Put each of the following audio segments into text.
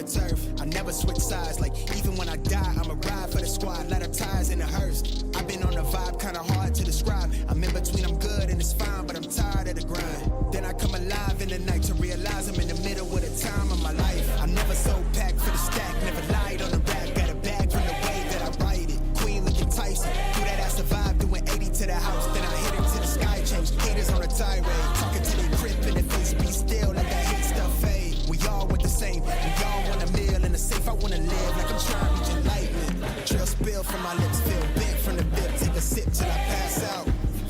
turf. I never switch sides, like even when I die, I'ma ride for the squad, let her ties in the hearse. I've been on the vibe, kinda hard to describe. I'm in between, I'm good and it's fine, but I'm tired of the grind. Then I come alive in the night to realize I'm in the middle of the time of my life. I'm never so packed for the stack, never lied on the rap. Got a bag from the way that I write it. Queen looking Tyson, through that ass survive, doing 80 to the house. Then I hit it to the sky, change haters on a tirade. Talking to their grip in the face, be still, let that hate stuff fade. We all want the same, we all want a meal in the safe. I wanna live like I'm trying to reach enlightenment. Trail spill from my lips, feel bent from the bib. Take a sip till I pass out.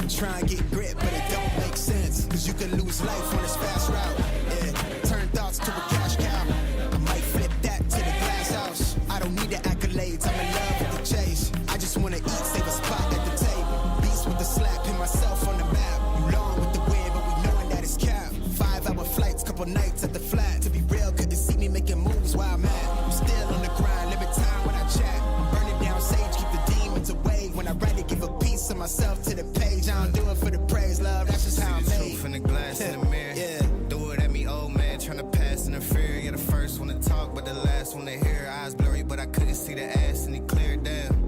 Try and get grit, but it don't make sense. Cause you can lose life on this fast route. Yeah, turn thoughts to a cash cow. I might flip that to the glass house. I don't need the accolades, I'm in love with the chase. I just wanna eat, save a spot at the table. Beast with the slap, pin myself on the map. You long with the wind, but we knowing that it's cap. 5-hour flights, couple nights at the flat. To be real, couldn't see me making moves while I'm at. I'm still on the grind, limit time when I chat. I'm burning down sage, keep the demons away. When I write it, give a piece of myself to the page. I don't do it for the praise, love, that's just how I'm made. Truth in the glass in the mirror. Yeah. Do it at me, old man, tryna pass in the fear. You're the first one to talk, but the last one to hear. Eyes blurry, but I couldn't see the ass, and he cleared down.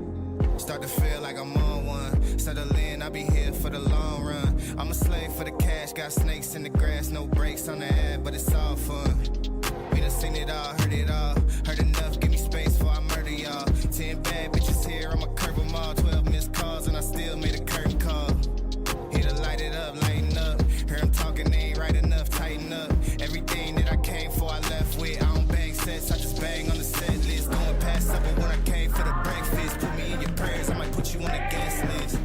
Start to feel like I'm on one. Settle in, I'll be here for the long run. I'm a slave for the cash, got snakes in the grass, no brakes on the ad, but it's all fun. We done seen it all, heard enough, give me space before I murder y'all. 10 bad bitches here, I'ma curb them all. 12 missed calls, and I still made a curtain call. Here to light it up, lighten up. Hear him talking, they ain't right enough, tighten up. Everything that I came for, I left with. I don't bang sets, I just bang on the set list. Going past supper when I came for the breakfast. Put me in your prayers, I might put you on the guest list.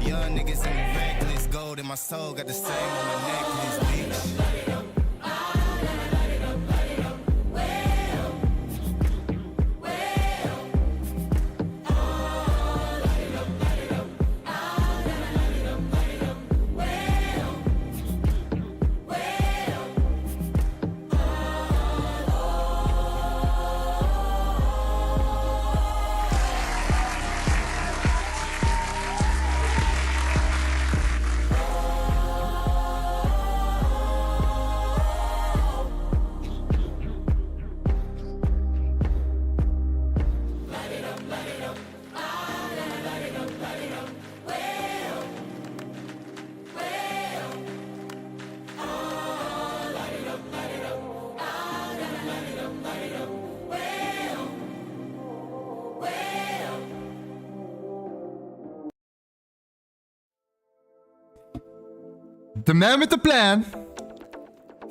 Young niggas in me reckless. Gold in my soul, got the same on my necklace, bitch. The man with the plan.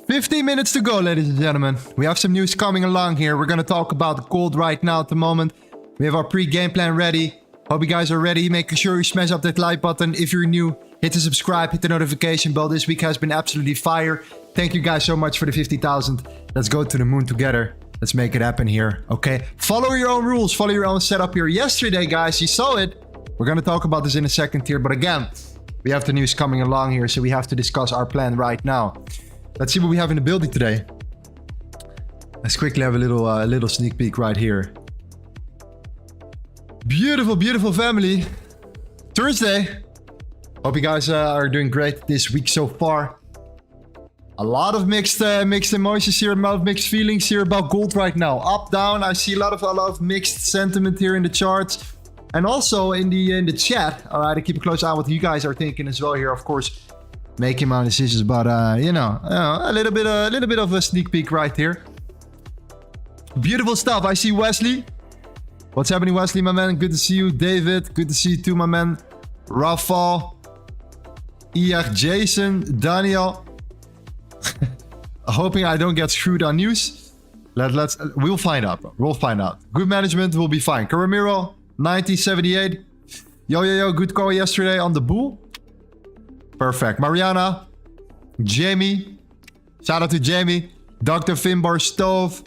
15 minutes to go, ladies and gentlemen. We have some news coming along here. We're going to talk about the gold right now at the moment. We have our pre-game plan ready. Hope you guys are ready. Make sure you smash up that like button. If you're new, hit the subscribe, hit the notification bell. This week has been absolutely fire. Thank you guys so much for the 50,000. Let's go to the moon together. Let's make it happen here, okay? Follow your own rules. Follow your own setup here. Yesterday, guys, you saw it. We're going to talk about this in a second here. But again, we have the news coming along here, so we have to discuss our plan right now. Let's see what we have in the building today. Let's quickly have a little sneak peek right here. Beautiful, beautiful family. Thursday. Hope you guys are doing great this week so far. A lot of mixed emotions here, a lot of mixed feelings here about gold right now. Up, down. I see a lot of mixed sentiment here in the charts. And also in the chat. All right, I keep a close eye on what you guys are thinking as well here. Of course, making my decisions, but you know, a little bit of a sneak peek right here. Beautiful stuff. I see Wesley. What's happening, Wesley, my man? Good to see you. David, good to see you too, my man. Rafal, Jason, Daniel. Hoping I don't get screwed on news. We'll find out, bro. We'll find out. Good management will be fine. Caramiro, 1978. Yo, good call yesterday on the bull. Perfect. Mariana, Jamie. Shout out to Jamie. Dr. Finbar Stove.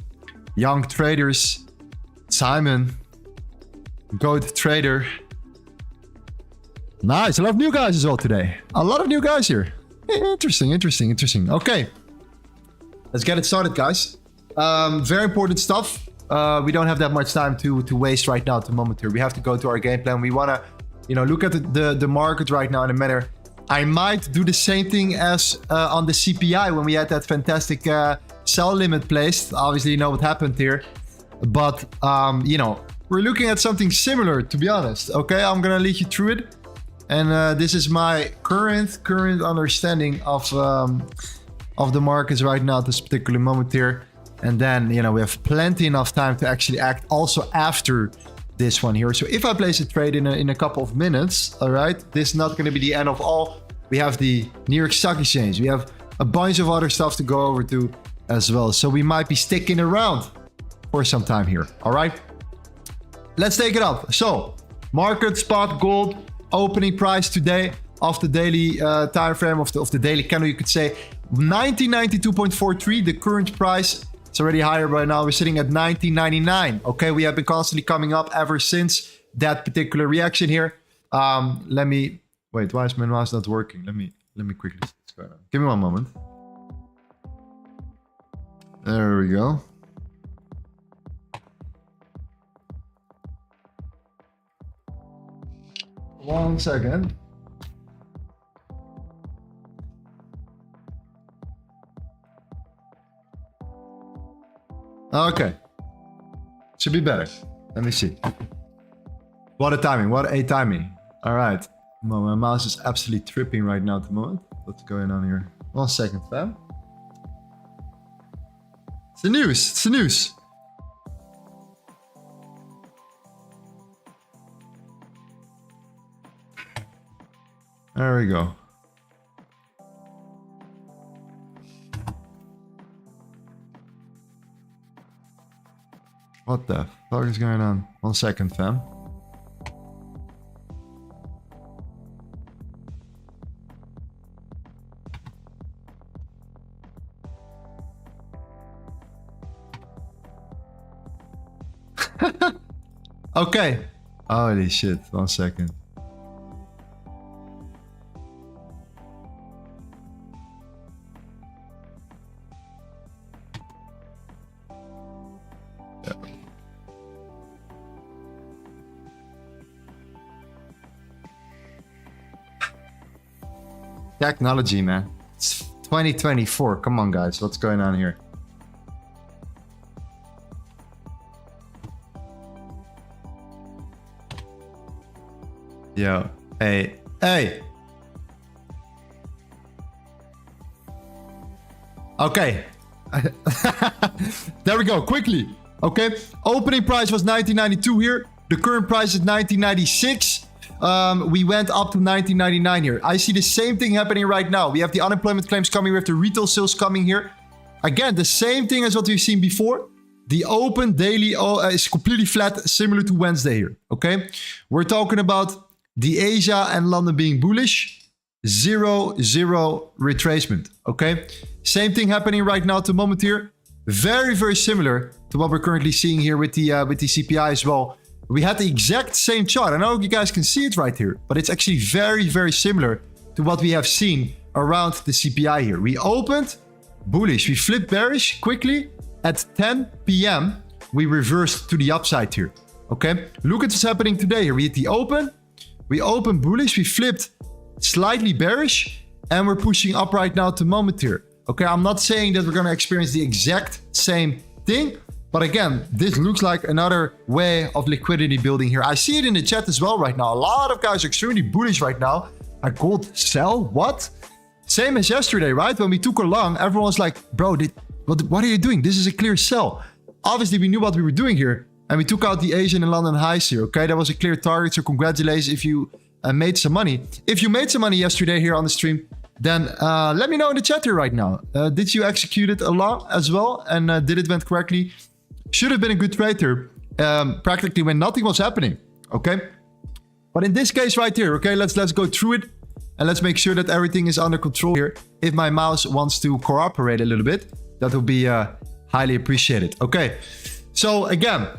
Young Traders. Simon. Goat Trader. Nice. A lot of new guys as well today. A lot of new guys here. Interesting. Okay. Let's get it started, guys. Very important stuff. We don't have that much time to waste right now at the moment here. We have to go to our game plan. We want to, you know, look at the market right now in a manner. I might do the same thing as on the CPI when we had that fantastic sell limit placed. Obviously, you know what happened here. But, you know, we're looking at something similar, to be honest. Okay, I'm going to lead you through it. And this is my current understanding of the markets right now at this particular moment here. And then, you know, we have plenty enough time to actually act also after this one here. So if I place a trade in a couple of minutes, all right, this is not going to be the end of all. We have the New York Stock Exchange. We have a bunch of other stuff to go over to as well. So we might be sticking around for some time here. All right, let's take it up. So market spot gold opening price today of the daily time frame of the daily candle, you could say 1992.43. The current price, it's already higher by now. We're sitting at 1999. Okay, we have been constantly coming up ever since that particular reaction here. Let me wait. Why is my mouse not working? Let me quickly see what's going on. Give me one moment. There we go. One second. Okay. Should be better. Let me see. What a timing. What a timing. All right. Well, my mouse is absolutely tripping right now at the moment. What's going on here? 1 second, fam. It's the news. It's the news. There we go. What the fuck is going on? 1 second, fam. Okay. Holy shit. 1 second. Technology, man. It's 2024. Come on, guys. What's going on here? Yo. Hey. Hey. Okay. There we go. Quickly. Okay. Opening price was 1992 here. The current price is 1996. We went up to 1999 here. I see the same thing happening right now. We have the unemployment claims coming. We have the retail sales coming here. Again, the same thing as what we've seen before. The open daily is completely flat, similar to Wednesday here. Okay. We're talking about the Asia and London being bullish. 0, 0 retracement. Okay. Same thing happening right now at the moment here. Very, very similar to what we're currently seeing here with the CPI as well. We had the exact same chart. I know you guys can see it right here, but it's actually very, very similar to what we have seen around the CPI here. We opened bullish. We flipped bearish quickly. At 10 p.m., we reversed to the upside here. Okay, look at what's happening today here. We hit the open. We opened bullish. We flipped slightly bearish. And we're pushing up right now at the moment here. Okay, I'm not saying that we're going to experience the exact same thing. But again, this looks like another way of liquidity building here. I see it in the chat as well right now. A lot of guys are extremely bullish right now. I called sell? What? Same as yesterday, right? When we took a long, everyone was like, bro, what are you doing? This is a clear sell. Obviously, we knew what we were doing here. And we took out the Asian and London highs here. Okay, that was a clear target. So congratulations if you made some money. If you made some money yesterday here on the stream, then let me know in the chat here right now. Did you execute it along as well? And did it went correctly? Should have been a good trade here, practically when nothing was happening, okay? But in this case right here, okay, let's go through it and let's make sure that everything is under control here. If my mouse wants to cooperate a little bit, that would be highly appreciated. Okay, so again,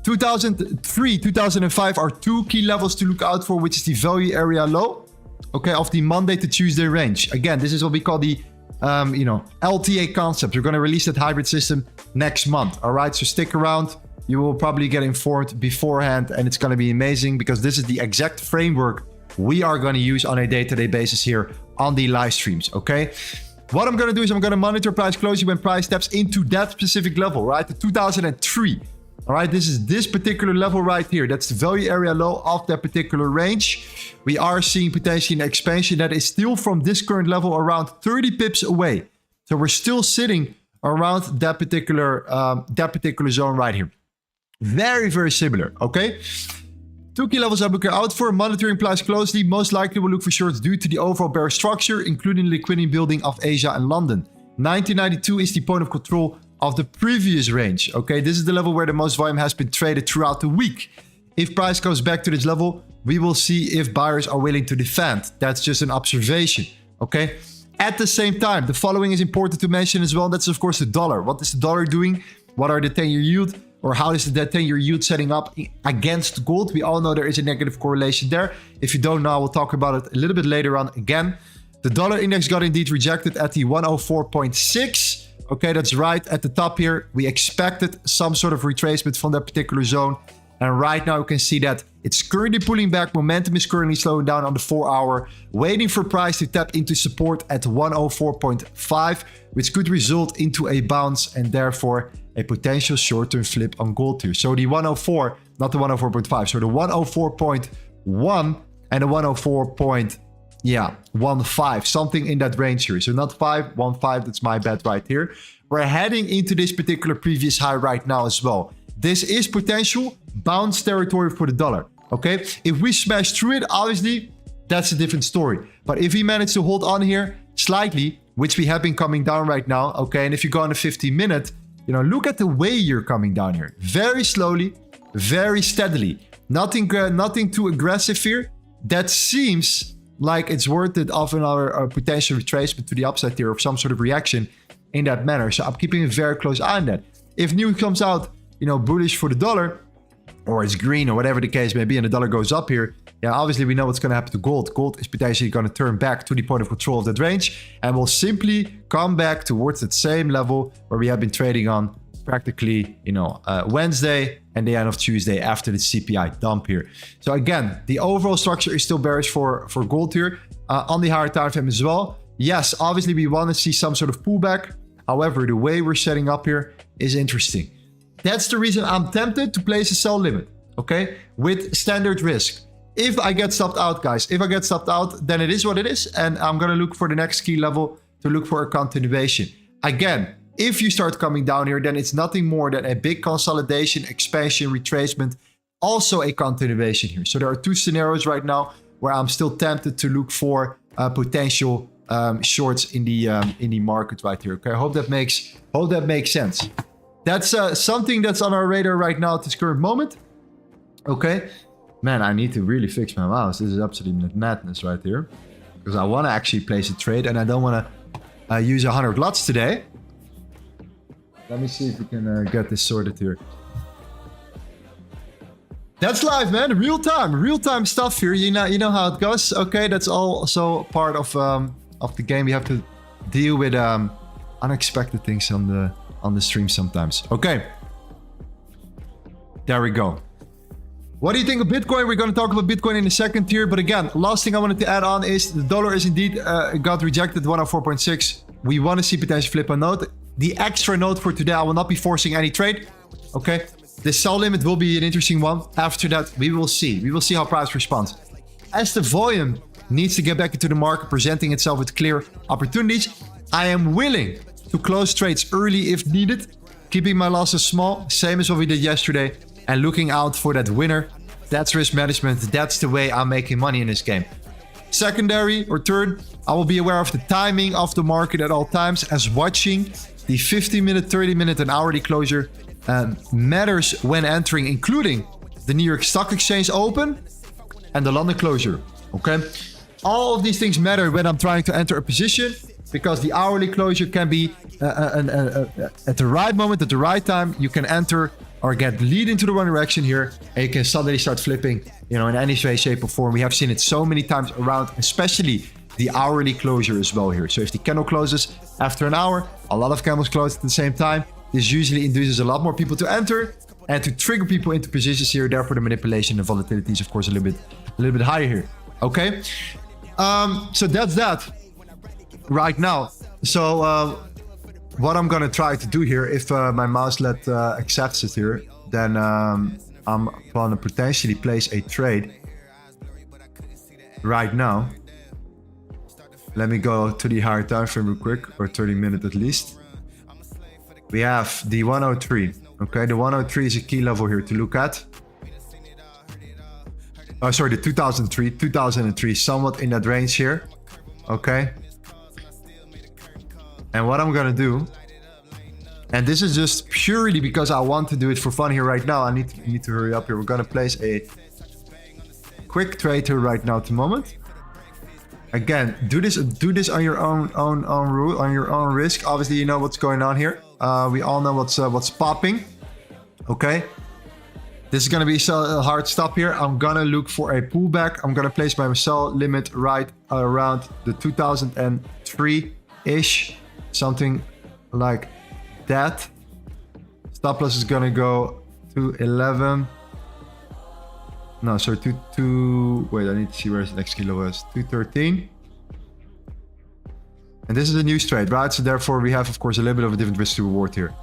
2003, 2005 are two key levels to look out for, which is the value area low, okay, of the Monday to Tuesday range. Again, this is what we call the LTA concept. We're going to release that hybrid system next month. All right, so stick around. You will probably get informed beforehand, and it's going to be amazing because this is the exact framework we are going to use on a day-to-day basis here on the live streams. Okay, What I'm going to do is I'm going to monitor price closely when price steps into that specific level, right? The 2003. All right, this is this particular level right here. That's the value area low of that particular range. We are seeing potentially an expansion that is still from this current level around 30 pips away. So we're still sitting around that particular zone right here. Very, very similar, okay? 2 key levels I'm looking out for. Monitoring price closely. Most likely we'll look for shorts due to the overall bearish structure, including the liquidity building of Asia and London. 1992 is the point of control of the previous range. Okay, this is the level where the most volume has been traded throughout the week. If price goes back to this level, we will see if buyers are willing to defend. That's just an observation. Okay. At the same time, the following is important to mention as well. That's of course the dollar. What is the dollar doing? What are the 10-year yield? Or how is the 10-year yield setting up against gold? We all know there is a negative correlation there. If you don't know, we'll talk about it a little bit later on again. The dollar index got indeed rejected at the 104.6. Okay, that's right at the top here. We expected some sort of retracement from that particular zone. And right now you can see that it's currently pulling back. Momentum is currently slowing down on the 4-hour, waiting for price to tap into support at 104.5, which could result into a bounce and therefore a potential short-term flip on gold here. So the 104, not the 104.5, so the 104.1 and the 104.15, something in that range here. So not 5, 15, that's my bet right here. We're heading into this particular previous high right now as well. This is potential bounce territory for the dollar, okay? If we smash through it, obviously, that's a different story. But if we manage to hold on here slightly, which we have been coming down right now, okay? And if you go on the 15-minute, you know, look at the way you're coming down here. Very slowly, very steadily. Nothing too aggressive here. That seems like it's worth it of another potential retracement to the upside here, or some sort of reaction in that manner. So I'm keeping a very close eye on that. If news comes out, you know, bullish for the dollar, or it's green, or whatever the case may be, and the dollar goes up here, yeah, obviously we know what's going to happen to gold. Gold is potentially going to turn back to the point of control of that range, and will simply come back towards that same level where we have been trading on practically, you know, Wednesday and the end of Tuesday after the CPI dump here. So again, the overall structure is still bearish for gold here on the higher time frame as well. Yes, obviously we want to see some sort of pullback. However, the way we're setting up here is interesting. That's the reason I'm tempted to place a sell limit, okay, with standard risk. If I get stopped out, guys, if I get stopped out, then it is what it is. And I'm going to look for the next key level to look for a continuation. Again, if you start coming down here, then it's nothing more than a big consolidation, expansion, retracement, also a continuation here. So there are two scenarios right now where I'm still tempted to look for potential shorts in the market right here. Okay, I hope that makes sense. That's something that's on our radar right now at this current moment. Okay. Man, I need to really fix my mouse. This is absolutely madness right here. Because I want to actually place a trade and I don't want to use 100 lots today. Let me see if we can get this sorted here. That's live, man. Real time stuff here. You know how it goes. Okay, that's also part of the game. We have to deal with unexpected things on the stream sometimes. Okay. There we go. What do you think of Bitcoin? We're going to talk about Bitcoin in a second here. But again, last thing I wanted to add on is the dollar is indeed got rejected 104.6. We want to see potential flip on note. The extra note for today, I will not be forcing any trade. Okay. The sell limit will be an interesting one. After that, we will see. We will see how price responds. As the volume needs to get back into the market, presenting itself with clear opportunities, I am willing to close trades early if needed, keeping my losses small, same as what we did yesterday, and looking out for that winner. That's risk management. That's the way I'm making money in this game. Secondary or third, I will be aware of the timing of the market at all times, as watching the 15-minute, 30-minute, and hourly closure matters when entering, including the New York Stock Exchange open and the London closure. Okay, all of these things matter when I'm trying to enter a position, because the hourly closure can be at the right moment, at the right time. You can enter or get lead into the wrong direction here, and you can suddenly start flipping, you know, in any way, shape, or form. We have seen it so many times around, especially the hourly closure as well here. So if the candle closes after an hour, a lot of candles close at the same time. This usually induces a lot more people to enter and to trigger people into positions here. Therefore, the manipulation and volatility is, of course, a little bit higher here. Okay, so that's that right now. what I'm gonna try to do here, if my mouse accepts it here, then I'm gonna potentially place a trade right now. Let me go to the higher time frame real quick, or 30 minutes at least. We have the 103. Okay, the 103 is a key level here to look at. Oh, sorry, the 2003, somewhat in that range here. Okay. And what I'm gonna do, and this is just purely because I want to do it for fun here right now. I need to hurry up here. We're gonna place a quick trade here right now at the moment. Again, do this on your own rule, on your own risk. Obviously, you know what's going on here. We all know what's popping. Okay. This is gonna be a hard stop here. I'm gonna look for a pullback. I'm gonna place my sell limit right around the 2003-ish, something like that. Stop loss is gonna go to 11. No, sorry, wait, I need to see where the next kilo was. 213. And this is a new trade, right? So therefore we have, of course, a little bit of a different risk to reward here.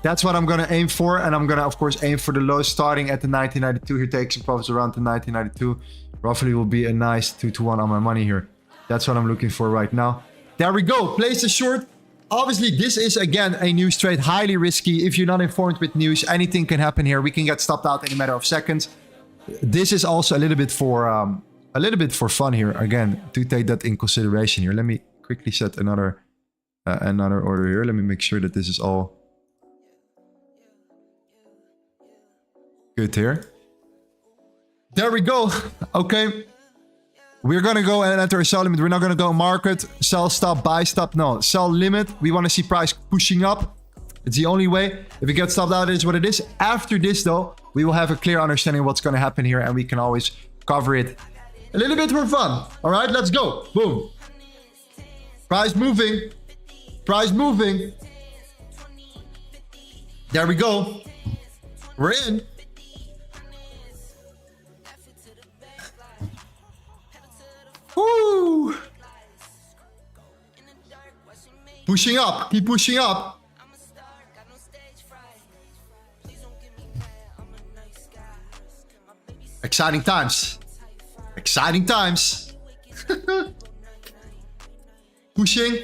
That's what I'm gonna aim for, and I'm gonna, of course, aim for the low starting at the 1992 here, take some profits around the 1992. Roughly will be a nice 2-to-1 on my money here. That's what I'm looking for right now. There we go, place a short. Obviously, this is, again, a news trade, highly risky. If you're not informed with news, anything can happen here. We can get stopped out in a matter of seconds. This is also a little bit for fun here. Again, to take that in consideration here. Let me quickly set another order here. Let me make sure that this is all good here. There we go. Okay. We're going to go and enter a sell limit. We're not going to go market, sell stop, buy stop. No, sell limit. We want to see price pushing up. It's the only way. If it gets stopped out, it is what it is. After this, though, we will have a clear understanding of what's going to happen here, and we can always cover it a little bit for fun. All right, let's go. Boom. Price moving. Price moving. There we go. We're in. Woo! Pushing up. Keep pushing up. Exciting times. Exciting times. Pushing.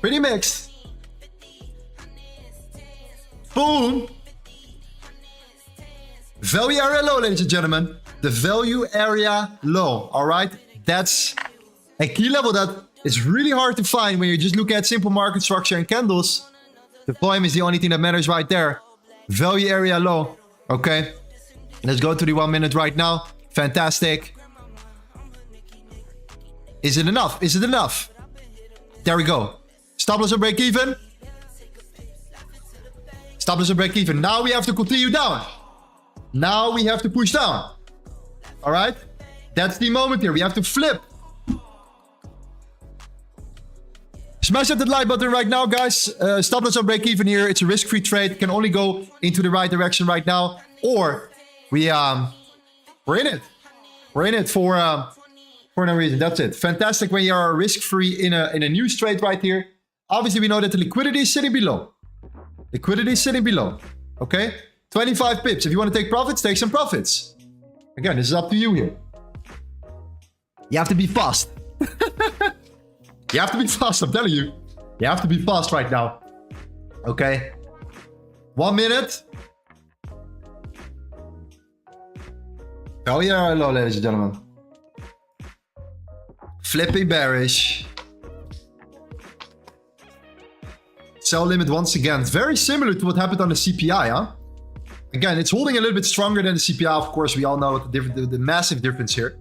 Pretty mixed. Boom. Value area low, ladies and gentlemen. The value area low. All right. That's a key level that is really hard to find when you just look at simple market structure and candles. The volume is the only thing that matters right there. Value area low. Okay. Let's go to the 1 minute right now. Fantastic. Is it enough? Is it enough? There we go. Stop loss or break even. Stop loss or break even. Now we have to continue down. Now we have to push down. All right. That's the moment here. We have to flip. Smash that like button right now, guys. Stop loss or break even here. It's a risk-free trade. It can only go into the right direction right now, or we're in it. We're in it for no reason. That's it. Fantastic when you are risk-free in a news trade right here. Obviously, we know that the liquidity is sitting below. Liquidity is sitting below. Okay? 25 pips. If you want to take profits, take some profits. Again, this is up to you here. You have to be fast. You have to be fast, I'm telling you. You have to be fast right now. Okay? 1 minute. Oh yeah, hello, ladies and gentlemen. Flipping bearish. Sell limit once again. It's very similar to what happened on the CPI, huh? Again, it's holding a little bit stronger than the CPI. Of course, we all know the massive difference here.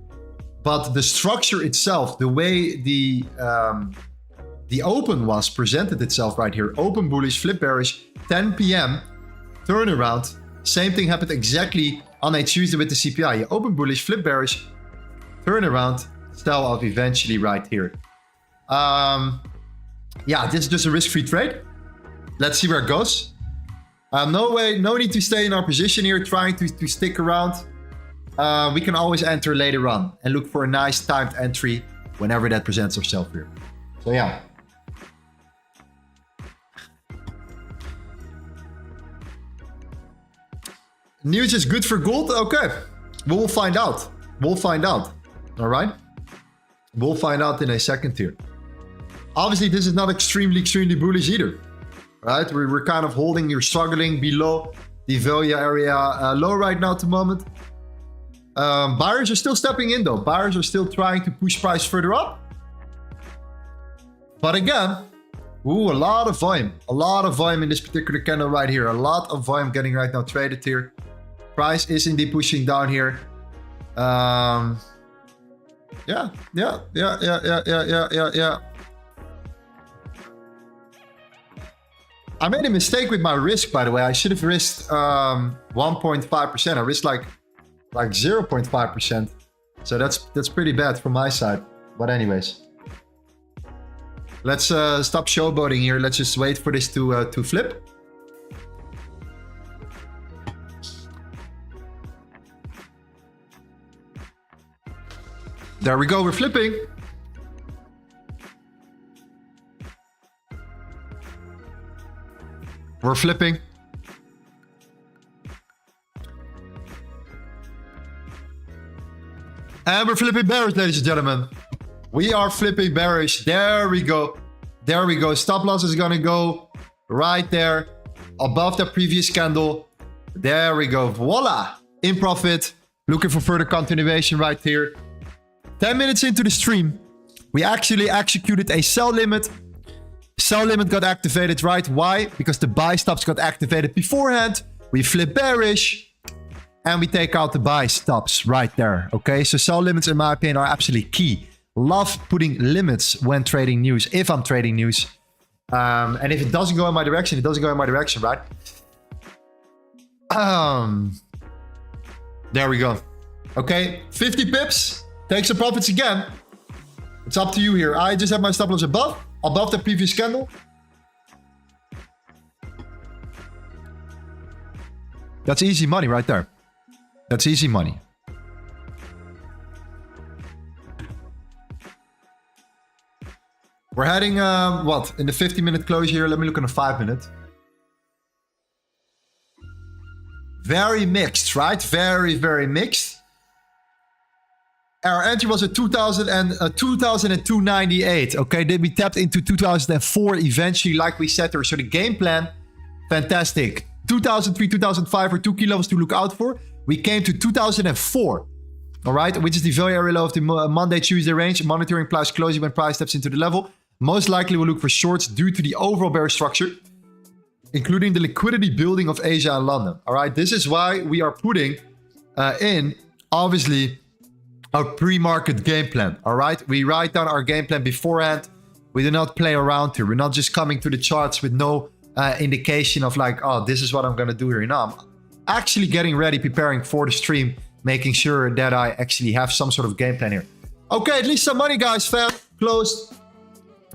But the structure itself, the way the open was presented itself right here. Open bullish, flip bearish, 10 p.m. turnaround. Same thing happened exactly on a Tuesday with the CPI. Open bullish, flip bearish, turnaround, sell off eventually right here. Yeah, this is just a risk-free trade. Let's see where it goes. No need to stay in our position here, trying to stick around. We can always enter later on and look for a nice timed entry whenever that presents itself here. So yeah. News is good for gold? Okay. We'll find out. We'll find out. All right. We'll find out in a second here. Obviously, this is not extremely bullish either. Right? We're kind of holding, you're struggling below the value area low right now at the moment. Buyers are still stepping in though. Buyers are still trying to push price further up. But again, ooh, a lot of volume. A lot of volume in this particular candle right here. A lot of volume getting right now traded here. Price is indeed pushing down here. Yeah. I made a mistake with my risk, by the way. I should have risked 1.5%. I risked like 0.5%. So that's pretty bad from my side. But anyways, let's stop showboating here. Let's just wait for this to flip. There we go, we're flipping. We're flipping. And we're flipping bearish, ladies and gentlemen. We are flipping bearish. There we go. There we go. Stop loss is gonna go right there above the previous candle. There we go. Voila. In profit. Looking for further continuation right here. 10 minutes into the stream, we actually executed a sell limit. Sell limit got activated, right? Why? Because the buy stops got activated beforehand. We flip bearish and we take out the buy stops right there. Okay, so sell limits in my opinion are absolutely key. Love putting limits when trading news, if I'm trading news. And if it doesn't go in my direction, it doesn't go in my direction, right? There we go. Okay, 50 pips. Take some profits again. It's up to you here. I just have my stop loss above the previous candle. That's easy money right there. That's easy money. We're heading, what? In the 50-minute close here. Let me look on the 5-minute. Very mixed, right? Very mixed. Our entry was at 2,298. Okay, then we tapped into 2004 eventually, like we said there. So the game plan, fantastic. 2003, 2005 are 2 key levels to look out for. We came to 2004, all right, which is the value area low of the Monday, Tuesday range. Monitoring price closing when price steps into the level. Most likely we'll look for shorts due to the overall bearish structure, including the liquidity building of Asia and London. All right, this is why we are putting in, obviously, our pre-market game plan, all right? We write down our game plan beforehand. We do not play around here. We're not just coming to the charts with no indication of like, oh, this is what I'm gonna do here. No, I'm actually getting ready, preparing for the stream, making sure that I actually have some sort of game plan here. Okay, at least some money, guys, fam. Closed.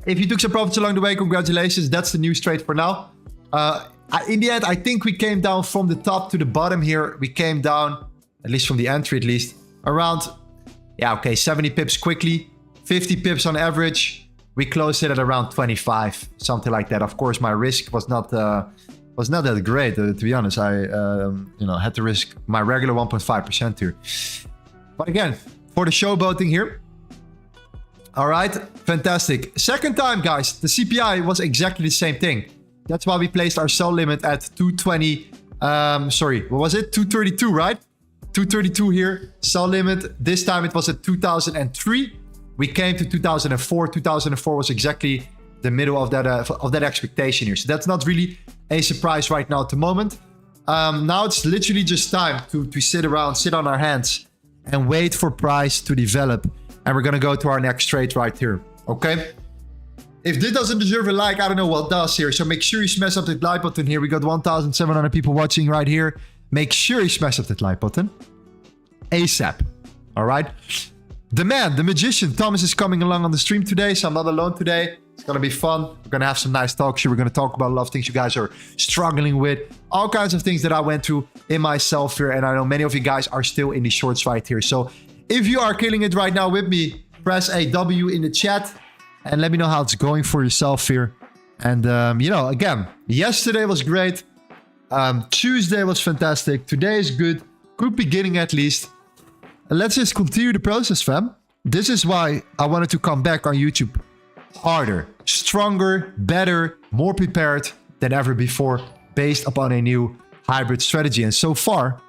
If you took some profits along the way, congratulations. That's the news trade for now. In the end, I think we came down from the top to the bottom here. We came down, at least from the entry at least, around... Yeah, okay, 70 pips quickly, 50 pips on average. We closed it at around 25, something like that. Of course, my risk was not that great, to be honest. I had to risk my regular 1.5% here. But again, for the showboating here. All right, fantastic. Second time, guys, the CPI was exactly the same thing. That's why we placed our sell limit at 220. Sorry, what was it? 232, right? 232 here, sell limit. This time it was at 2003. We came to 2004. 2004 was exactly the middle of that expectation here. So that's not really a surprise right now at the moment. Now it's literally just time to sit around, sit on our hands and wait for price to develop. And we're gonna go to our next trade right here, okay? If this doesn't deserve a like, I don't know what does here. So make sure you smash up that like button here. We got 1,700 people watching right here. Make sure you smash up that like button ASAP. All right. The man, the magician, Thomas is coming along on the stream today, so I'm not alone today. It's gonna be fun. We're gonna have some nice talks here. We're gonna talk about a lot of things you guys are struggling with. All kinds of things that I went through in myself here, and I know many of you guys are still in the shorts right here. So if you are killing it right now with me, press a W in the chat and let me know how it's going for yourself here. And you know, again, yesterday was great. Tuesday was fantastic. Today is good. Good beginning at least. And let's just continue the process, fam. This is why I wanted to come back on YouTube harder, stronger, better, more prepared than ever before, based upon a new hybrid strategy. And so far,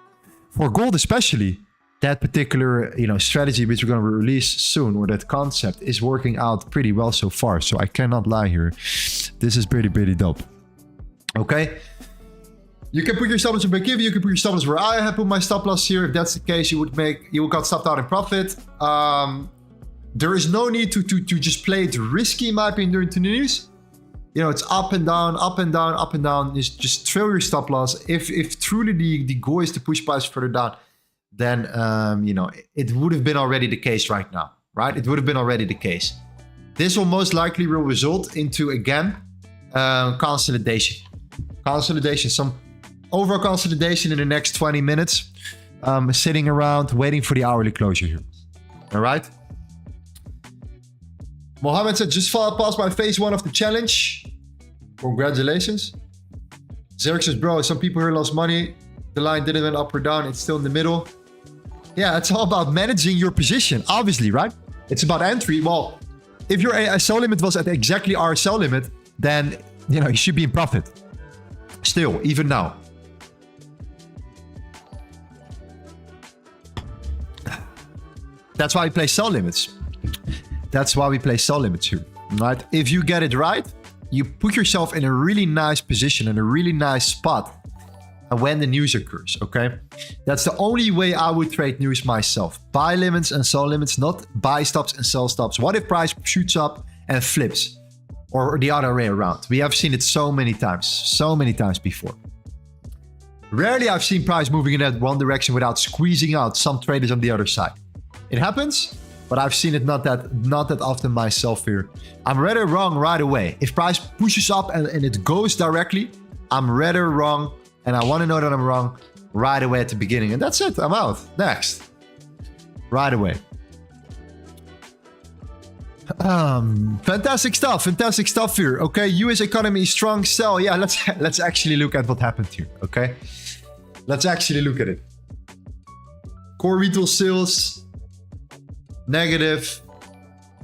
for gold especially, that particular strategy which we're going to release soon, or that concept, is working out pretty well so far. So I cannot lie here. This is pretty dope. Okay. You can put your stop loss in break-even. You can put your stop loss where I have put my stop loss here. If that's the case, you would got stopped out in profit. There is no need to just play it risky, in my opinion, during the news. You know, it's up and down, up and down, up and down. Just trail your stop loss. If truly the goal is to push price further down, then it would have been already the case right now, right? It would have been already the case. This will most likely will result into, again, consolidation. Some overall consolidation in the next 20 minutes. Sitting around waiting for the hourly closure here. All right. Mohammed said, just past my phase 1 of the challenge. Congratulations. Zerk says, bro, some people here lost money. The line didn't went up or down. It's still in the middle. Yeah, it's all about managing your position, obviously, right? It's about entry. Well, if your sell limit was at exactly our sell limit, then, you should be in profit. Still, even now. That's why we play sell limits. That's why we play sell limits here, right? If you get it right, you put yourself in a really nice position, in a really nice spot when the news occurs, okay? That's the only way I would trade news myself. Buy limits and sell limits, not buy stops and sell stops. What if price shoots up and flips? Or the other way around. We have seen it so many times before. Rarely I've seen price moving in that one direction without squeezing out some traders on the other side. It happens, but I've seen it not that often myself here. I'm rather wrong right away. If price pushes up and it goes directly, I'm rather wrong, and I want to know that I'm wrong right away at the beginning. And that's it. I'm out. Next. Right away. Fantastic stuff here. Okay, US economy strong sell. Yeah, let's actually look at what happened here. Okay, let's actually look at it. Core retail sales negative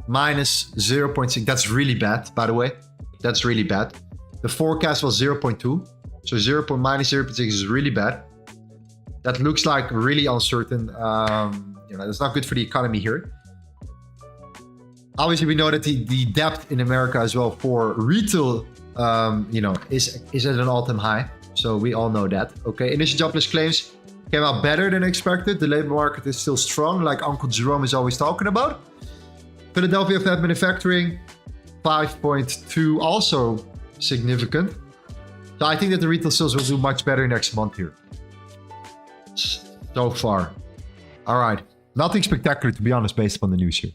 minus 0.6. That's really bad, by the way. That's really bad. The forecast was 0.2, so minus 0.6 is really bad. That looks like really uncertain. That's not good for the economy here. Obviously, we know that the debt in America as well for retail, is at an all-time high. So we all know that. Okay, initial jobless claims came out better than expected. The labor market is still strong, like Uncle Jerome is always talking about. Philadelphia Fed manufacturing, 5.2, also significant. So I think that the retail sales will do much better next month here. So far. All right. Nothing spectacular, to be honest, based upon the news here.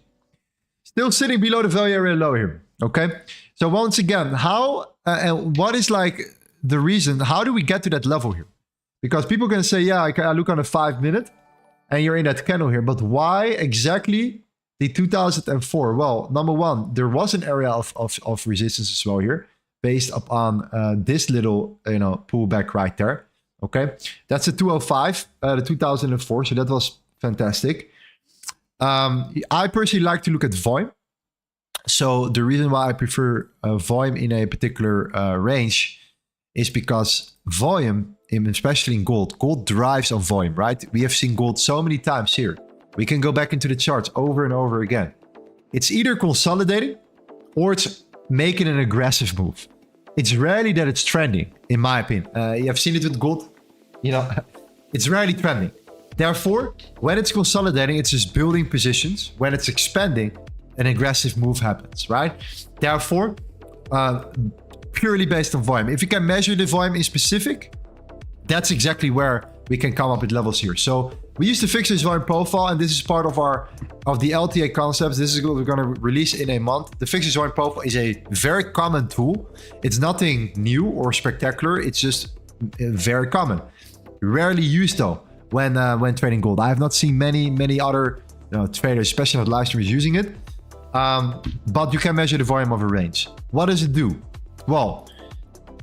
Still sitting below the value area low here. Okay. So once again, how and what is like the reason? How do we get to that level here? Because people can say, yeah, I look on a 5 minute and you're in that candle here. But why exactly the 2004? Well, number one, there was an area of resistance as well here based upon this little, pullback right there. Okay. That's the 205, the 2004. So that was fantastic. I personally like to look at volume. So the reason why I prefer volume in a particular range is because volume, especially in gold drives on volume, right? We have seen gold so many times here. We can go back into the charts over and over again. It's either consolidating or it's making an aggressive move. It's rarely that it's trending, in my opinion. You have seen it with gold. It's rarely trending. Therefore, when it's consolidating, it's just building positions. When it's expanding, an aggressive move happens, right? Therefore, purely based on volume. If you can measure the volume in specific, that's exactly where we can come up with levels here. So we use the fixed volume profile, and this is part of the LTA concepts. This is what we're going to release in a month. The fixed volume profile is a very common tool. It's nothing new or spectacular. It's just very common. Rarely used though when trading gold. I have not seen many other traders, especially not live streamers, using it. But you can measure the volume of a range. What does it do? Well,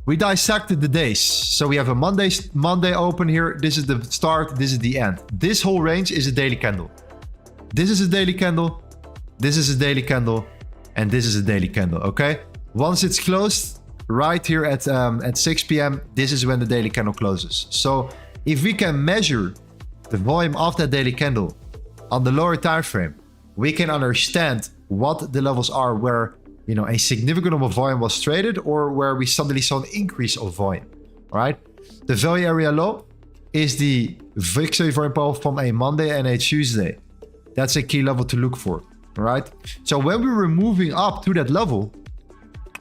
we dissected the days. So we have a Monday open here. This is the start. This is the end. This whole range is a daily candle. This is a daily candle. This is a daily candle. And this is a daily candle. Okay. Once it's closed, right here at 6 p.m., this is when the daily candle closes. So if we can measure the volume of that daily candle on the lower time frame, we can understand what the levels are where a significant amount of volume was traded or where we suddenly saw an increase of volume. All right. The value area low is the fixed volume profile from a Monday and a Tuesday. That's a key level to look for. All right. So when we were moving up to that level,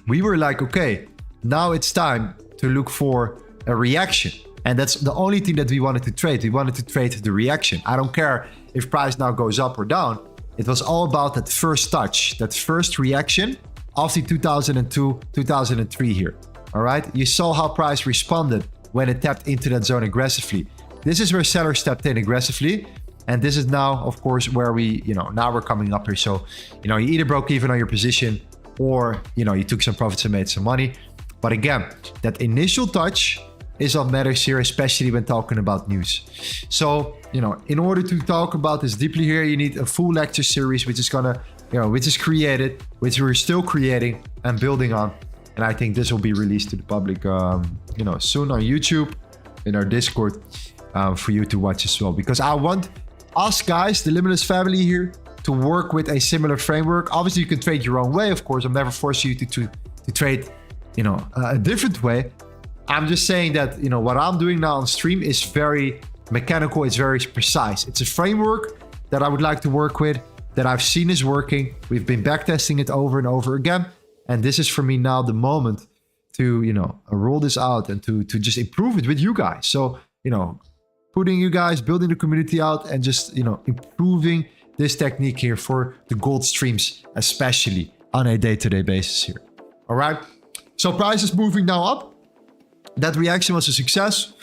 we were like, okay, now it's time to look for a reaction. And that's the only thing that we wanted to trade. We wanted to trade the reaction. I don't care if price now goes up or down. It was all about that first touch, that first reaction of the 2002, 2003 here. All right. You saw how price responded when it tapped into that zone aggressively. This is where sellers stepped in aggressively. And this is now, of course, where we, now we're coming up here. So, you either broke even on your position or, you took some profits and made some money. But again, that initial touch is what matters here, especially when talking about news. So, in order to talk about this deeply here, you need a full lecture series, which is gonna, which is created, which we're still creating and building on. And I think this will be released to the public, soon on YouTube, in our Discord, for you to watch as well. Because I want us guys, the Limitless family here, to work with a similar framework. Obviously, you can trade your own way, of course. I'm never forcing you to trade, a different way. I'm just saying that, what I'm doing now on stream is very mechanical. It's very precise. It's a framework that I would like to work with, that I've seen is working. We've been backtesting it over and over again. And this is for me now the moment to, roll this out and to just improve it with you guys. So, putting you guys, building the community out and just, improving this technique here for the gold streams, especially on a day-to-day basis here. All right. So price is moving now up. That reaction was a success.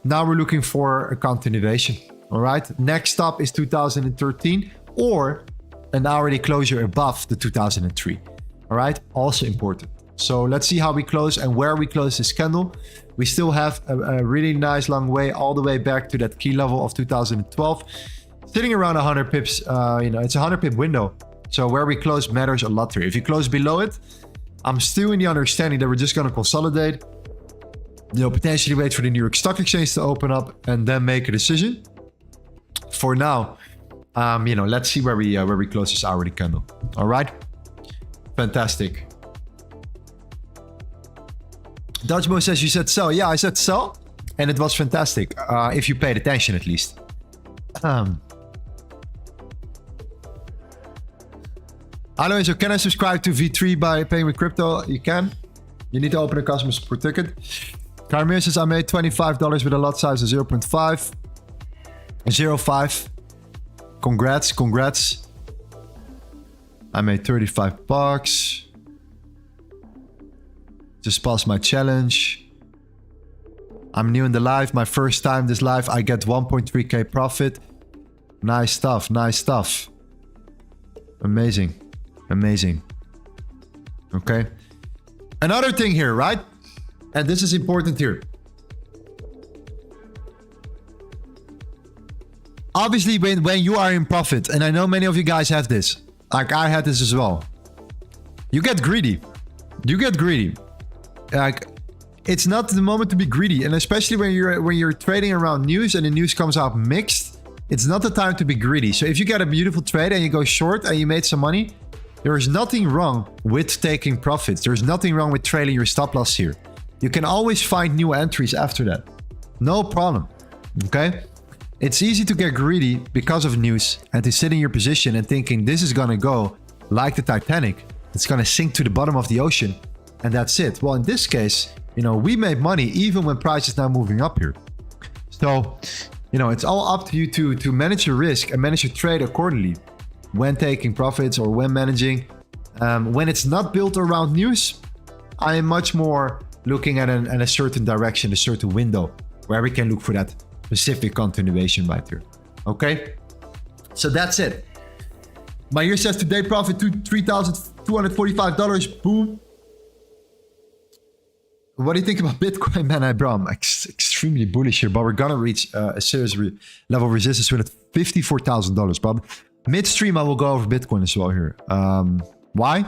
Now we're looking for a continuation. All right. Next up is 2013 or an hourly closure above the 2003. All right. Also important. So let's see how we close and where we close this candle. We still have a really nice long way all the way back to that key level of 2012. Sitting around 100 pips, it's a 100 pip window. So where we close matters a lot here. If you close below it, I'm still in the understanding that we're just going to consolidate. Potentially wait for the New York Stock Exchange to open up and then make a decision. For now, let's see where we close this hourly candle. All right, fantastic. Dutchmo says you said sell. Yeah, I said sell, and it was fantastic. If you paid attention, at least. Lorenzo, can I subscribe to V3 by paying with crypto? You can. You need to open a customer support ticket. Carmir says I made $25 with a lot size of 0.5. 0.5. Congrats. I made 35 bucks. Just passed my challenge. I'm new in the live. My first time this live. I get 1.3k profit. Nice stuff. Amazing. Okay. Another thing here, right? And this is important here. Obviously, when you are in profit, and I know many of you guys have this, like I had this as well. You get greedy. Like, it's not the moment to be greedy, and especially when you're trading around news and the news comes out mixed, it's not the time to be greedy. So if you get a beautiful trade and you go short and you made some money, there is nothing wrong with taking profits. There's nothing wrong with trailing your stop loss here. You can always find new entries after that. No problem. Okay? It's easy to get greedy because of news and to sit in your position and thinking this is gonna go like the Titanic. It's gonna sink to the bottom of the ocean and that's it. Well, in this case, we made money even when price is now moving up here. So, you know, it's all up to you to manage your risk and manage your trade accordingly when taking profits or when managing. When it's not built around news, I am much more looking at a certain direction, a certain window where we can look for that specific continuation right here. Okay, so that's it. My year says today profit to $3,245. Boom. What do you think about Bitcoin, man? I'm extremely bullish here, but we're gonna reach a serious level of resistance with $54,000, Bob. Midstream, I will go over Bitcoin as well here. Why?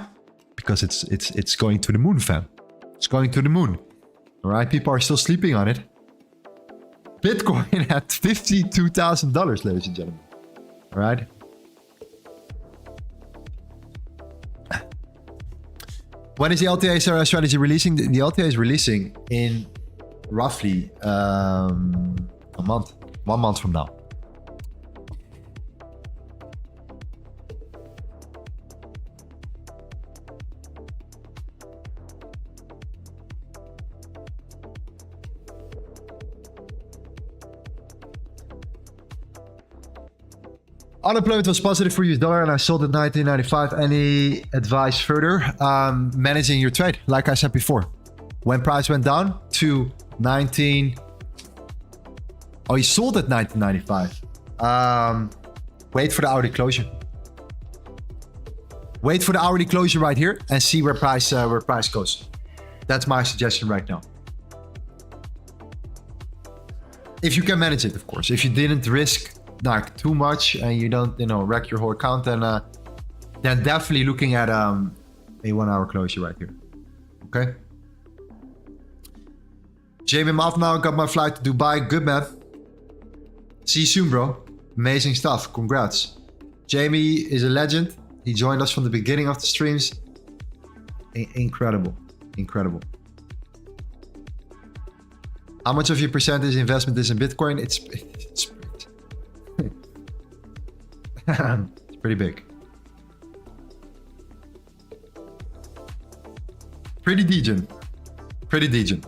Because it's going to the moon, fam. It's going to the moon. All right, people are still sleeping on it. Bitcoin at $52,000, ladies and gentlemen. All right. When is the LTA strategy releasing? The LTA is releasing in roughly a month, 1 month from now. Unemployment was positive for US dollar and I sold at 1995. Any advice further? Managing your trade, like I said before. When price went down to 19... Oh, you sold at 1995. Wait for the hourly closure. Wait for the hourly closure right here and see where price goes. That's my suggestion right now. If you can manage it, of course. If you didn't risk like too much and you don't, you know, wreck your whole account, then definitely looking at a 1 hour closure right here. Okay. Jamie, I'm off now. Got my flight to Dubai. Good, man. See you soon, bro. Amazing stuff. Congrats. Jamie is a legend. He joined us from the beginning of the streams. Incredible. Incredible. How much of your percentage investment is in Bitcoin? It's it's pretty big. Pretty decent. Pretty decent.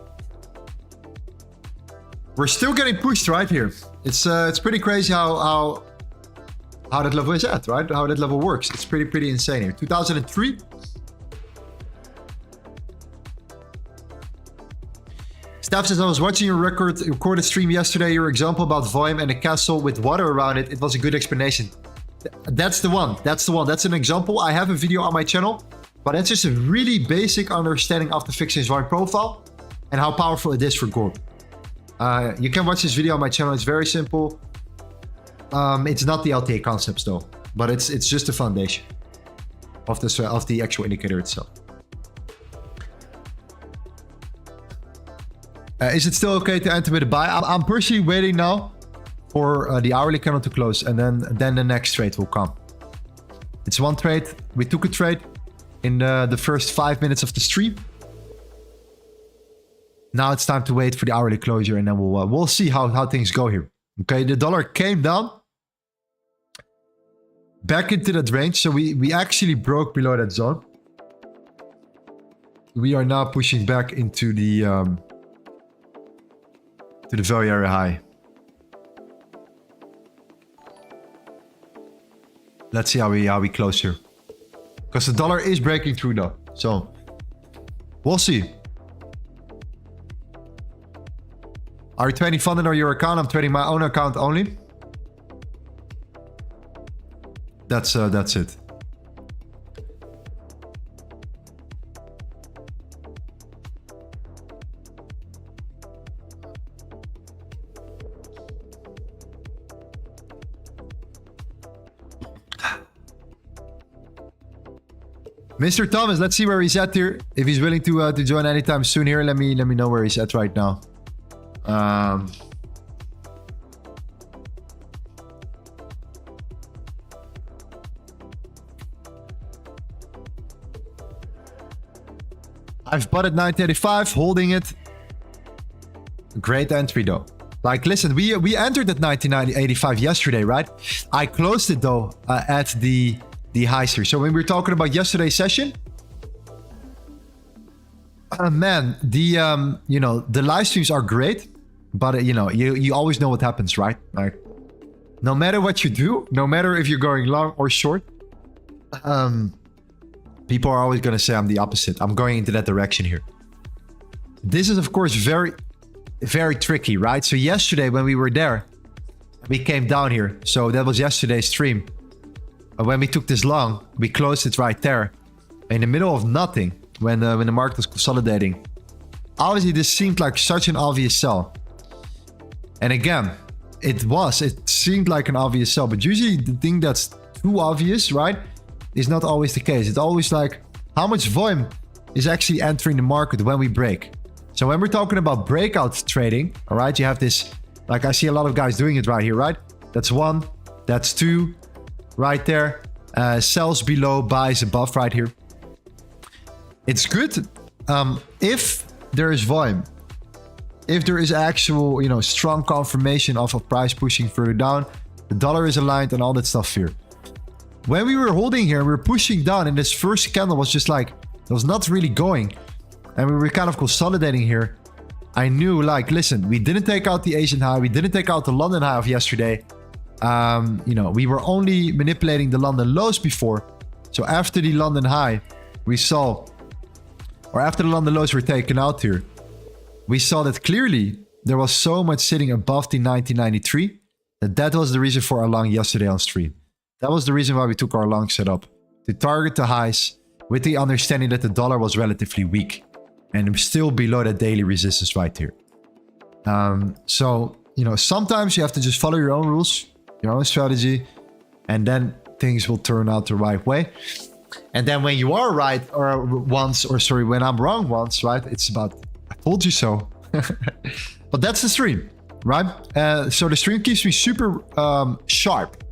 We're still getting pushed right here. It's pretty crazy how that level is at, right? How that level works. It's pretty insane here. 2003. Steph says, I was watching your recorded stream yesterday. Your example about volume and a castle with water around it. It was a good explanation. That's the one. That's the one. That's an example. I have a video on my channel, but that's just a really basic understanding of the fixed inch volume profile and how powerful it is for gold. You can watch this video on my channel. It's very simple. It's not the LTA concepts though, but it's just the foundation of the actual indicator itself. Is it still okay to enter with a buy? I'm personally waiting now for the hourly candle to close, and then the next trade will come. It's one trade. We took a trade in the first 5 minutes of the stream. Now it's time to wait for the hourly closure, and then we'll see how things go here. Okay, the dollar came down back into that range, so we actually broke below that zone. We are now pushing back into the value area high. Let's see how we close here, because the dollar is breaking through though, so we'll see. Are you trading funded or your account? I'm trading my own account only. That's it. Mr. Thomas, let's see where he's at here. If he's willing to join anytime soon here, let me know where he's at right now. I've bought at 985, holding it. Great entry though. Like, listen, we entered at 1985 yesterday, right? I closed it though at the highs here. So when we were talking about yesterday's session, man, the live streams are great, But, you know, you always know what happens, right? Like, no matter what you do, no matter if you're going long or short, people are always going to say I'm the opposite. I'm going into that direction here. This is, of course, very, very tricky, right? So yesterday when we were there, we came down here. So that was yesterday's stream. When we took this long, we closed it right there. In the middle of nothing, when the market was consolidating. Obviously, this seemed like such an obvious sell. And again, it seemed like an obvious sell. But usually the thing that's too obvious, right, is not always the case. It's always like how much volume is actually entering the market when we break. So when we're talking about breakout trading, all right, you have this, like I see a lot of guys doing it right here, right? That's 1, that's 2, right there. Sells below, buys above right here. It's good if there is volume. If there is actual, you know, strong confirmation of a price pushing further down, the dollar is aligned and all that stuff here. When we were holding here, we were pushing down and this first candle was just like, it was not really going. And we were kind of consolidating here. I knew, like, listen, we didn't take out the Asian high. We didn't take out the London high of yesterday. You know, we were only manipulating the London lows before. So after the London high, we saw, or after the London lows were taken out here, we saw that clearly there was so much sitting above the 1993 that was the reason for our long yesterday on stream. That was the reason why we took our long setup, to target the highs with the understanding that the dollar was relatively weak and still below that daily resistance right here. So, you know, sometimes you have to just follow your own rules, your own strategy, and then things will turn out the right way. And then when you are right or once, or sorry, when I'm wrong once, right? It's about, I told you so. But that's the stream, right? So the stream keeps me super sharp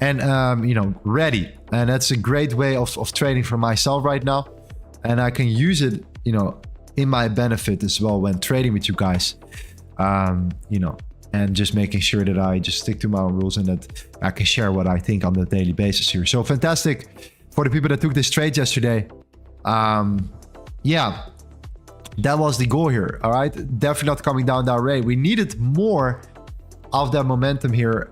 and, you know, ready. And that's a great way of trading for myself right now. And I can use it, you know, in my benefit as well when trading with you guys, you know, and just making sure that I just stick to my own rules and that I can share what I think on a daily basis here. So fantastic for the people that took this trade yesterday. Yeah, that was the goal here. All right, definitely not coming down that rate. We needed more of that momentum here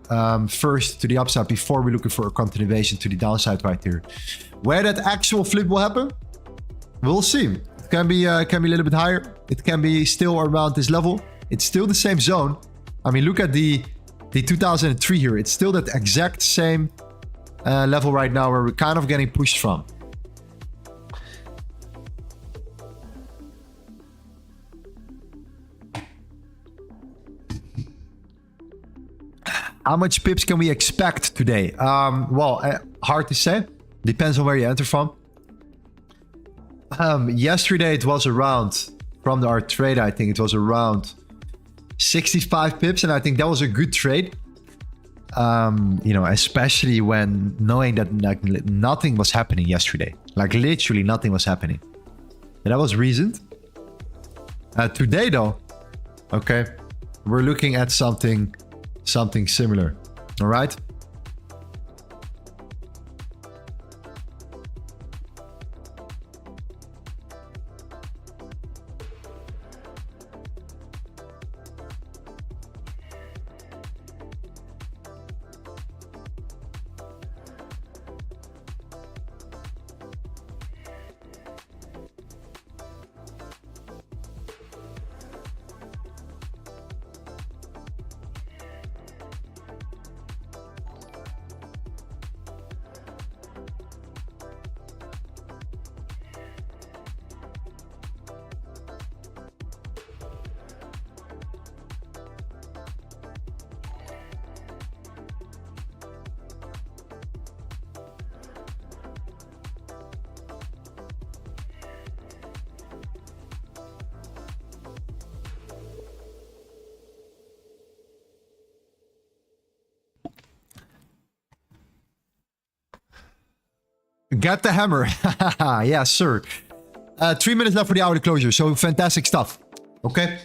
first to the upside before we're looking for a continuation to the downside right here. Where that actual flip will happen, we'll see. It can be a little bit higher. It can be still around this level. It's still the same zone. I mean, look at the 2003 here. It's still that exact same level right now where we're kind of getting pushed from. How much pips can we expect today? Well, hard to say. Depends on where you enter from. Yesterday it was around, from our trade, I think it was around 65 pips, and I think that was a good trade. You know, especially when knowing that like nothing was happening yesterday, like literally nothing was happening. And that was reasoned. Today though, okay, we're looking at something similar. All right. Get the hammer. Yes, sir. 3 minutes left for the hourly closure. So fantastic stuff. Okay.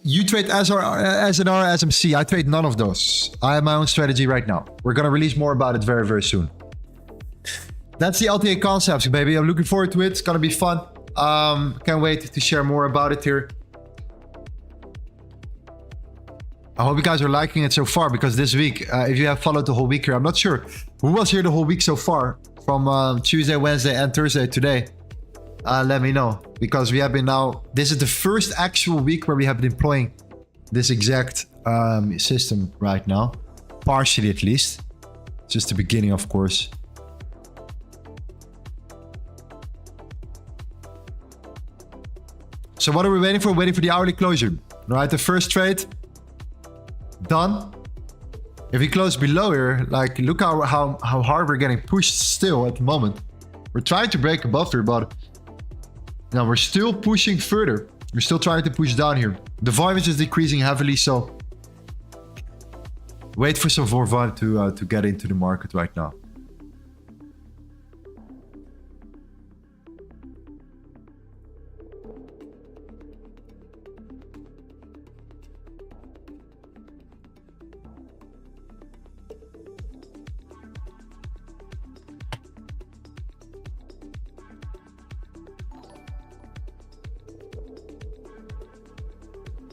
You trade SNR, SMC. I trade none of those. I have my own strategy right now. We're going to release more about it very, very soon. that's the LTA concepts, baby. I'm looking forward to it. It's gonna be fun. Can't wait to share more about it here. I hope you guys are liking it so far, because this week, if you have followed the whole week here, I'm not sure who was here the whole week so far, from Tuesday, Wednesday, and Thursday today. Let me know, because we have been now, this is the first actual week where we have been deploying this exact system right now, partially at least. It's just the beginning, of course. So what are we waiting for? Waiting for the hourly closure. All right, the first trade done. If we close below here, like, look how hard we're getting pushed still at the moment. We're trying to break above here, but now we're still pushing further. We're still trying to push down here. The volume is just decreasing heavily, so wait for some more volume to get into the market right now.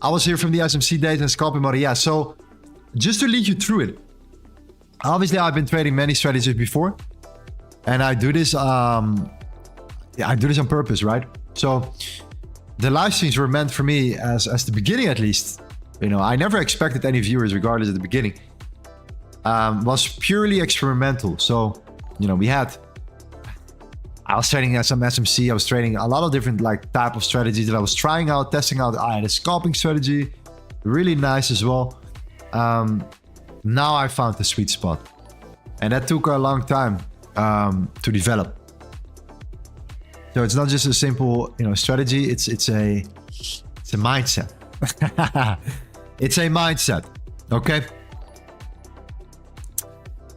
I was here from the SMC data and scalping model. Yeah, so just to lead you through it. Obviously, I've been trading many strategies before, and I do this. I do this on purpose, right? So the live streams were meant for me as the beginning, at least. You know, I never expected any viewers, regardless at the beginning. Was purely experimental. So, you know, I was trading some SMC. I was trading a lot of different type of strategies that I was trying out, testing out. I had a scalping strategy, really nice as well. Now I found the sweet spot, and that took a long time to develop. So it's not just a simple, you know, strategy. It's a mindset. It's a mindset. Okay.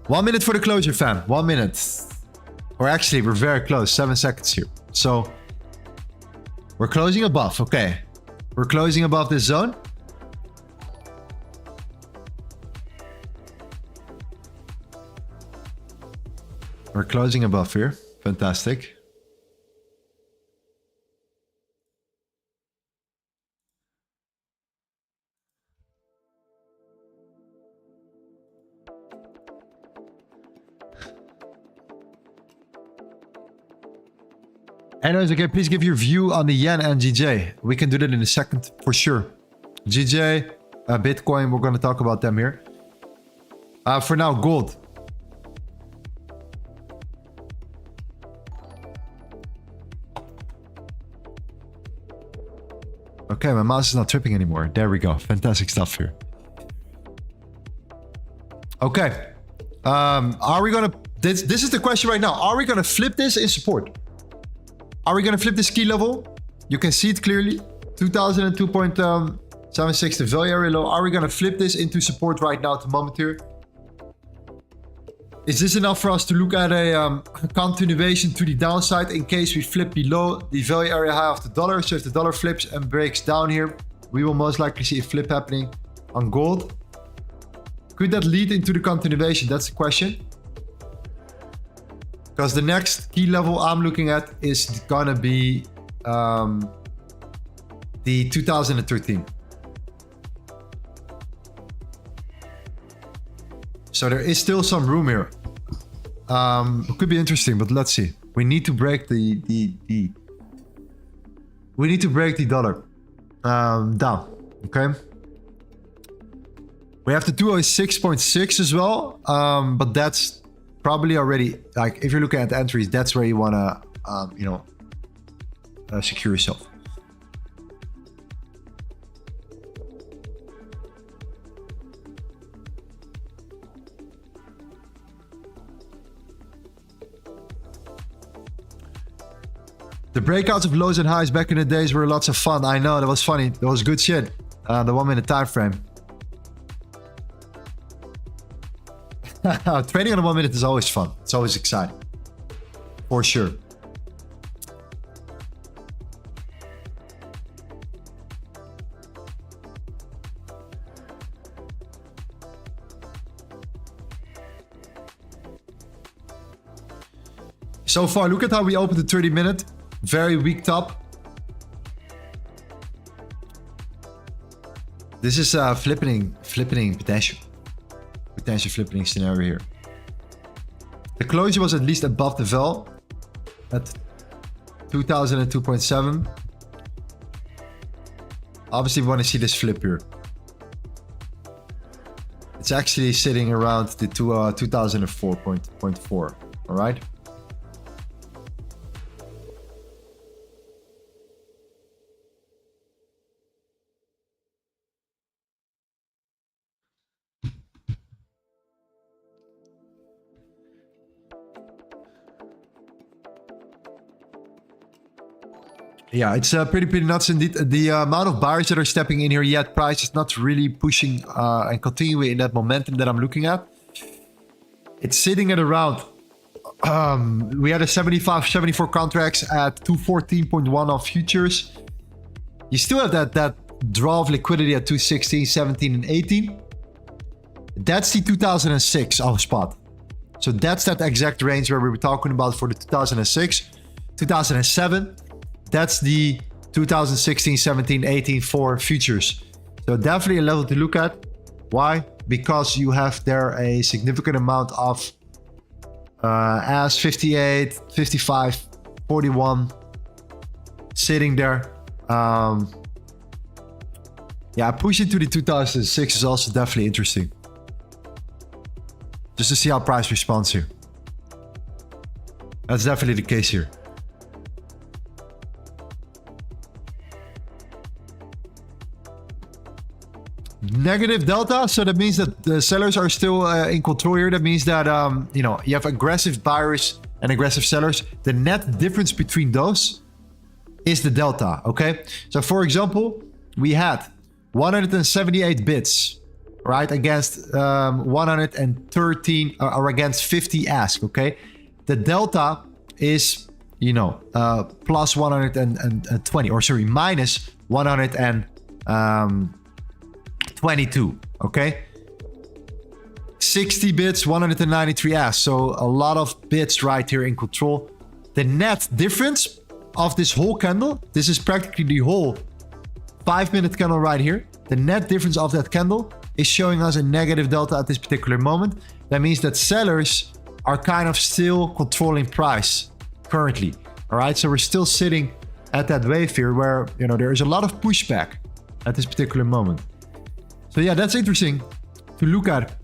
1 minute for the closure, fam. 1 minute. Or actually, we're very close. 7 seconds here. So we're closing above. Okay. We're closing above this zone. We're closing above here. Fantastic. Anyways, okay, please give your view on the yen and GJ. We can do that in a second for sure. GJ, Bitcoin, we're going to talk about them here. For now, gold. Okay, my mouse is not tripping anymore. There we go. Fantastic stuff here. Okay. Are we going to... This is the question right now. Are we going to flip this in support? Are we going to flip this key level? You can see it clearly. 2002.76, the value area low. Are we going to flip this into support right now at the moment here? Is this enough for us to look at a continuation to the downside in case we flip below the value area high of the dollar? So if the dollar flips and breaks down here, we will most likely see a flip happening on gold. Could that lead into the continuation? That's the question. Because the next key level I'm looking at is gonna be the 2013. So there is still some room here. It could be interesting, but let's see. We need to break we need to break the dollar down. Okay. We have the 206.6 as well, but that's probably already, like, if you're looking at the entries, that's where you want to, secure yourself. The breakouts of lows and highs back in the days were lots of fun. I know, that was funny. That was good shit. The 1 minute time frame. Trading on a 1 minute is always fun. It's always exciting. For sure. So far, look at how we opened the 30-minute. Very weak top. This is a flipping potential flipping scenario here. The closure was at least above the val at 2002.7. Obviously, we want to see this flip here. It's actually sitting around the 2004.4. All right. Yeah, it's pretty nuts indeed. The amount of buyers that are stepping in here, yet price is not really pushing and continuing in that momentum that I'm looking at. It's sitting at around, we had a 74 contracts at 214.1 of futures. You still have that draw of liquidity at 216, 17, and 18. That's the 2006 of spot. So that's that exact range where we were talking about for the 2006, 2007. That's the 2016, 17, 18 for futures. So definitely a level to look at. Why? Because you have there a significant amount of as 58, 55, 41 sitting there. Yeah, pushing to the 2006 is also definitely interesting. Just to see how price responds here. That's definitely the case here. Negative delta, so that means that the sellers are still in control here. That means that you know, you have aggressive buyers and aggressive sellers. The net difference between those is the delta. Okay, so for example, we had 178 bids, right, against 113 or against 50 ask. Okay, the delta is, you know, plus 120, or sorry, minus 122. Okay, 60 bits, 193 ask. So a lot of bits right here in control. The net difference of this whole candle, this is practically the whole 5-minute candle right here. The net difference of that candle is showing us a negative delta at this particular moment. That means that sellers are kind of still controlling price currently. All right, so we're still sitting at that wave here where, you know, there is a lot of pushback at this particular moment. So yeah, that's interesting to look at.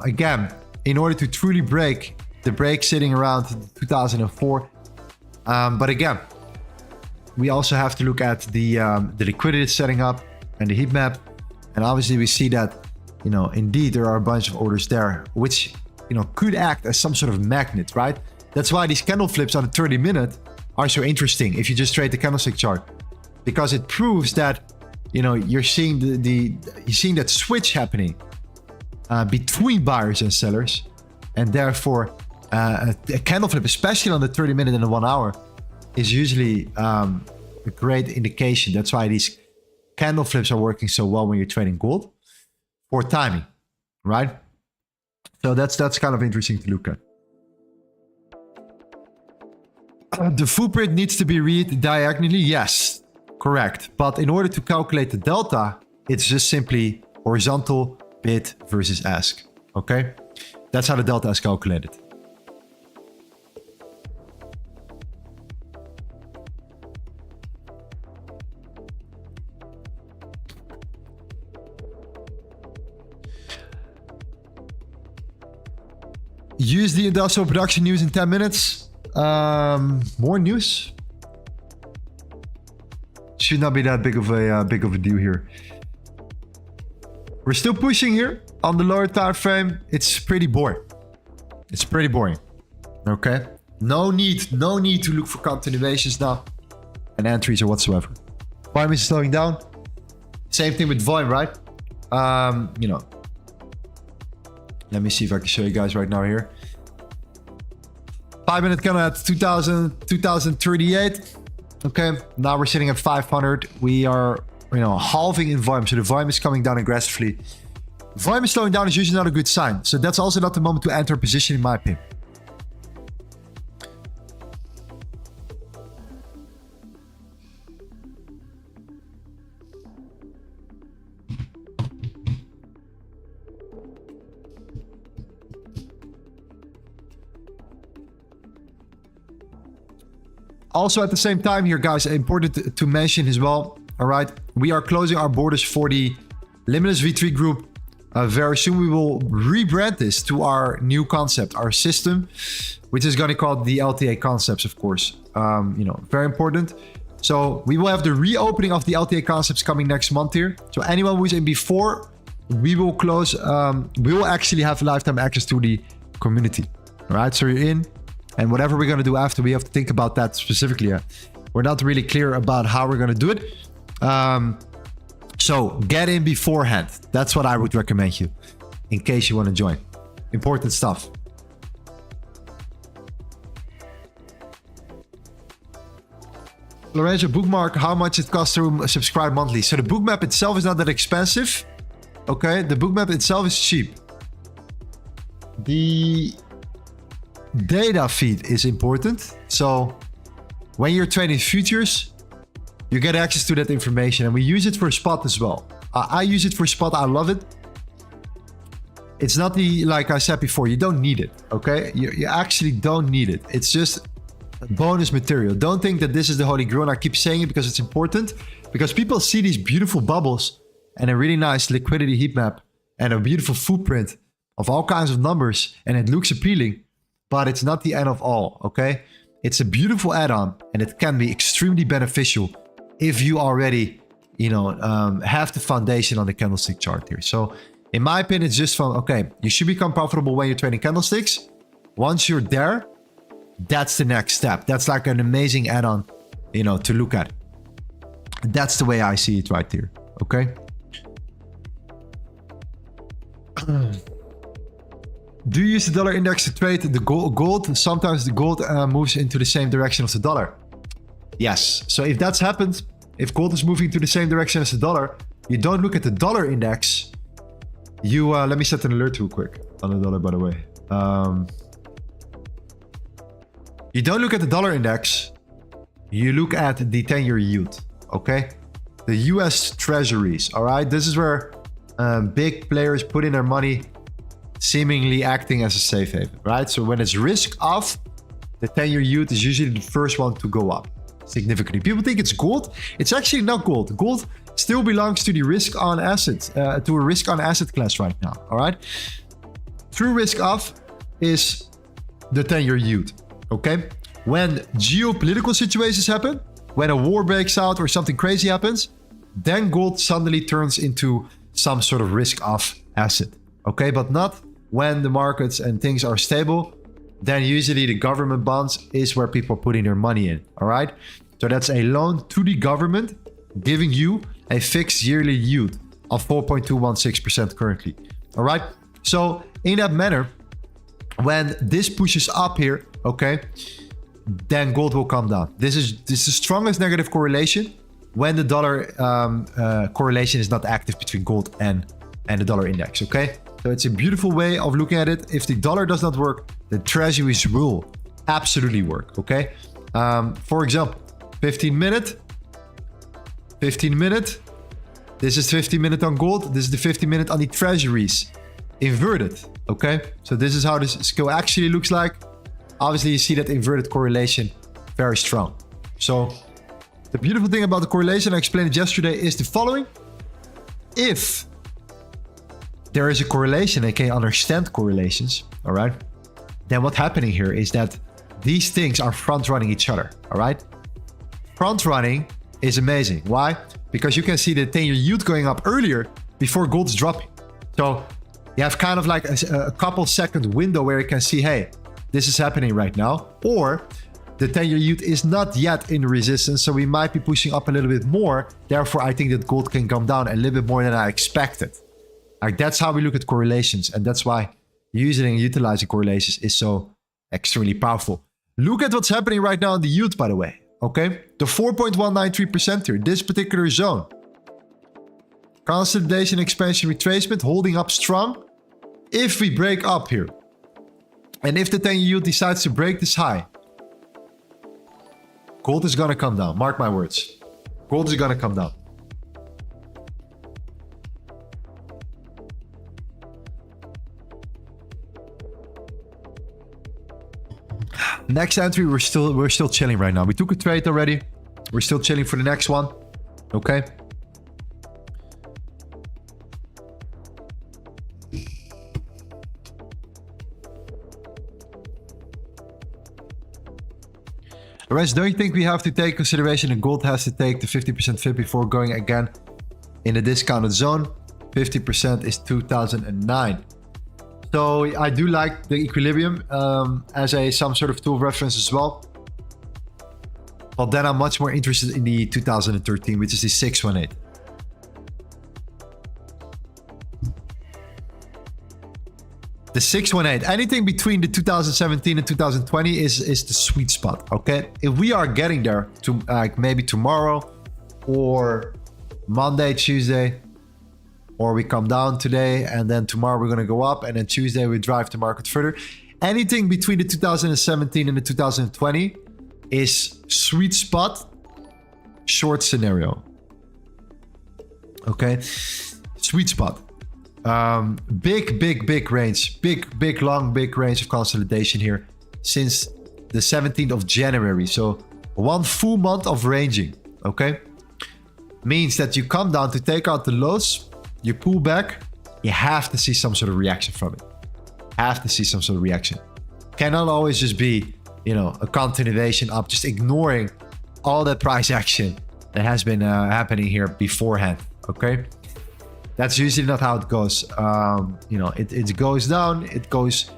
Again, in order to truly break the break sitting around 2004. But again, we also have to look at the liquidity setting up and the heat map. And obviously we see that, you know, indeed there are a bunch of orders there, which, you know, could act as some sort of magnet, right? That's why these candle flips on the 30-minute are so interesting if you just trade the candlestick chart, because it proves that, you know, you're seeing you're seeing that switch happening between buyers and sellers, and therefore a candle flip, especially on the 30-minute and the 1 hour, is usually a great indication. That's why these candle flips are working so well when you're trading gold for timing, right? So that's kind of interesting to look at. The footprint needs to be read diagonally. Yes, correct. But in order to calculate the delta, it's just simply horizontal bid versus ask. Okay, that's how the delta is calculated. USD industrial production news in 10 minutes. More news. Should not be that big of a deal here. We're still pushing here on the lower time frame. It's pretty boring. It's pretty boring. Okay. No need to look for continuations now and entries or whatsoever. Volume is slowing down. Same thing with volume, right? You know. Let me see if I can show you guys right now here. 5-minute candle at 2038. Okay, now we're sitting at 500. We are, you know, halving in volume, so the volume is coming down aggressively. Volume is slowing down is usually not a good sign, so that's also not the moment to enter a position, in my opinion. Also, at the same time here, guys, important to mention as well. All right, we are closing our borders for the Limitless V3 group. Very soon we will rebrand this to our new concept, our system, which is going to be called the LTA concepts, of course. You know, very important. So we will have the reopening of the LTA concepts coming next month here. So anyone who's in before, we will close. We will actually have lifetime access to the community. All right, so you're in, and whatever we're going to do after, we have to think about that specifically. We're not really clear about how we're going to do it. So get in beforehand. That's what I would recommend you, in case you want to join. Important stuff. Lorenzo, bookmark, how much it costs to subscribe monthly. So the bookmap itself is not that expensive. Okay, the bookmap itself is cheap. The data feed is important. So when you're trading futures, you get access to that information, and we use it for spot as well. I use it for spot. I love it. It's not the, like I said before, you don't need it, okay? You actually don't need it. It's just bonus material. Don't think that this is the holy grail, and I keep saying it because it's important, because people see these beautiful bubbles and a really nice liquidity heat map and a beautiful footprint of all kinds of numbers, and it looks appealing, but it's not the end of all, okay? It's a beautiful add-on, and it can be extremely beneficial if you already, you know, have the foundation on the candlestick chart here. So in my opinion, it's just from, okay, you should become profitable when you're trading candlesticks. Once you're there, that's the next step. That's like an amazing add-on, you know, to look at. That's the way I see it right here, okay? Do you use the dollar index to trade the gold? Sometimes the gold moves into the same direction as the dollar. Yes. So if that's happened, if gold is moving to the same direction as the dollar, you don't look at the dollar index. You let me set an alert real quick on the dollar, by the way. You don't look at the dollar index. You look at the 10-year yield. Okay, the U.S. Treasuries. All right, this is where big players put in their money, seemingly acting as a safe haven. Right. So when it's risk off, the 10-year yield is usually the first one to go up significantly. People think it's gold. It's actually not gold. Gold still belongs to the risk on assets, to a risk on asset class right now. All right. True risk off is the 10-year yield. Okay. When geopolitical situations happen, when a war breaks out or something crazy happens, then gold suddenly turns into some sort of risk off asset. Okay. But not when the markets and things are stable. Then usually the government bonds is where people are putting their money in. All right. So that's a loan to the government, giving you a fixed yearly yield of 4.216% currently. All right. So in that manner, when this pushes up here, okay, then gold will come down. This is the strongest negative correlation when the dollar correlation is not active between gold and the dollar index. Okay. So it's a beautiful way of looking at it. If the dollar does not work, the treasuries will absolutely work. Okay. For example, 15 minute. This is 15 minute on gold. This is the 15 minute on the treasuries. Inverted. Okay. So this is how this scale actually looks like. Obviously, you see that inverted correlation very strong. So the beautiful thing about the correlation, I explained it yesterday, is the following. If there is a correlation, and can understand correlations, all right, then what's happening here is that these things are front-running each other, all right? Front-running is amazing. Why? Because you can see the 10-year yield going up earlier before gold is dropping. So you have kind of like a couple second window where you can see, hey, this is happening right now. Or the 10-year yield is not yet in resistance, so we might be pushing up a little bit more. Therefore, I think that gold can come down a little bit more than I expected. Like, that's how we look at correlations, and that's why using and utilizing correlations is so extremely powerful. Look at what's happening right now in the yield, by the way. Okay, the 4.193% here, this particular zone. Consolidation, expansion, retracement, holding up strong. If we break up here, and if the 10-year yield decides to break this high, gold is gonna come down. Mark my words. Gold is gonna come down. Next entry, we're still chilling right now. We took a trade already. We're still chilling for the next one. Okay. Lorenzo, don't you think we have to take consideration that gold has to take the 50% fit before going again in the discounted zone? 50% is 2009. So I do like the equilibrium as some sort of tool of reference as well. But then I'm much more interested in the 2013, which is the 618. The 618, anything between the 2017 and 2020 is the sweet spot, okay? If we are getting there to like maybe tomorrow or Monday, Tuesday, or we come down today and then tomorrow we're going to go up and then Tuesday we drive the market further. Anything between the 2017 and the 2020 is sweet spot, short scenario. Okay, sweet spot. Big range, big range of consolidation here since the 17th of January. So 1 full month of ranging, okay? Means that you come down to take out the lows, you pull back, you have to see some sort of reaction from it. Have to see some sort of reaction. Cannot always just be, you know, a continuation up, just ignoring all that price action that has been happening here beforehand, okay? That's usually not how it goes. You know, it goes down, it goes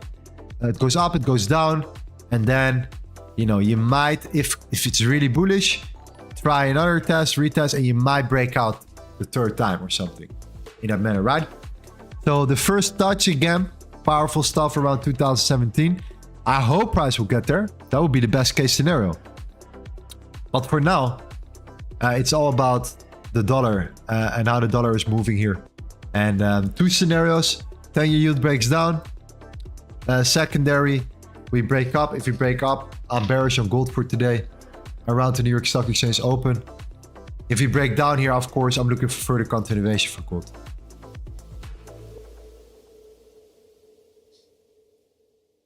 up, it goes down, and then, you know, you might, if it's really bullish, try another test, retest, and you might break out the third time or something in that manner, right? So the first touch again, powerful stuff around 2017. I hope price will get there. That would be the best case scenario. But for now, it's all about the dollar and how the dollar is moving here. And two scenarios: 10-year yield breaks down. Secondary, we break up. If we break up, I'm bearish on gold for today around the New York Stock Exchange open. If we break down here, of course, I'm looking for further continuation for gold.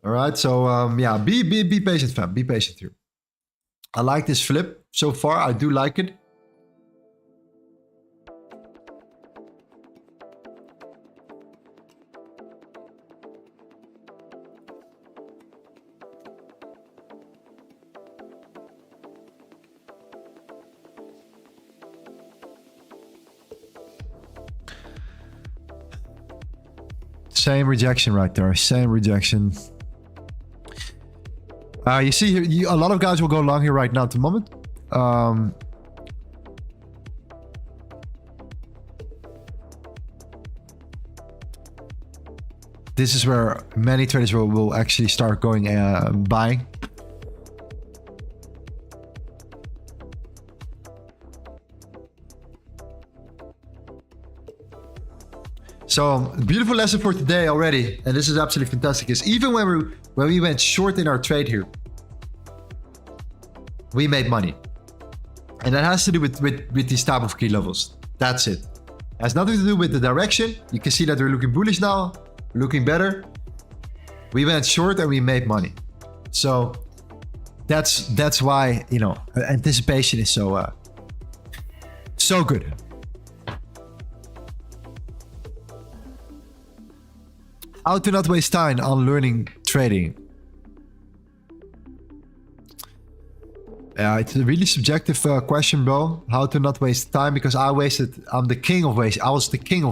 All right, so yeah, be patient, fam. Be patient here. I like this flip so far. I do like it. Same rejection right there. Same rejection. You see here, a lot of guys will go long here right now at the moment. This is where many traders will actually start going buying. So beautiful lesson for today already, and this is absolutely fantastic. Is even when we went short in our trade here, we made money, and that has to do with these type of key levels. That's it. It has nothing to do with the direction. You can see that we're looking bullish now, looking better. We went short and we made money. So that's why, you know, anticipation is so good. How to not waste time on learning trading. It's a really subjective question, bro. How to not waste time, because I was the king of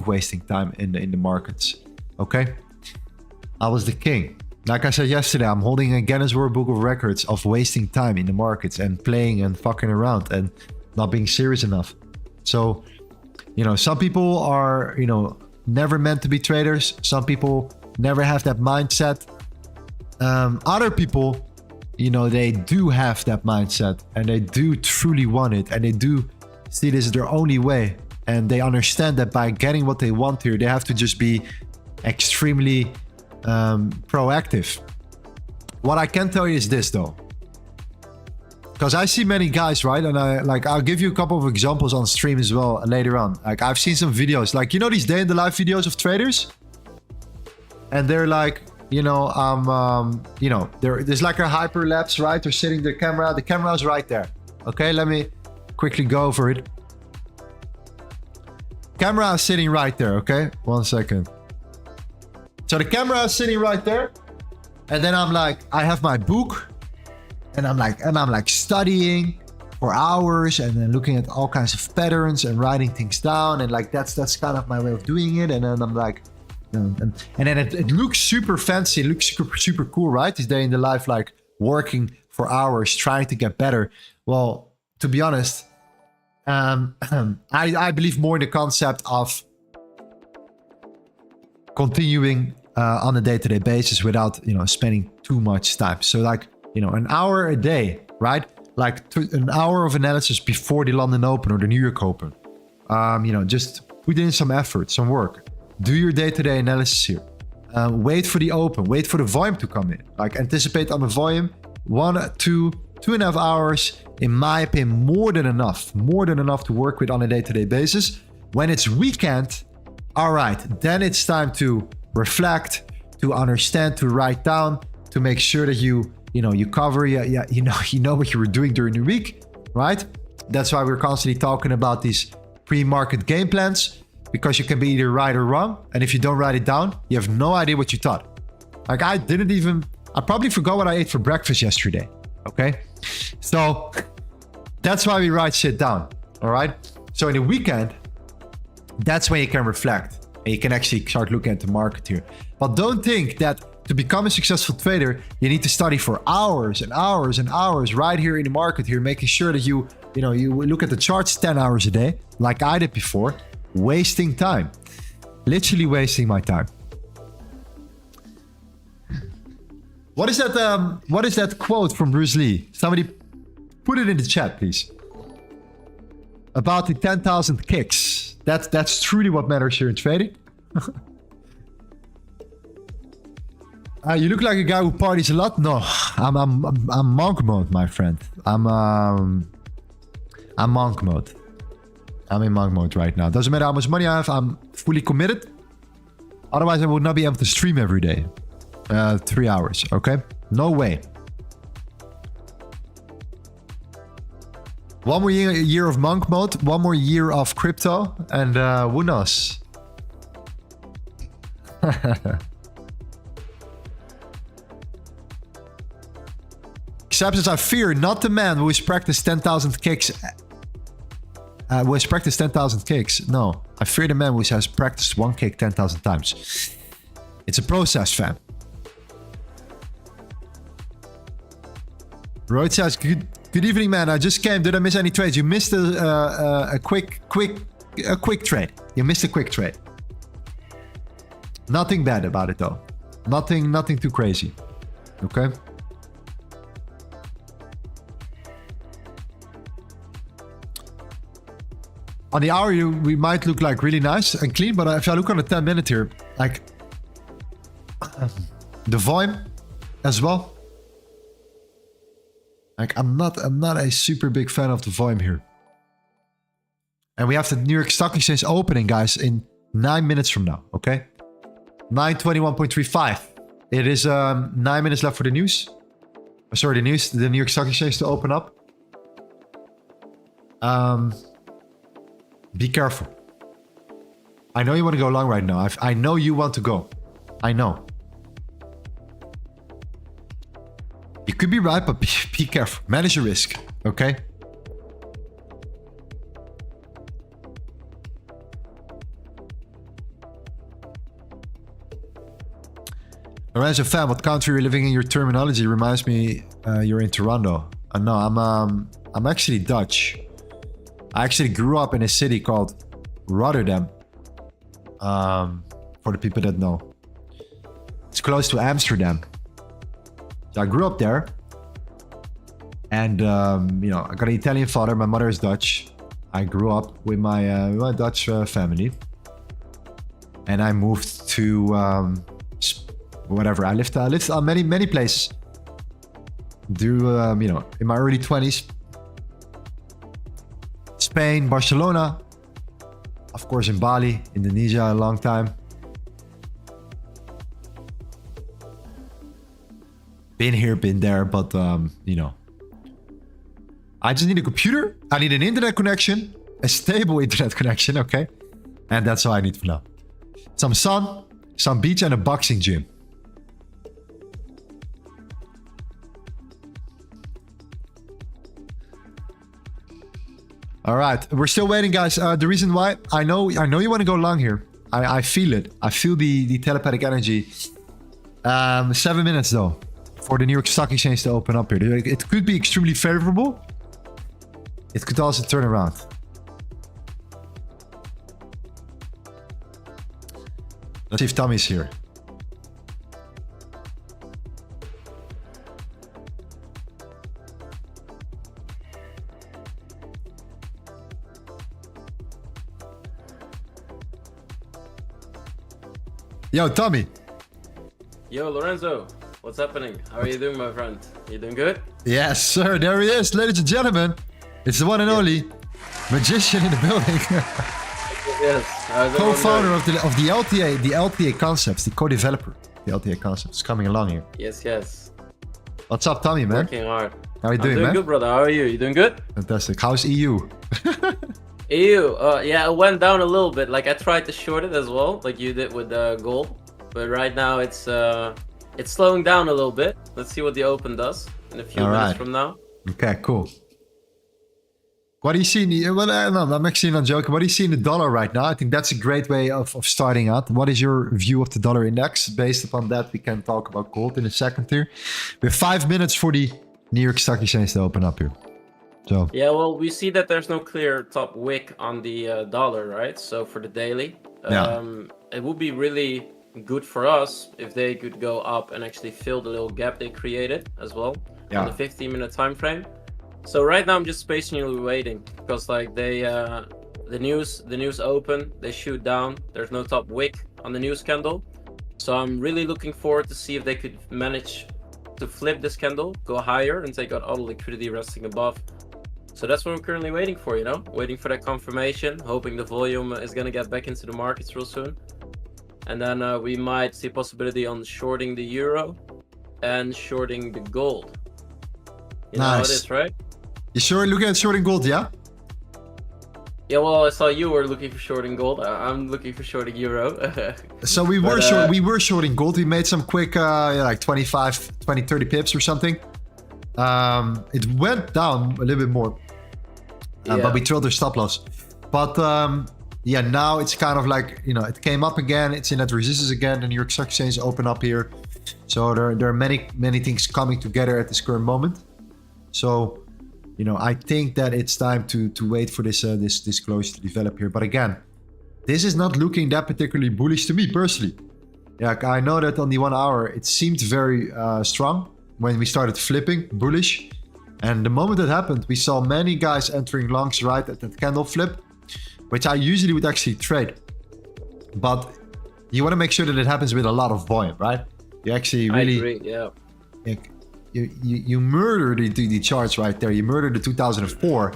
wasting time in the markets. Okay, I was the king. Like I said yesterday, I'm holding a Guinness World Book of Records of wasting time in the markets and playing and fucking around and not being serious enough. So, you know, some people are, you know, never meant to be traders. Some people never have that mindset. Other people, you know, they do have that mindset and they do truly want it, and they do see this as their only way, and they understand that by getting what they want here, they have to just be extremely proactive. What I can tell you is this though, because I see many guys, right? And I'll give you a couple of examples on stream as well later on. Like, I've seen some videos, like, you know, these day in the life videos of traders, and they're like, you know, you know, there's like a hyperlapse, right? They're sitting the camera's right there. Okay, let me quickly go over it. Camera is sitting right there, okay? 1 second. So the camera is sitting right there. And then I'm like, I have my book. And I'm like studying for hours and then looking at all kinds of patterns and writing things down. And like, that's kind of my way of doing it. And then I'm like, and then it looks super fancy. It looks super cool, right? This day in the life, like working for hours, trying to get better. Well, to be honest, I believe more in the concept of continuing on a day-to-day basis without, you know, spending too much time. So like, you know, an hour a day, right? Like an hour of analysis before the London Open or the New York Open. You know, just put in some effort, some work. Do your day-to-day analysis here. Wait for the open. Wait for the volume to come in. Like anticipate on the volume. 2.5 hours, in my opinion, more than enough. More than enough to work with on a day-to-day basis. When it's weekend, all right, then it's time to reflect, to understand, to write down, to make sure that you cover, you know what you were doing during the week, right? That's why we're constantly talking about these pre-market game plans, because you can be either right or wrong. And if you don't write it down, you have no idea what you thought. Like I probably forgot what I ate for breakfast yesterday. Okay. So that's why we write shit down. All right. So in the weekend, that's when you can reflect and you can actually start looking at the market here. But don't think that to become a successful trader, you need to study for hours and hours and hours right here in the market here, making sure that you look at the charts 10 hours a day, like I did before. Wasting time. Literally wasting my time. What is that quote from Bruce Lee? Somebody put it in the chat, please. About the 10,000 kicks. That's truly what matters here in trading. You look like a guy who parties a lot. No, I'm monk mode, my friend. I'm monk mode. I'm in monk mode right now. Doesn't matter how much money I have. I'm fully committed. Otherwise, I would not be able to stream every day. 3 hours, okay? No way. One more year of monk mode. One more year of crypto. And who knows? Except I fear not the man who has practiced 10,000 kicks. Who has practiced 10,000 kicks. No, I fear the man who has practiced one kick 10,000 times. It's a process, fam. Royd says, good evening, man. I just came. Did I miss any trades? You missed a quick trade. You missed a quick trade. Nothing bad about it, though. Nothing too crazy. Okay. On the hour, we might look like really nice and clean, but if I look on the 10-minute here, like the volume as well. Like I'm not a super big fan of the volume here. And we have the New York Stock Exchange opening, guys, in 9 minutes from now. Okay, 9:21.35. It is 9 minutes left for the news. Sorry, the New York Stock Exchange to open up. Be careful. I know you want to go long right now. I know you want to go. I know. You could be right, but be careful. Manage your risk, okay? Lorenzo fan, what country you're living in? Your terminology reminds me you're in Toronto. No, I'm actually Dutch. I actually grew up in a city called Rotterdam. For the people that know. It's close to Amsterdam. So I grew up there. And, I got an Italian father. My mother is Dutch. I grew up with my Dutch family. And I moved to whatever. I lived on many places. In my early 20s. Spain, Barcelona, of course in Bali, Indonesia, a long time. Been here, been there, but you know. I just need a computer. I need an internet connection, a stable internet connection, okay? And that's all I need for now. Some sun, some beach, and a boxing gym. All right, we're still waiting, guys. The reason why I know you want to go long here. I feel it. I feel the telepathic energy. 7 minutes though for the New York Stock Exchange to open up here. It could be extremely favorable. It could also turn around. Let's see if Tommy's here. Yo, Tommy. Yo, Lorenzo. What's happening? How are you doing, my friend? You doing good? Yes, sir. There he is, ladies and gentlemen. It's the one and only magician in the building. Yes. Co-founder of the LTA Concepts, the co-developer. The LTA Concepts is coming along here. Yes. What's up, Tommy, man? Working hard. How are you doing, I'm doing man? good, brother. How are you? You doing good? Fantastic. How's EU? EU. Yeah, it went down a little bit. Like I tried to short it as well, like you did with gold. But right now it's slowing down a little bit. Let's see what the open does in a few minutes from now. Okay, cool. What do you see? Well, no, I'm actually not joking. What do you see in the dollar right now? I think that's a great way of starting out. What is your view of the dollar index? Based upon that, we can talk about gold in a second here. We have 5 minutes for the New York Stock Exchange to open up here. So yeah, well, we see that there's no clear top wick on the dollar, right? So for the daily, it would be really good for us if they could go up and actually fill the little gap they created as well on the 15-minute time frame. So right now I'm just patiently waiting because like the news open, they shoot down. There's no top wick on the news candle. So I'm really looking forward to see if they could manage to flip this candle, go higher and take out all the liquidity resting above. So that's what I'm currently waiting for, you know, waiting for that confirmation, hoping the volume is going to get back into the markets real soon. And then we might see a possibility on shorting the euro and shorting the gold. You know how it is, right? You sure looking at shorting gold, yeah? Yeah, well, I saw you were looking for shorting gold. I'm looking for shorting euro. So we were shorting gold. We made some quick, like 25, 20, 30 pips or something. It went down a little bit more, but we trailed their stop loss. But yeah, now it's kind of like, you know, it came up again. It's in that resistance again. The New York Stock Exchange open up here. So there are many things coming together at this current moment. So, you know, I think that it's time to wait for this close to develop here. But again, this is not looking that particularly bullish to me personally. Yeah, I know that on the 1 hour it seemed very strong when we started flipping bullish, and the moment that happened, we saw many guys entering longs right at that candle flip, which I usually would actually trade. But you want to make sure that it happens with a lot of volume, right? You actually really, I agree, yeah. You murder the charts right there. You murder the 2004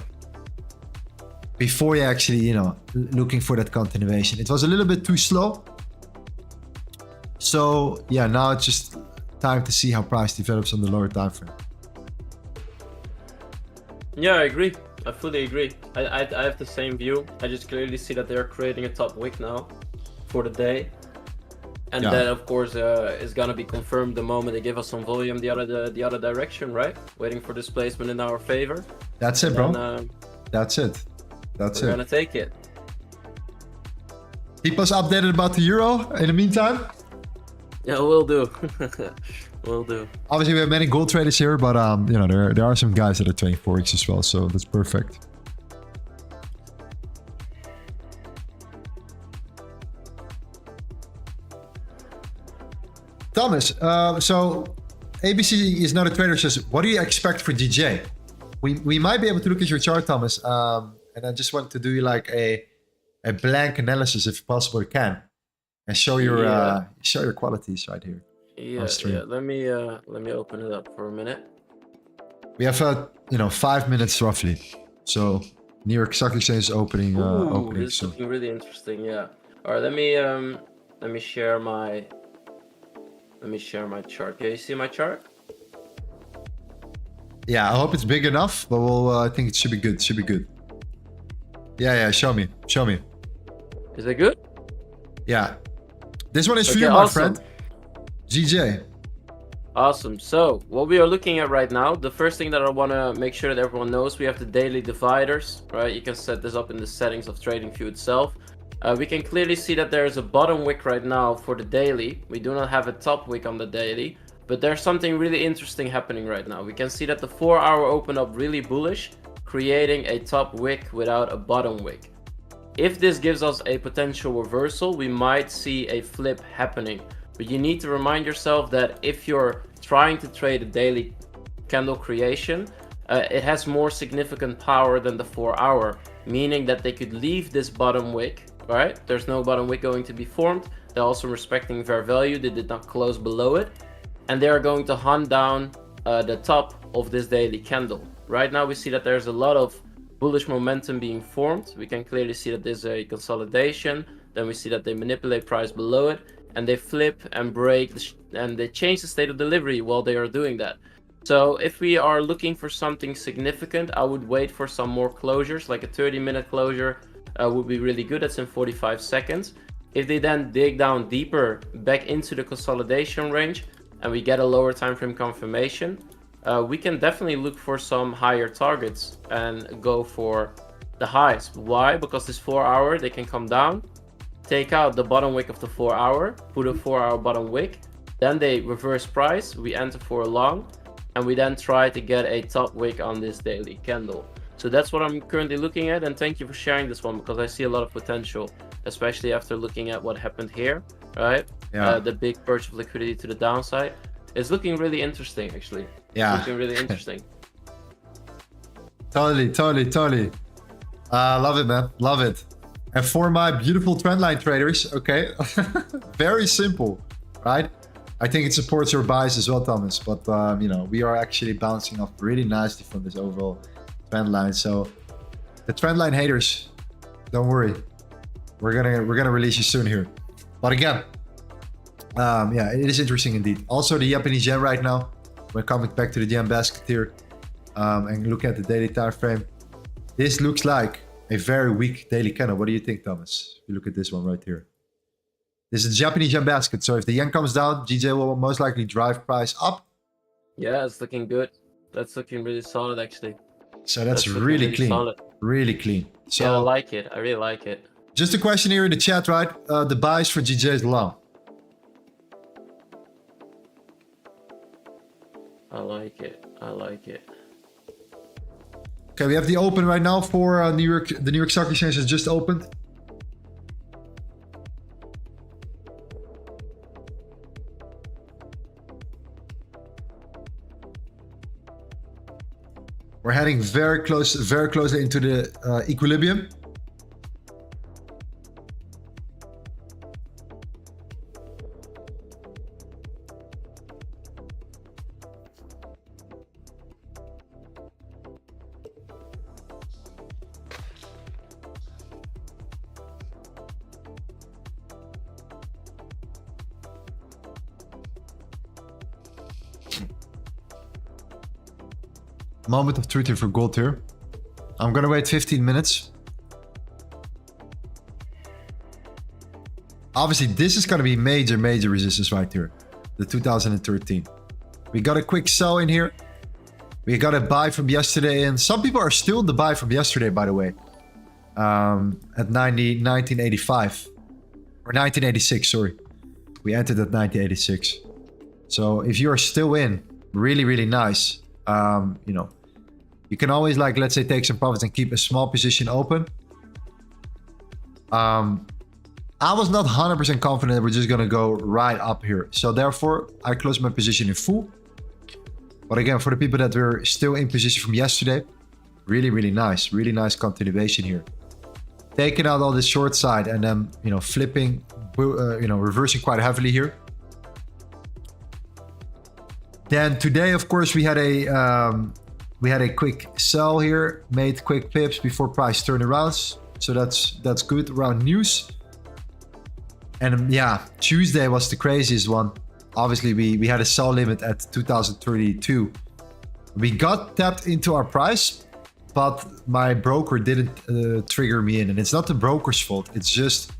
before you actually, you know, looking for that continuation. It was a little bit too slow. So yeah, now it's just time to see how price develops on the lower time frame. Yeah, I agree. I fully agree. I have the same view. I just clearly see that they're creating a top wick now for the day. And that, of course, is gonna be confirmed the moment they give us some volume the other direction, right? Waiting for displacement in our favor. That's it, bro. That's it. That's it. We're gonna take it. Keep us updated about the euro in the meantime. Yeah, we'll do. We'll do. Obviously, we have many gold traders here, but you know, there are some guys that are trading FOREX as well, so that's perfect. Thomas, so ABC is not a trader, says, what do you expect for DJ? We might be able to look at your chart, Thomas, and I just want to do like a blank analysis if possible can, and show your qualities right here. Yeah, yeah. Let me open it up for a minute. We have 5 minutes roughly, so New York Stock Exchange is opening. This is looking really interesting. Yeah. All right. Let me share my chart. Can you see my chart? Yeah, I hope it's big enough, but we'll. I think it should be good. It should be good. Yeah. Show me. Is it good? Yeah. This one is for Okay, you, my awesome. friend. GJ. Awesome. So what we are looking at right now, the first thing that I want to make sure that everyone knows, we have the daily dividers, right? You can set this up in the settings of TradingView itself. We can clearly see that there is a bottom wick right now for the daily. We do not have a top wick on the daily, but there's something really interesting happening right now. We can see that the 4-hour opened up really bullish, creating a top wick without a bottom wick. If this gives us a potential reversal, we might see a flip happening. But you need to remind yourself that if you're trying to trade a daily candle creation, it has more significant power than the 4-hour, meaning that they could leave this bottom wick, right? There's no bottom wick going to be formed. They're also respecting fair value. They did not close below it. And they are going to hunt down the top of this daily candle. Right now we see that there's a lot of bullish momentum being formed. We can clearly see that there's a consolidation. Then we see that they manipulate price below it, and they flip and break and they change the state of delivery while they are doing that. So if we are looking for something significant, I would wait for some more closures, like a 30-minute closure would be really good. That's in 45 seconds. If they then dig down deeper back into the consolidation range and we get a lower time frame confirmation, we can definitely look for some higher targets and go for the highs. Why? Because this 4-hour, they can come down, take out the bottom wick of the 4-hour, put a 4-hour bottom wick, then they reverse price, we enter for a long, and we then try to get a top wick on this daily candle. So that's what I'm currently looking at, and thank you for sharing this one, because I see a lot of potential, especially after looking at what happened here, right? Yeah. The big purge of liquidity to the downside. It's looking really interesting, actually. Yeah. It's looking really interesting. Totally. Love it, man. Love it. And for my beautiful trendline traders, okay, very simple, right? I think it supports your buys as well, Thomas. But you know, we are actually bouncing off really nicely from this overall trend line. So the trend line haters, don't worry, we're gonna release you soon here. But again, yeah, it is interesting indeed. Also, the Japanese yen right now. We're coming back to the yen basket here and look at the daily time frame. This looks like a very weak daily candle. What do you think, Thomas? If you look at this one right here. This is the Japanese yen basket. So if the yen comes down, GJ will most likely drive price up. Yeah, it's looking good. That's looking really solid, actually. So that's really clean. Solid. Really clean. So yeah, I like it. I really like it. Just a question here in the chat, right? The buys for GJ is long. I like it. Okay, we have the open right now for New York. The New York Stock Exchange has just opened. We're heading very closely into the equilibrium. Moment of truth here for gold here. I'm gonna wait 15 minutes. Obviously, this is gonna be major resistance right here. The 2013. We got a quick sell in here. We got a buy from yesterday, and some people are still in the buy from yesterday, by the way. At 1985 or 1986, sorry. We entered at 1986. So if you are still in, really nice. You know, you can always, like, let's say, take some profits and keep a small position open. I was not 100% confident that we're just gonna go right up here. So therefore, I closed my position in full. But again, for the people that were still in position from yesterday, really nice continuation here. Taking out all this short side and then, you know, flipping, you know, reversing quite heavily here. Then today, of course, we had a quick sell here, made quick pips before price turned around. So that's good around news. And yeah, Tuesday was the craziest one. Obviously, we had a sell limit at 2032. We got tapped into our price, but my broker didn't trigger me in. And it's not the broker's fault. It's just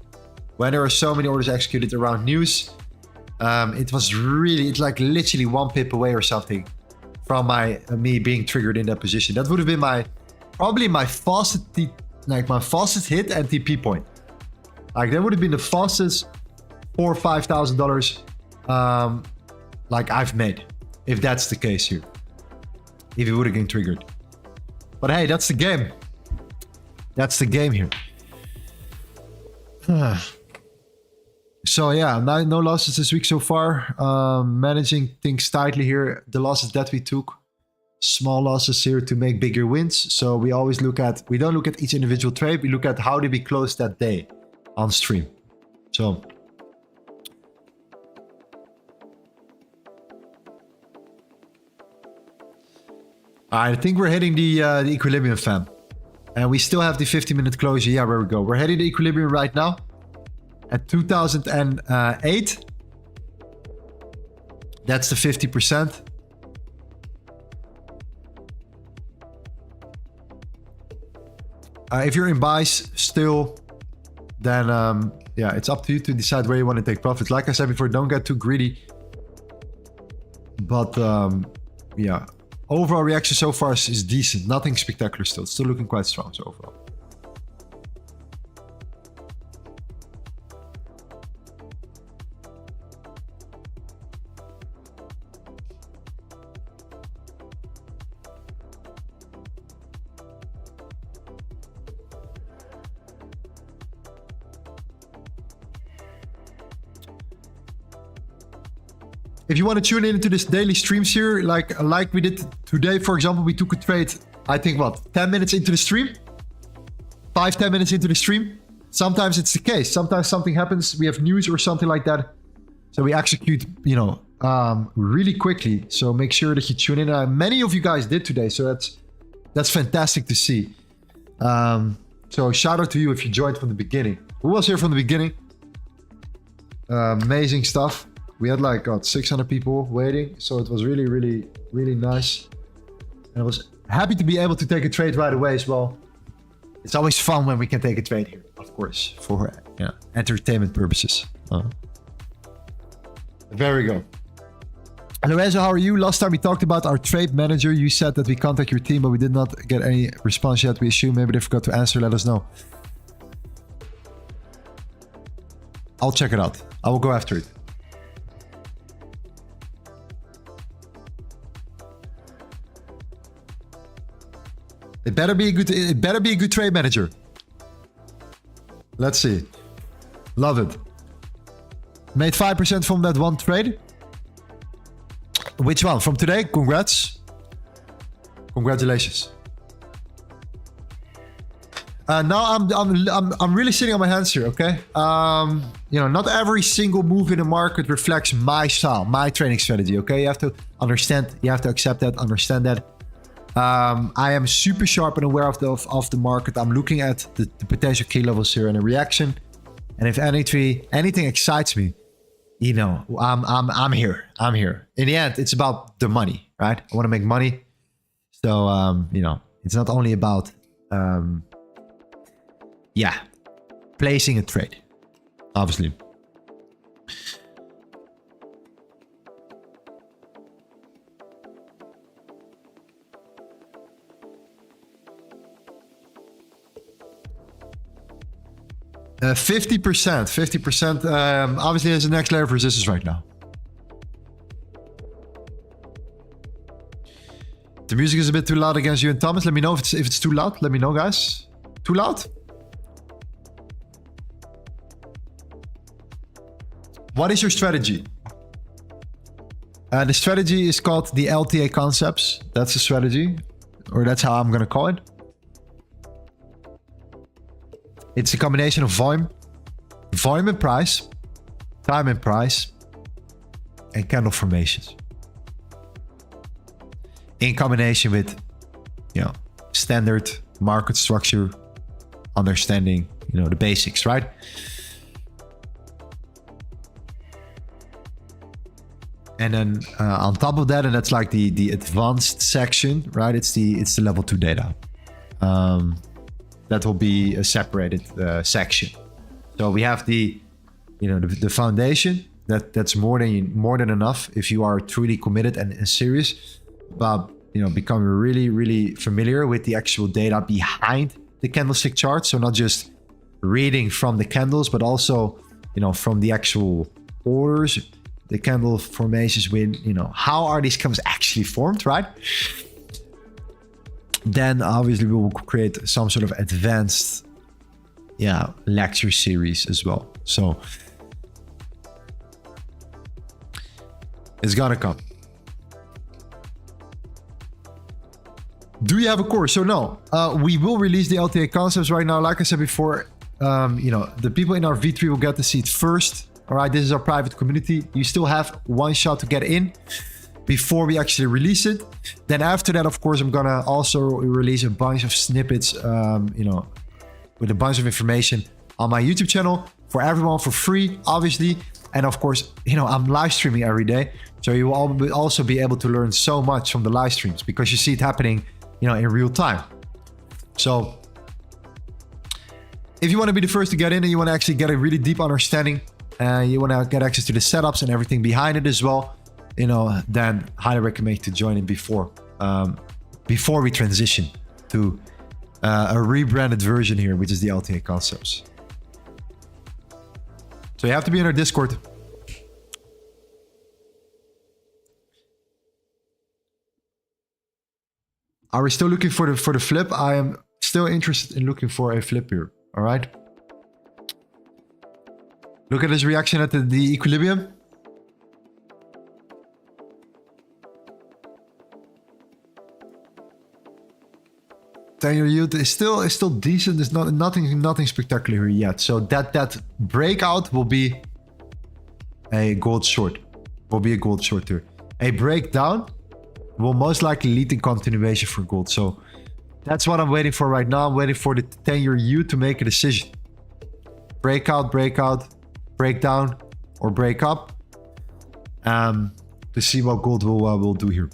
when there are so many orders executed around news, it was really, it's like literally 1 pip away or something from me being triggered in that position. That would have been probably my fastest hit and TP point. Like that would have been the fastest $4,000 or $5,000 like I've made, if that's the case here. If it would have been triggered. But hey, that's the game. That's the game here. So yeah, no losses this week so far. Managing things tightly here. The losses that we took, small losses here to make bigger wins. So we always we don't look at each individual trade. We look at how did we close that day on stream. So I think we're hitting the equilibrium, fam. And we still have the 50-minute closure. Yeah, where we go. We're heading to equilibrium right now at 2008. That's the 50%. If you're in buys still, then yeah, it's up to you to decide where you want to take profits. Like I said before, don't get too greedy. But yeah, overall reaction so far is decent. Nothing spectacular still. It's still looking quite strong, so overall. If you want to tune into this daily streams here, like we did today, for example, we took a trade, I think, what, 10 minutes into the stream? 5-10 minutes into the stream? Sometimes it's the case. Sometimes something happens, we have news or something like that. So we execute, you know, really quickly. So make sure that you tune in. Many of you guys did today, so that's fantastic to see. So shout out to you if you joined from the beginning. Who was here from the beginning? Amazing stuff. We had like 600 people waiting, so it was really, really, really nice. And I was happy to be able to take a trade right away as well. It's always fun when we can take a trade here, of course, for entertainment purposes. There we go. Lorenzo, how are you? Last time we talked about our trade manager, you said that we contact your team, but we did not get any response yet. We assume maybe they forgot to answer. Let us know. I'll check it out. I will go after it. It better be a good trade manager. Let's see. Love it. Made 5% from that one trade. Which one? From today? Congrats. Congratulations. Now I'm really sitting on my hands here, okay? You know, not every single move in the market reflects my style, my trading strategy, okay? You have to understand, you have to accept that, understand that. I am super sharp and aware of the market. I'm looking at the potential key levels here and a reaction. And if anything excites me, you know, I'm here. I'm here. In the end, it's about the money, right? I want to make money. So, you know, it's not only about, yeah, placing a trade, obviously. Uh, 50%. Obviously, there's a next layer of resistance right now. The music is a bit too loud against you and Thomas. Let me know if it's too loud. Let me know, guys. Too loud? What is your strategy? The strategy is called the LTA concepts. That's the strategy, or that's how I'm gonna call it. It's a combination of volume and price, time and price, and candle formations. In combination with, you know, standard market structure, understanding, you know, the basics, right? And then on top of that, and that's like the advanced section, right? It's the level 2 data. That will be a separated section. So we have the foundation. That's more than enough if you are truly committed and serious about becoming really familiar with the actual data behind the candlestick chart. So not just reading from the candles, but also from the actual orders, the candle formations with how are these candles actually formed, right? Then obviously we will create some sort of advanced lecture series as well. So it's gonna come. Do you have a course? So no, we will release the LTA concepts right now. Like I said before, the people in our V3 will get to see it first. All right, this is our private community. You still have one shot to get in before we actually release it. Then after that, of course, I'm gonna also release a bunch of snippets, with a bunch of information on my YouTube channel for everyone for free, obviously. And of course, I'm live streaming every day. So you will also be able to learn so much from the live streams because you see it happening, in real time. So if you want to be the first to get in and you want to actually get a really deep understanding, you want to get access to the setups and everything behind it as well, then highly recommend to join in before we transition to a rebranded version here, which is the LTA concepts. So you have to be in our Discord. Are we still looking for the flip? I am still interested in looking for a flip here. All right. Look at his reaction at the equilibrium. Ten-year yield is still decent. There's nothing spectacular yet. So that breakout will be a gold short. Here. A breakdown will most likely lead in continuation for gold. So that's what I'm waiting for right now. I'm waiting for the 10-year yield to make a decision. Breakout, breakdown, or break up. To see what gold will do here.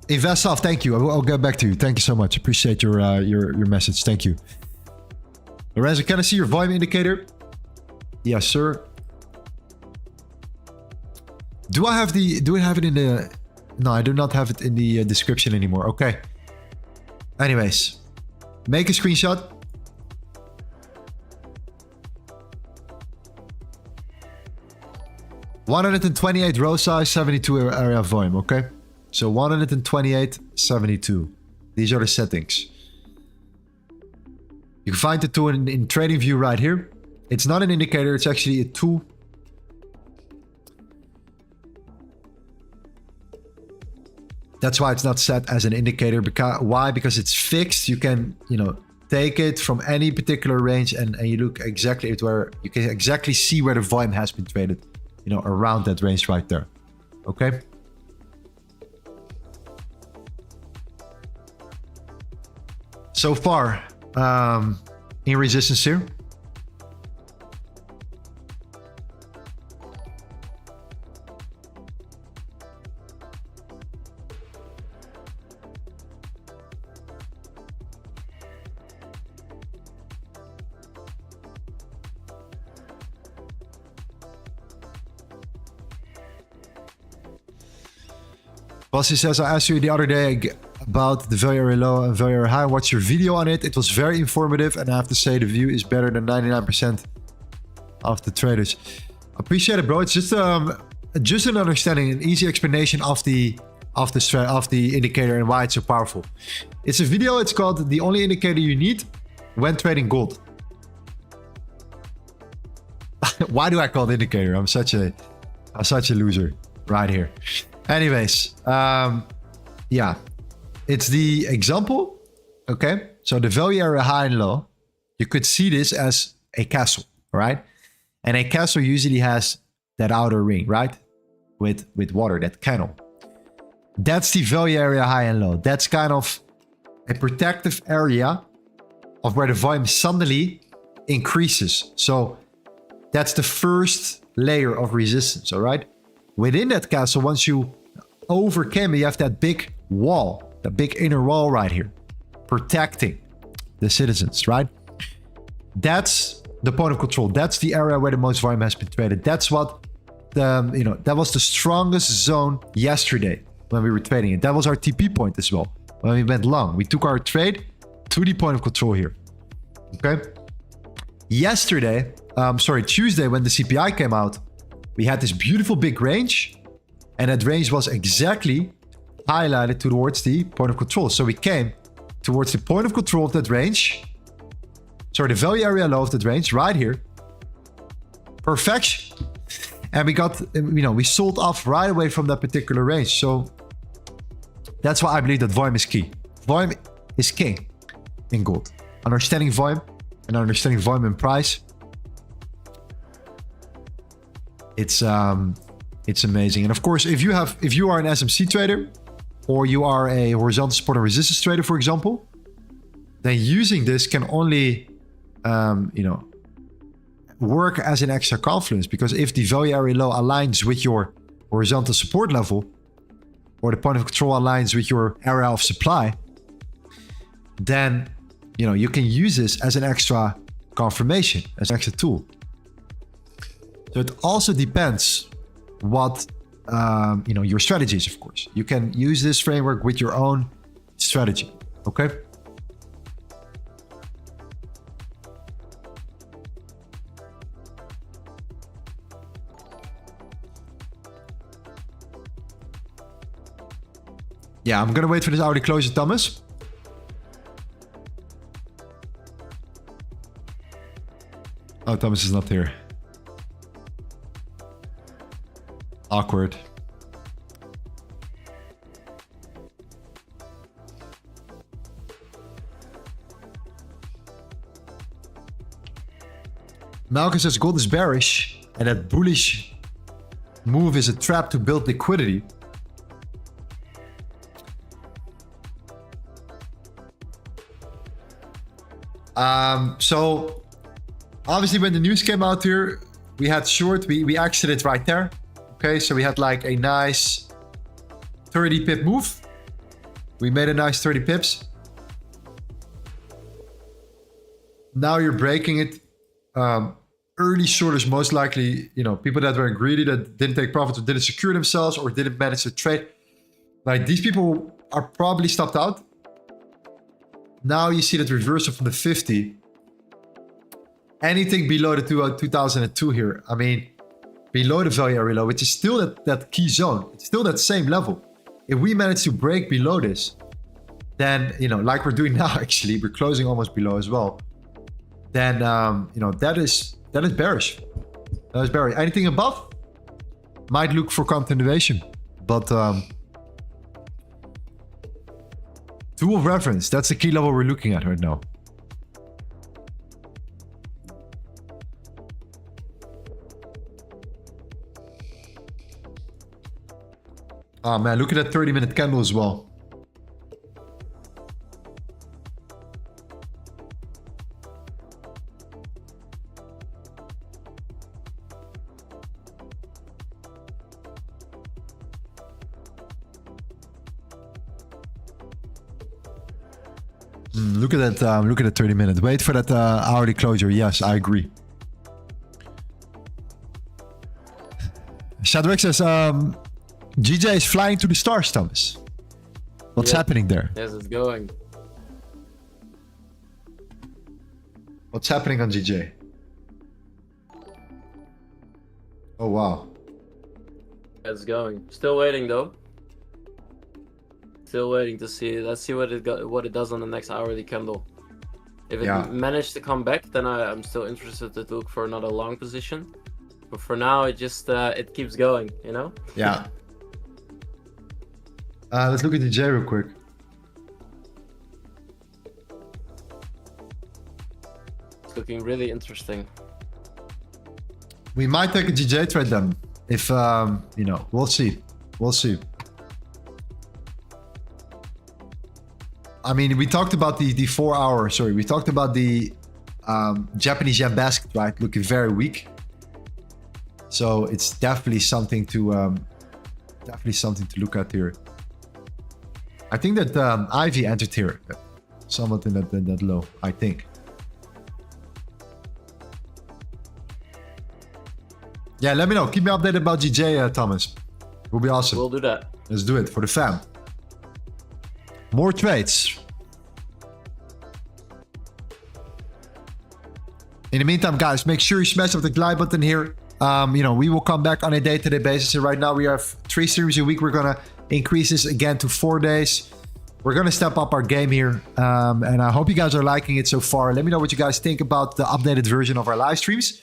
Investov, thank you. I'll get back to you. Thank you so much. Appreciate your message. Thank you. Lorenzo, can I see your volume indicator? Yes, sir. Do I have it in the... No, I do not have it in the description anymore. Okay. Anyways, make a screenshot. $128 row size, 72 area volume. Okay. So 128, 72. These are the settings. You can find the tool in TradingView right here. It's not an indicator, it's actually a tool. That's why it's not set as an indicator. Why? Because it's fixed. You can, take it from any particular range and you look exactly at where you can exactly see where the volume has been traded, around that range right there. Okay. So far, in resistance here. Bossy says, I asked you the other day about the value area low and value area high. What's your video on it? It was very informative, and I have to say the view is better than 99% of the traders. Appreciate it, bro. It's just an understanding, an easy explanation of the indicator and why it's so powerful. It's a video. It's called "The Only Indicator You Need When Trading Gold." Why do I call it indicator? I'm such a loser right here. Anyways, yeah. It's the example, okay? So the value area high and low, you could see this as a castle, right? And a castle usually has that outer ring, right? With water, that candle. That's the value area high and low. That's kind of a protective area of where the volume suddenly increases. So that's the first layer of resistance, all right? Within that castle, once you overcame it, you have that big wall, the big inner wall right here, protecting the citizens, right? That's the point of control. That's the area where the most volume has been traded. That's what that was the strongest zone yesterday when we were trading it. That was our TP point as well. When we went long, we took our trade to the point of control here. Okay. Yesterday, Tuesday, when the CPI came out, we had this beautiful big range, and that range was exactly highlighted towards the point of control. So we came towards the point of control of that range. Sorry, the value area low of that range right here. Perfection. And we got, we sold off right away from that particular range. So that's why I believe that volume is key. Volume is king in gold. Understanding volume and understanding volume and price. It's amazing. And of course, if you are an SMC trader, or you are a horizontal support and resistance trader, for example, then using this can only, work as an extra confluence. Because if the value area low aligns with your horizontal support level, or the point of control aligns with your area of supply, then, you can use this as an extra confirmation, as an extra tool. So it also depends what your strategy is, of course. You can use this framework with your own strategy. Okay. Yeah, I'm gonna wait for this hourly closure, Thomas. Oh, Thomas is not here. Awkward. Malcolm says gold is bearish and that bullish move is a trap to build liquidity. So obviously when the news came out here, we had short, we exited right there. Okay, so we had like a nice 30 pip move. We made a nice 30 pips. Now you're breaking it. Early shorters, most likely, people that were greedy, that didn't take profits or didn't secure themselves or didn't manage to trade. Like these people are probably stopped out. Now you see that reversal from the 50. Anything below the 2002 here. I mean, below the value area low, which is still that key zone. It's still that same level. If we manage to break below this, then, like we're doing now, actually, we're closing almost below as well. Then, that is bearish. That is bearish. Anything above might look for continuation, but tool of reference, that's the key level we're looking at right now. Oh man, look at that 30-minute candle as well. Look at that. Look at that 30-minute. Wait for that hourly closure. Yes, I agree. Shadrach says, GJ is flying to the stars, Thomas. What's happening there? Yes, it's going. What's happening on GJ? Oh, wow. It's going. Still waiting, though. Still waiting to see. Let's see what it does on the next hourly candle. If it managed to come back, then I'm still interested to look for another long position. But for now, it just it keeps going, Yeah. Let's look at the J real quick. It's looking really interesting. We might take a GJ trade then. If, we'll see. We'll see. I mean, we talked about the 4 hour, sorry, we talked about the Japanese yen basket, right? Looking very weak. So it's definitely something to look at here. I think that Ivy entered here, somewhat in that low, I think. Yeah, let me know. Keep me updated about GJ, Thomas. Will be awesome. We'll do that. Let's do it for the fam. More trades. In the meantime, guys, make sure you smash up the like button here. You know, we will come back on a day-to-day basis. And right now we have 3 streams a week. We're gonna increase this again to 4 days. We're gonna step up our game here, and I hope you guys are liking it so far. Let me know what you guys think about the updated version of our live streams.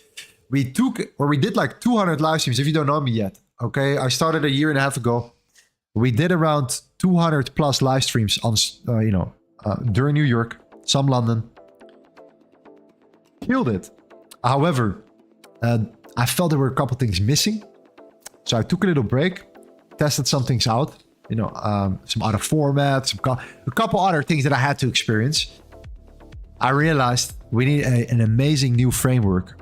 We did like 200 live streams. If you don't know me yet, okay, I started a year and a half ago. We did around 200 plus live streams on, you know, during New York, some London. Killed it. However, I felt there were a couple things missing, so I took a little break, tested some things out. You know, some other formats, a couple other things that I had to experience. I realized we need an amazing new framework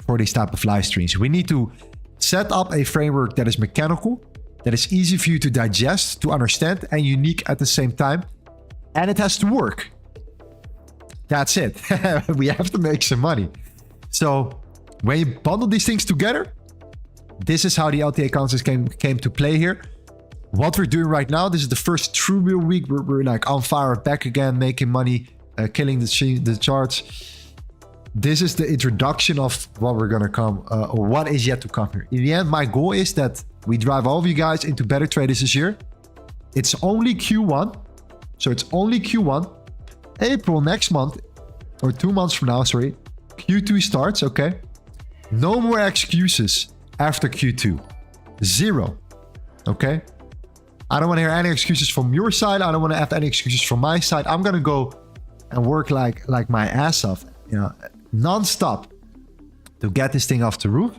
for these type of live streams. We need to set up a framework that is mechanical, that is easy for you to digest, to understand, and unique at the same time. And it has to work. That's it. We have to make some money. So when you bundle these things together, this is how the LTA concepts came to play here. What we're doing right now, this is the first true real week. We're like on fire, back again, making money, killing the charts. This is the introduction of what we're gonna come, or what is yet to come here. In the end, my goal is that we drive all of you guys into better traders this year. It's only Q1, so it's only Q1. April next month, or 2 months from now, sorry, Q2 starts, okay? No more excuses after Q2. 0, okay? I don't want to hear any excuses from your side. I don't want to have any excuses from my side. I'm gonna go and work like my ass off, you know, non-stop to get this thing off the roof.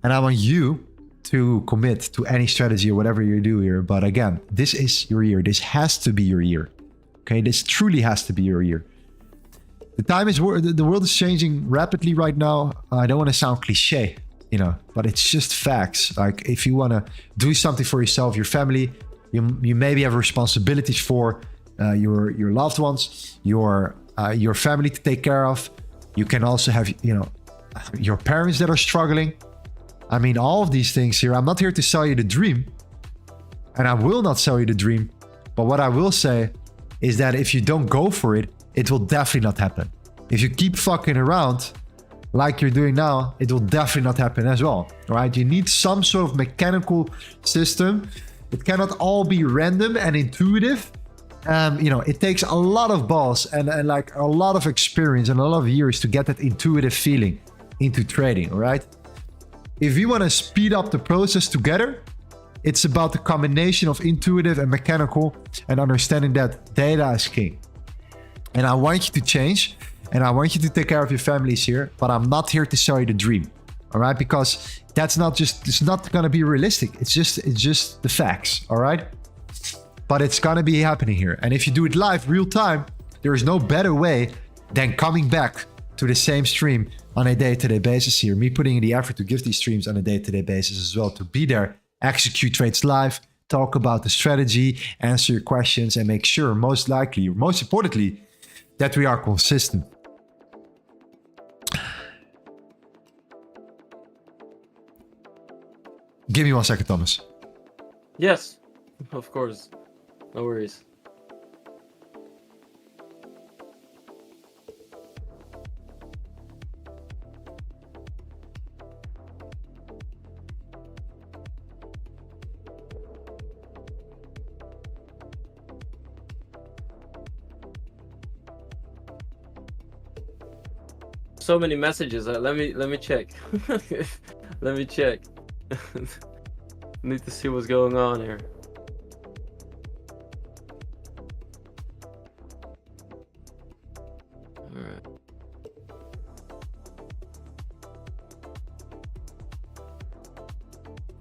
And I want you to commit to any strategy or whatever you do here. But again, this is your year. This has to be your year. Okay, this truly has to be your year. The world is changing rapidly right now. I don't want to sound cliche, you know, but it's just facts. Like, if you want to do something for yourself, your family, you maybe have responsibilities for your loved ones, your family to take care of. You can also have, you know, your parents that are struggling. I mean, all of these things here. I'm not here to sell you the dream, and I will not sell you the dream. But what I will say is that if you don't go for it, it will definitely not happen. If you keep fucking around like you're doing now, it will definitely not happen as well. All right? You need some sort of mechanical system. It cannot all be random and intuitive. You know, it takes a lot of balls and like a lot of experience and a lot of years to get that intuitive feeling into trading. All right? If you want to speed up the process together, it's about the combination of intuitive and mechanical, and understanding that data is king. And I want you to change, and I want you to take care of your families here, but I'm not here to sell you the dream. All right? Because that's not just, it's not going to be realistic. It's just the facts. All right? But it's going to be happening here. And if you do it live, real time, there is no better way than coming back to the same stream on a day-to-day basis here. Me putting in the effort to give these streams on a day-to-day basis as well, to be there, execute trades live, talk about the strategy, answer your questions, and make sure, most importantly, that we are consistent. Give me 1 second, Thomas. Yes, of course. No worries. So many messages. Let me check. Let me check. Need to see what's going on here. All right.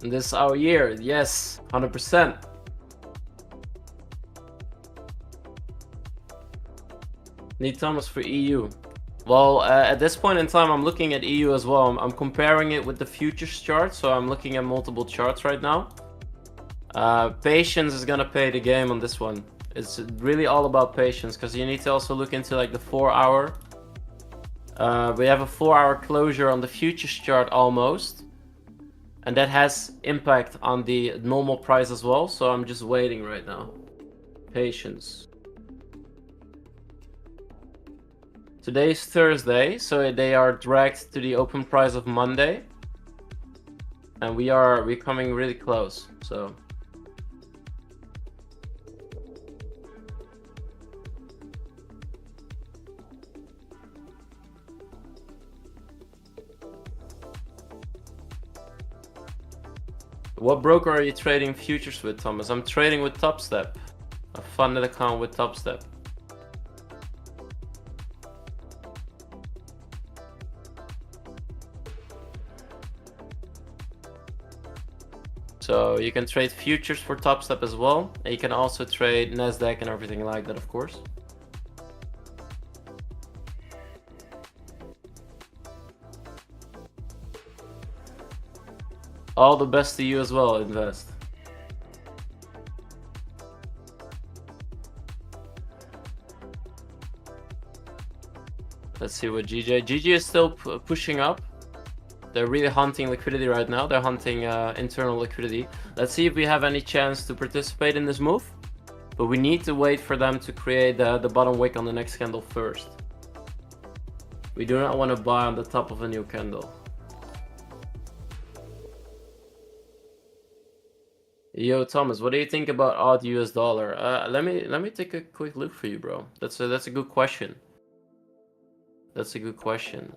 And this is our year. Yes, 100%. Need Thomas for EU. Well, at this point in time, I'm looking at EU as well. I'm comparing it with the futures chart, so I'm looking at multiple charts right now. Patience is gonna pay the game on this one. It's really all about patience, because you need to also look into like the 4-hour. We have a 4-hour closure on the futures chart almost, and that has impact on the normal price as well, so I'm just waiting right now. Patience. Today is Thursday, so they are dragged to the open price of Monday, and we're coming really close. So what broker are you trading futures with, Thomas? I'm trading with TopStep, a funded account with TopStep. So you can trade futures for TopStep as well, and you can also trade NASDAQ and everything like that, of course. All the best to you as well, Invest. Let's see what GG is still pushing up. They're really hunting liquidity right now. They're hunting internal liquidity. Let's see if we have any chance to participate in this move. But we need to wait for them to create the bottom wick on the next candle first. We do not want to buy on the top of a new candle. Yo, Thomas, what do you think about odd US dollar? Let me take a quick look for you, bro. That's a good question. That's a good question.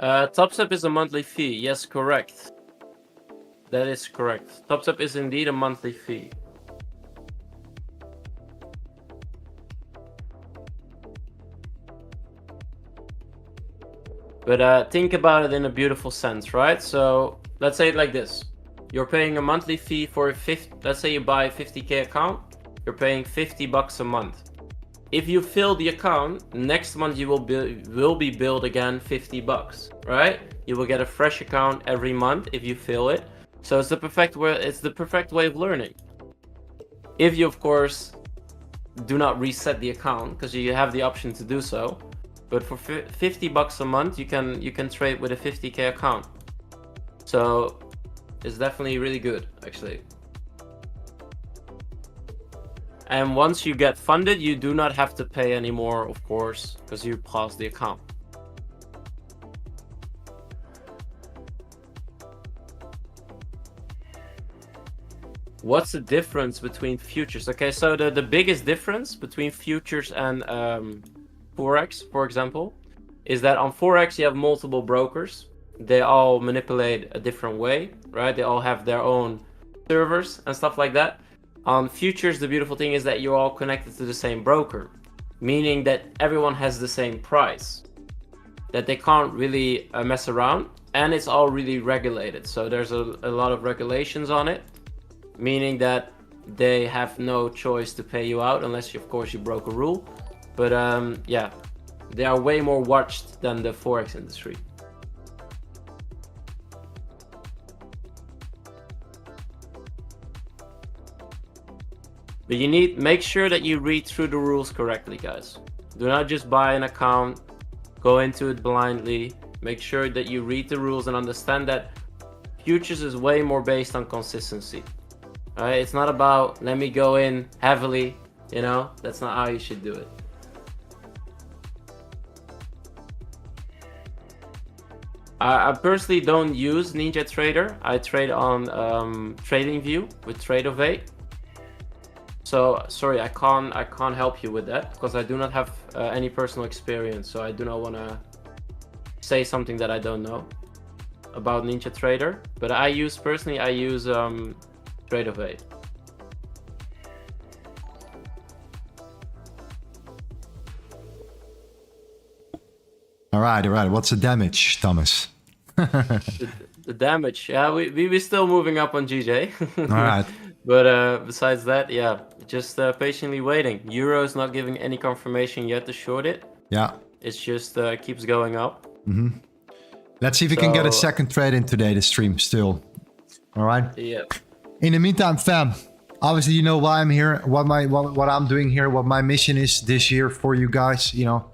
TopStep is a monthly fee. Yes, correct. That is correct. TopStep is indeed a monthly fee. But think about it in a beautiful sense, right? So let's say it like this. You're paying a monthly fee for a let's say you buy a 50K account, you're paying $50 a month. If you fill the account, next month you will be billed again $50, right? You will get a fresh account every month if you fill it. So it's the perfect way of learning. If you, of course, do not reset the account, because you have the option to do so. But for $50 a month, you can trade with a 50K account. So it's definitely really good, actually. And once you get funded, you do not have to pay anymore, of course, because you paused the account. What's the difference between futures? Okay, so the biggest difference between futures and FOREX, for example, is that on FOREX you have multiple brokers. They all manipulate a different way, right? They all have their own servers and stuff like that. On futures, the beautiful thing is that you're all connected to the same broker, meaning that everyone has the same price, that they can't really mess around, and it's all really regulated. So there's a lot of regulations on it, meaning that they have no choice to pay you out unless, of course, you broke a rule. But yeah, they are way more watched than the Forex industry. But you make sure that you read through the rules correctly, guys. Do not just buy an account, go into it blindly. Make sure that you read the rules and understand that futures is way more based on consistency. All right, it's not about let me go in heavily, you know, that's not how you should do it. I personally don't use NinjaTrader. I trade on TradingView with Tradeovate. So sorry, I can't help you with that because I do not have any personal experience. So I do not want to say something that I don't know about NinjaTrader. But I use Tradeovate. All right. What's the damage, Thomas? The damage. Yeah, we're still moving up on GJ. All right. But besides that, yeah, just patiently waiting. Euro is not giving any confirmation yet to short it. Yeah. It's just keeps going up. Let's see if we can get a second trade in today, the stream still. All right. Yeah. In the meantime, fam, obviously you know why I'm here, what I'm doing here, what my mission is this year for you guys. You know,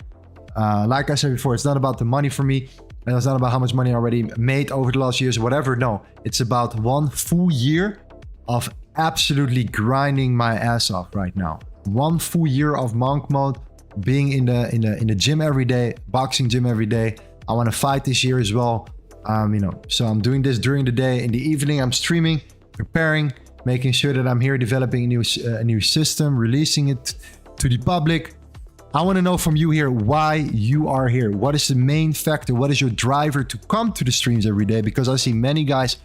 like I said before, it's not about the money for me, and it's not about how much money I already made over the last years or whatever. No, it's about 1 full year of absolutely grinding my ass off right now. 1 full year of monk mode, being in the gym every day, boxing gym every day. I want to fight this year as well. You know, so I'm doing this during the day. In the evening, I'm streaming, preparing, making sure that I'm here developing a new system, releasing it to the public. I want to know from you here why you are here. What is the main factor? What is your driver to come to the streams every day? Because I see many guys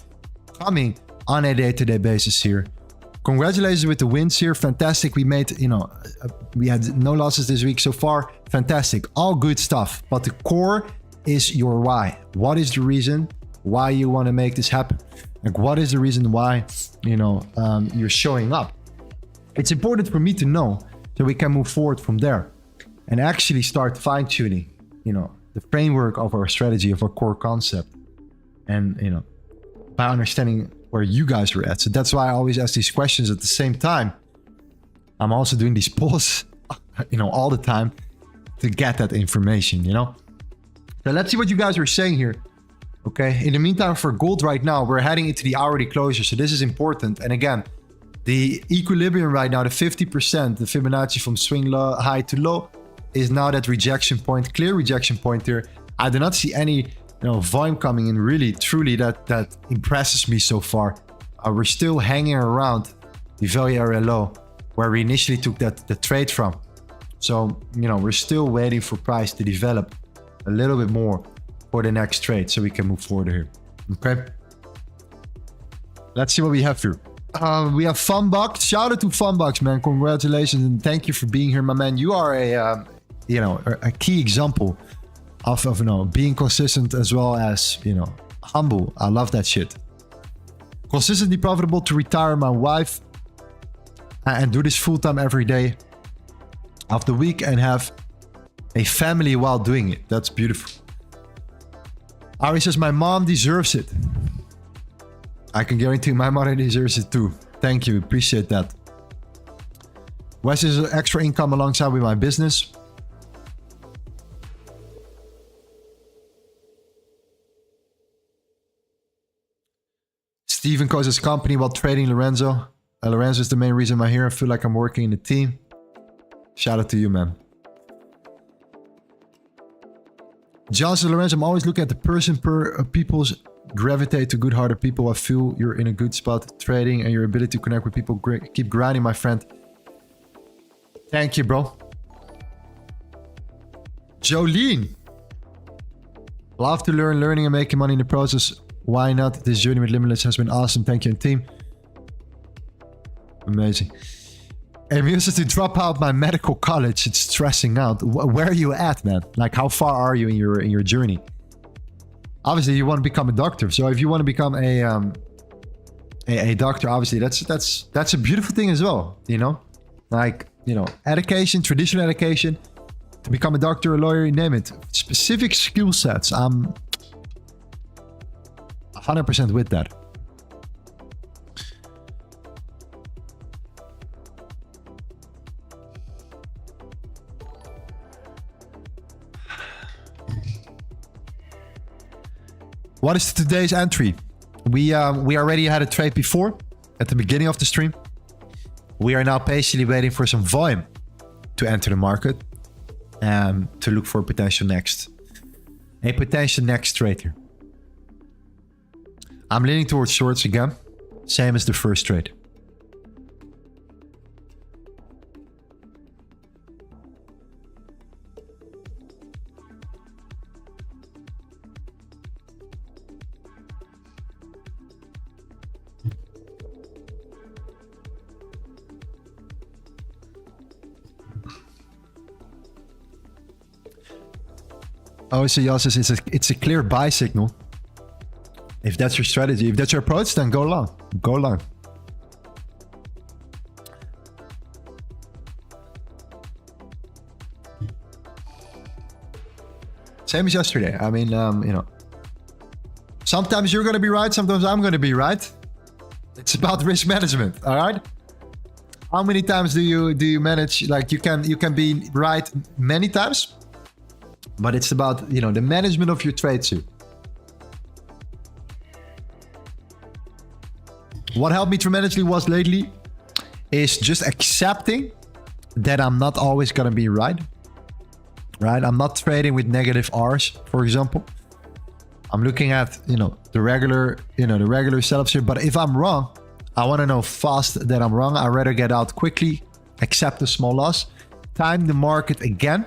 coming on a day-to-day basis here. Congratulations with the wins here. Fantastic. We made, you know, we had no losses this week so far. Fantastic. All good stuff. But the core is your why. What is the reason why you want to make this happen? Like, what is the reason why, you know, you're showing up? It's important for me to know so we can move forward from there and actually start fine-tuning, you know, the framework of our strategy, of our core concept. And, you know, by understanding where you guys are at. So that's why I always ask these questions at the same time. I'm also doing these polls, you know, all the time to get that information, you know? So let's see what you guys are saying here. Okay. In the meantime, for gold right now, we're heading into the hourly closure. So this is important. And again, the equilibrium right now, the 50%, the Fibonacci from swing low, high to low, is now that rejection point, clear rejection point here. I do not see any, you know, volume coming in really, truly that impresses me so far. We're still hanging around the value area low where we initially took the trade from. So, you know, we're still waiting for price to develop a little bit more for the next trade so we can move forward here. Okay. Let's see what we have here. We have Funbox. Shout out to Funbox, man. Congratulations and thank you for being here, my man. You are a, you know, a key example of you know, being consistent as well as, you know, humble. I love that shit. Consistently profitable to retire my wife and do this full time every day of the week and have a family while doing it. That's beautiful. Ari says, my mom deserves it. I can guarantee my mother deserves it too. Thank you. Appreciate that. Wes is extra income alongside with my business. Steven calls his company while trading Lorenzo. Lorenzo is the main reason I'm here. I feel like I'm working in a team. Shout out to you, man. John says, Lorenzo, I'm always looking at the person people's gravitate to good-hearted people. I feel you're in a good spot trading and your ability to connect with people. Keep grinding, my friend. Thank you, bro. Jolene. Love to learning and making money in the process. Why not? This journey with Limitless has been awesome. Thank you and team. Amazing. Emil says to drop out my medical college. It's stressing out. Where are you at, man? Like, how far are you in your journey? Obviously, you want to become a doctor. So if you want to become a doctor, obviously that's a beautiful thing as well. You know, like, you know, education, traditional education, to become a doctor, a lawyer, you name it. Specific skill sets. I'm 100% with that. What is today's entry? We already had a trade before at the beginning of the stream. We are now patiently waiting for some volume to enter the market and to look for a potential next trade here. I'm leaning towards shorts again, same as the first trade. Oh, so Jas says it's a clear buy signal. If that's your strategy, if that's your approach, then go long. Go long. Same as yesterday. I mean, you know, sometimes you're going to be right. Sometimes I'm going to be right. It's about risk management. All right. How many times do you manage? Like you can be right many times, but it's about, you know, the management of your trade too. What helped me tremendously was lately is just accepting that I'm not always going to be right. Right? I'm not trading with negative R's, for example. I'm looking at, you know, the regular setups here. But if I'm wrong, I want to know fast that I'm wrong. I'd rather get out quickly, accept a small loss, time the market again,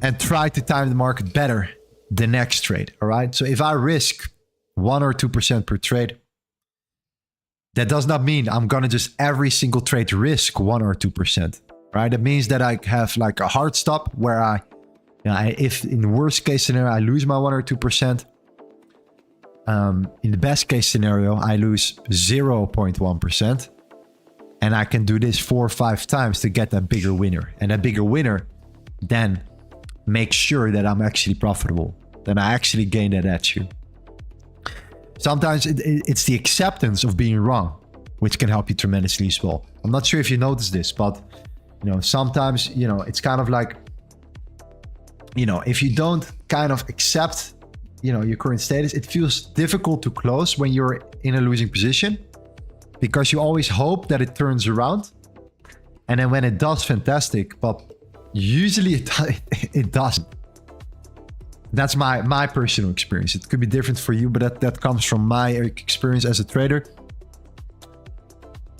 and try to time the market better the next trade. All right. So if I risk 1 or 2% per trade, that does not mean I'm going to just every single trade risk 1 or 2%. Right? That means that I have like a hard stop where if in the worst case scenario, I lose my 1 or 2%. In the best case scenario, I lose 0.1%. And I can do this 4 or 5 times to get that bigger winner. And that bigger winner then makes sure that I'm actually profitable. Then I actually gain that edge here. Sometimes it's the acceptance of being wrong, which can help you tremendously as well. I'm not sure if you noticed this, but you know, sometimes, you know, it's kind of like, you know, if you don't kind of accept, you know, your current status, it feels difficult to close when you're in a losing position because you always hope that it turns around. And then when it does, fantastic, but usually it doesn't. That's my personal experience. It could be different for you, but that comes from my experience as a trader.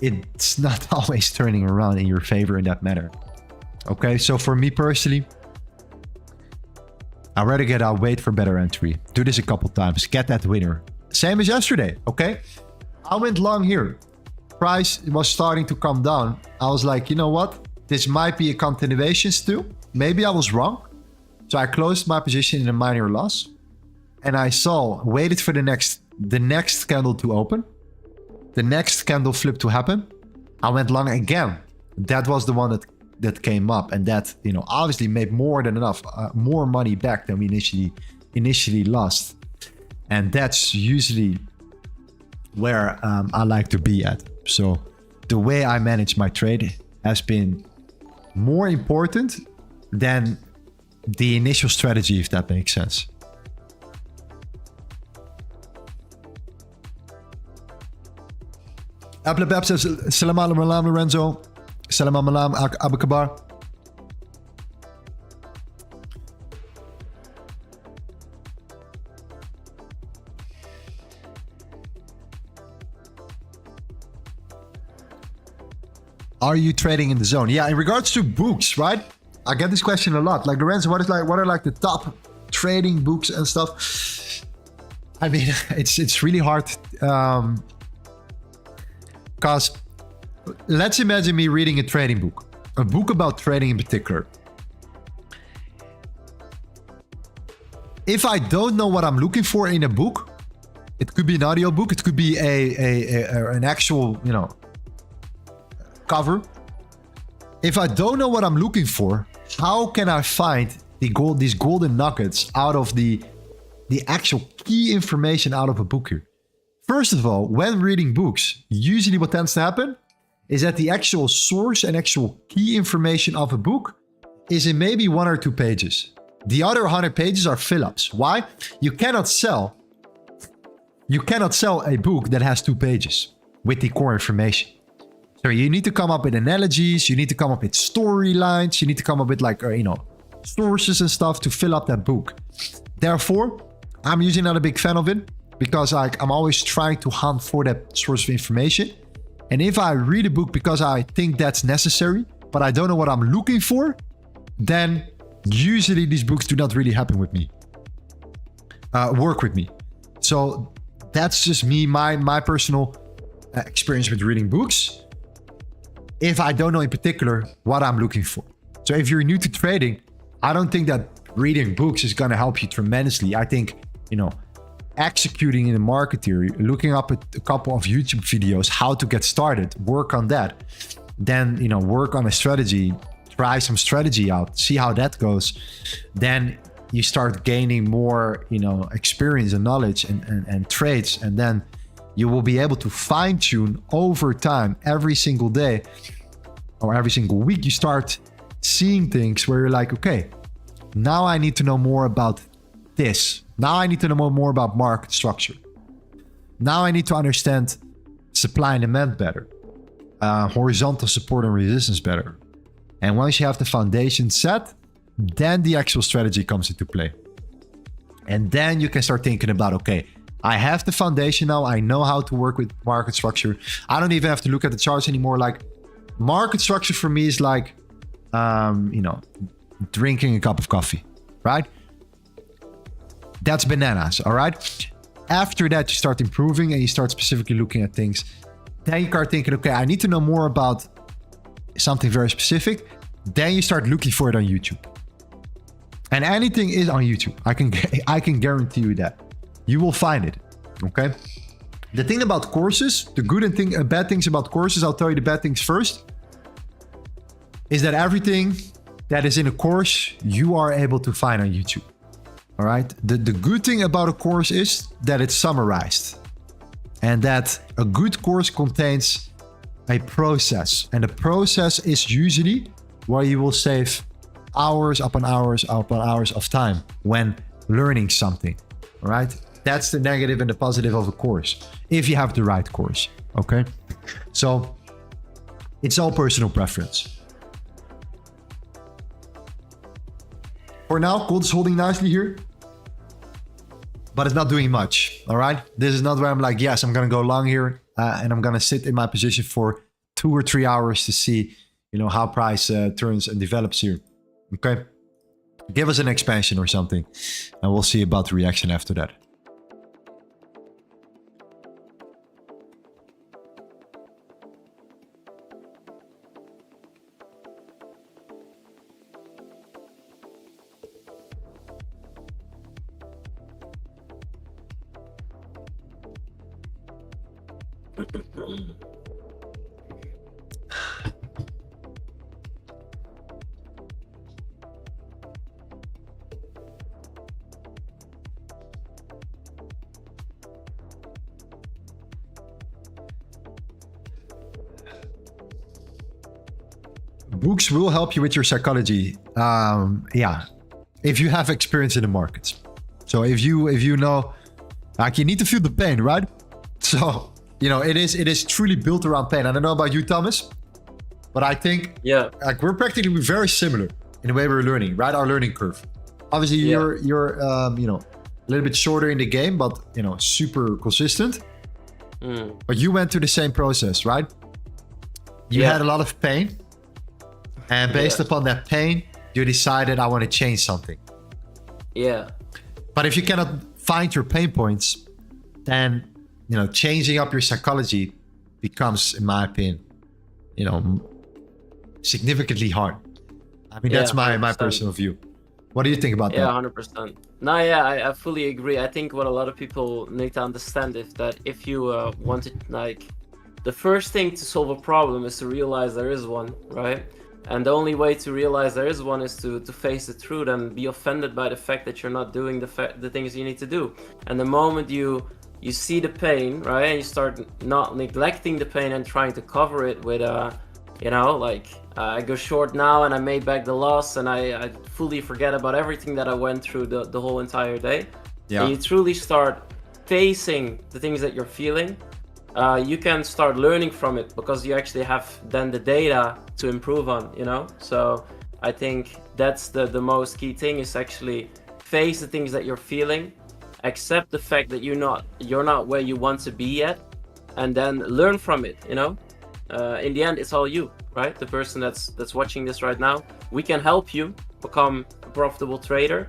It's not always turning around in your favor in that matter. Okay, so for me personally, I'd rather get out, wait for better entry. Do this a couple times, get that winner. Same as yesterday, okay? I went long here. Price was starting to come down. I was like, you know what? This might be a continuation still. Maybe I was wrong. So I closed my position in a minor loss. And I waited for the next candle to open. The next candle flip to happen. I went long again. That was the one that came up, and that, you know, obviously made more than enough, more money back than we initially lost. And that's usually where I like to be at. So the way I manage my trade has been more important than the initial strategy, if that makes sense. Applebab says, Salam alaikum, Lorenzo. Salam alaikum, Abu Kabar. Are you trading in the zone? Yeah, in regards to books, right? I get this question a lot. Like, Lorenzo, what are like the top trading books and stuff? I mean, it's really hard. Because let's imagine me reading a trading book, a book about trading in particular. If I don't know what I'm looking for in a book, it could be an audio book, it could be an actual, you know, cover. If I don't know what I'm looking for, how can I find these golden nuggets out of the actual key information out of a book here? First of all, when reading books, usually what tends to happen is that the actual source and actual key information of a book is in maybe 1 or 2 pages. The other 100 pages are fill-ups. Why? You cannot sell a book that has 2 pages with the core information. So you need to come up with analogies, you need to come up with storylines, you need to come up with like, you know, sources and stuff to fill up that book. Therefore, I'm usually not a big fan of it because I'm always trying to hunt for that source of information. And if I read a book because I think that's necessary, but I don't know what I'm looking for, then usually these books do not really happen with me, work with me. So that's just me, my personal experience with reading books. If I don't know in particular what I'm looking for. So if you're new to trading, I don't think that reading books is going to help you tremendously. I think, you know, executing in the market theory, looking up a couple of YouTube videos, how to get started, work on that. Then, you know, work on a strategy, try some strategy out, see how that goes. Then you start gaining more, you know, experience and knowledge and trades. And then you will be able to fine tune over time, every single day or every single week. You start seeing things where you're like, okay, now I need to know more about this. Now I need to know more about market structure. Now I need to understand supply and demand better, horizontal support and resistance better. And once you have the foundation set, then the actual strategy comes into play. And then you can start thinking about, okay, I have the foundation now. I know how to work with market structure. I don't even have to look at the charts anymore. Like, market structure for me is like, you know, drinking a cup of coffee, right? That's bananas, all right? After that, you start improving and you start specifically looking at things. Then you start thinking, okay, I need to know more about something very specific. Then you start looking for it on YouTube. And anything is on YouTube. I can guarantee you that. You will find it, okay? The thing about courses, the good and bad things about courses, I'll tell you the bad things first, is that everything that is in a course, you are able to find on YouTube, all right? The good thing about a course is that it's summarized and that a good course contains a process. And the process is usually where you will save hours upon hours upon hours of time when learning something, all right? That's the negative and the positive of a course, if you have the right course, okay? So it's all personal preference. For now, gold is holding nicely here, but it's not doing much, all right? This is not where I'm like, yes, I'm gonna go long here and I'm gonna sit in my position for 2 or 3 hours to see, you know, how price turns and develops here, okay? Give us an expansion or something and we'll see about the reaction after that. Books will help you with your psychology. Yeah, if you have experience in the markets. So if you know, like, you need to feel the pain, right? So, you know, it is truly built around pain. I don't know about you, Thomas, but I think like we're practically very similar in the way we're learning, right? Our learning curve. Obviously, you're you know, a little bit shorter in the game, but you know, super consistent. But you went through the same process, right? You had a lot of pain. And based upon that pain, you decided, I want to change something. Yeah. But if you cannot find your pain points, then, you know, changing up your psychology becomes, in my opinion, you know, significantly hard. I mean, that's my personal view. What do you think about that? Yeah, 100%. No, yeah, I fully agree. I think what a lot of people need to understand is that if you want to, like, the first thing to solve a problem is to realize there is one, right? And the only way to realize there is one is to face the truth and be offended by the fact that you're not doing the things you need to do. And the moment you see the pain, right, and you start not neglecting the pain and trying to cover it with, you know, like, I go short now and I made back the loss and I fully forget about everything that I went through the whole entire day. Yeah. And you truly start facing the things that you're feeling. You can start learning from it because you actually have then the data to improve on, you know? So I think that's the most key thing, is actually face the things that you're feeling, accept the fact that you're not where you want to be yet, and then learn from it, you know? In the end, it's all you, right? The person that's watching this right now, we can help you become a profitable trader.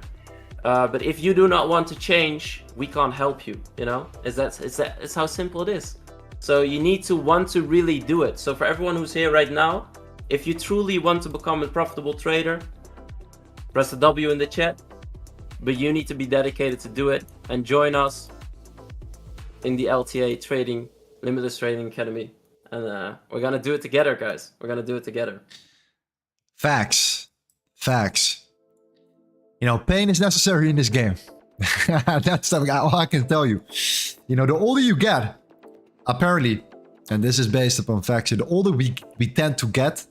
But if you do not want to change, we can't help you, you know? It's how simple it is. So you need to want to really do it. So for everyone who's here right now, if you truly want to become a profitable trader, press the W in the chat, but you need to be dedicated to do it and join us in the LTA trading, Limitless Trading Academy. And we're gonna do it together, guys. We're gonna do it together. Facts. Facts. You know, pain is necessary in this game. That's something all I can tell you. You know, the older you get, apparently, and this is based upon facts, the older we tend to get,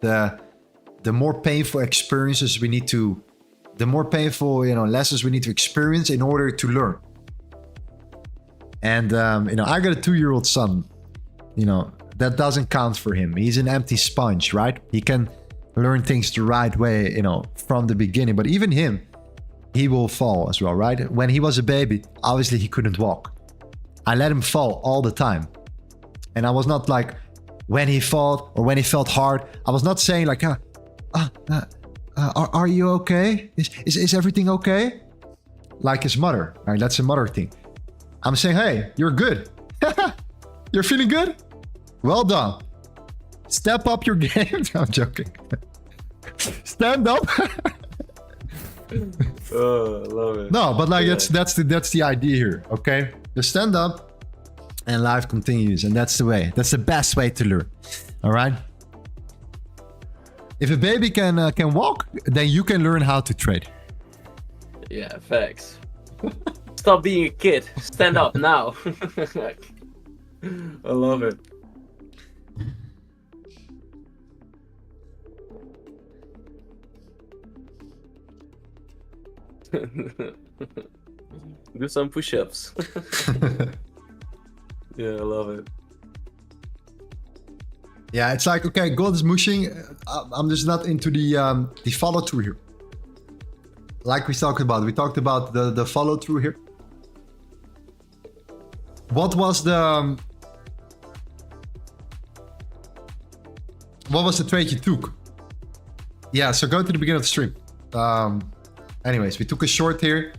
the more painful experiences we need to, the more painful, you know, lessons we need to experience in order to learn. And, you know, I got a 2-year-old son, you know, that doesn't count for him. He's an empty sponge, right? He can learn things the right way, you know, from the beginning. But even him, he will fall as well, right? When he was a baby, obviously he couldn't walk. I let him fall all the time. And I was not like, when he fought or when he felt hard, I was not saying like, are you okay? Is everything okay? Like his mother, right? That's a mother thing. I'm saying, hey, you're good. You're feeling good? Well done. Step up your game. No, I'm joking. Stand up. Oh, I love it. No, but like that's the idea here, okay? Just stand up and life continues, and that's the way. That's the best way to learn. All right? If a baby can walk, then you can learn how to trade. Yeah, facts. Stop being a kid. Stand up now. I love it. Do some push-ups. Yeah, I love it. Yeah, it's like, okay, gold is mushing. I'm just not into the follow through here. Like we talked about the follow through here. What was the trade you took? Yeah, so go to the beginning of the stream. Anyways, we took a short here.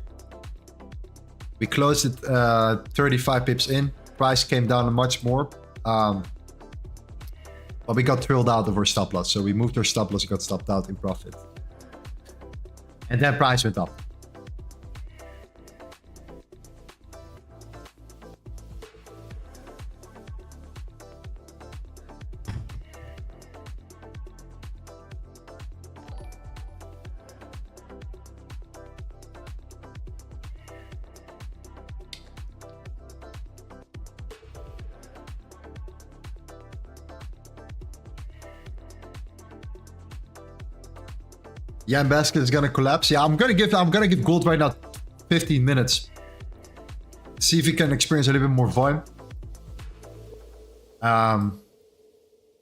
We closed it 35 pips in. Price came down much more. But we got thrilled out of our stop loss. So we moved our stop loss, got stopped out in profit. And then price went up. Yeah, basket is gonna collapse. Yeah, I'm gonna give gold right now 15 minutes. See if we can experience a little bit more volume.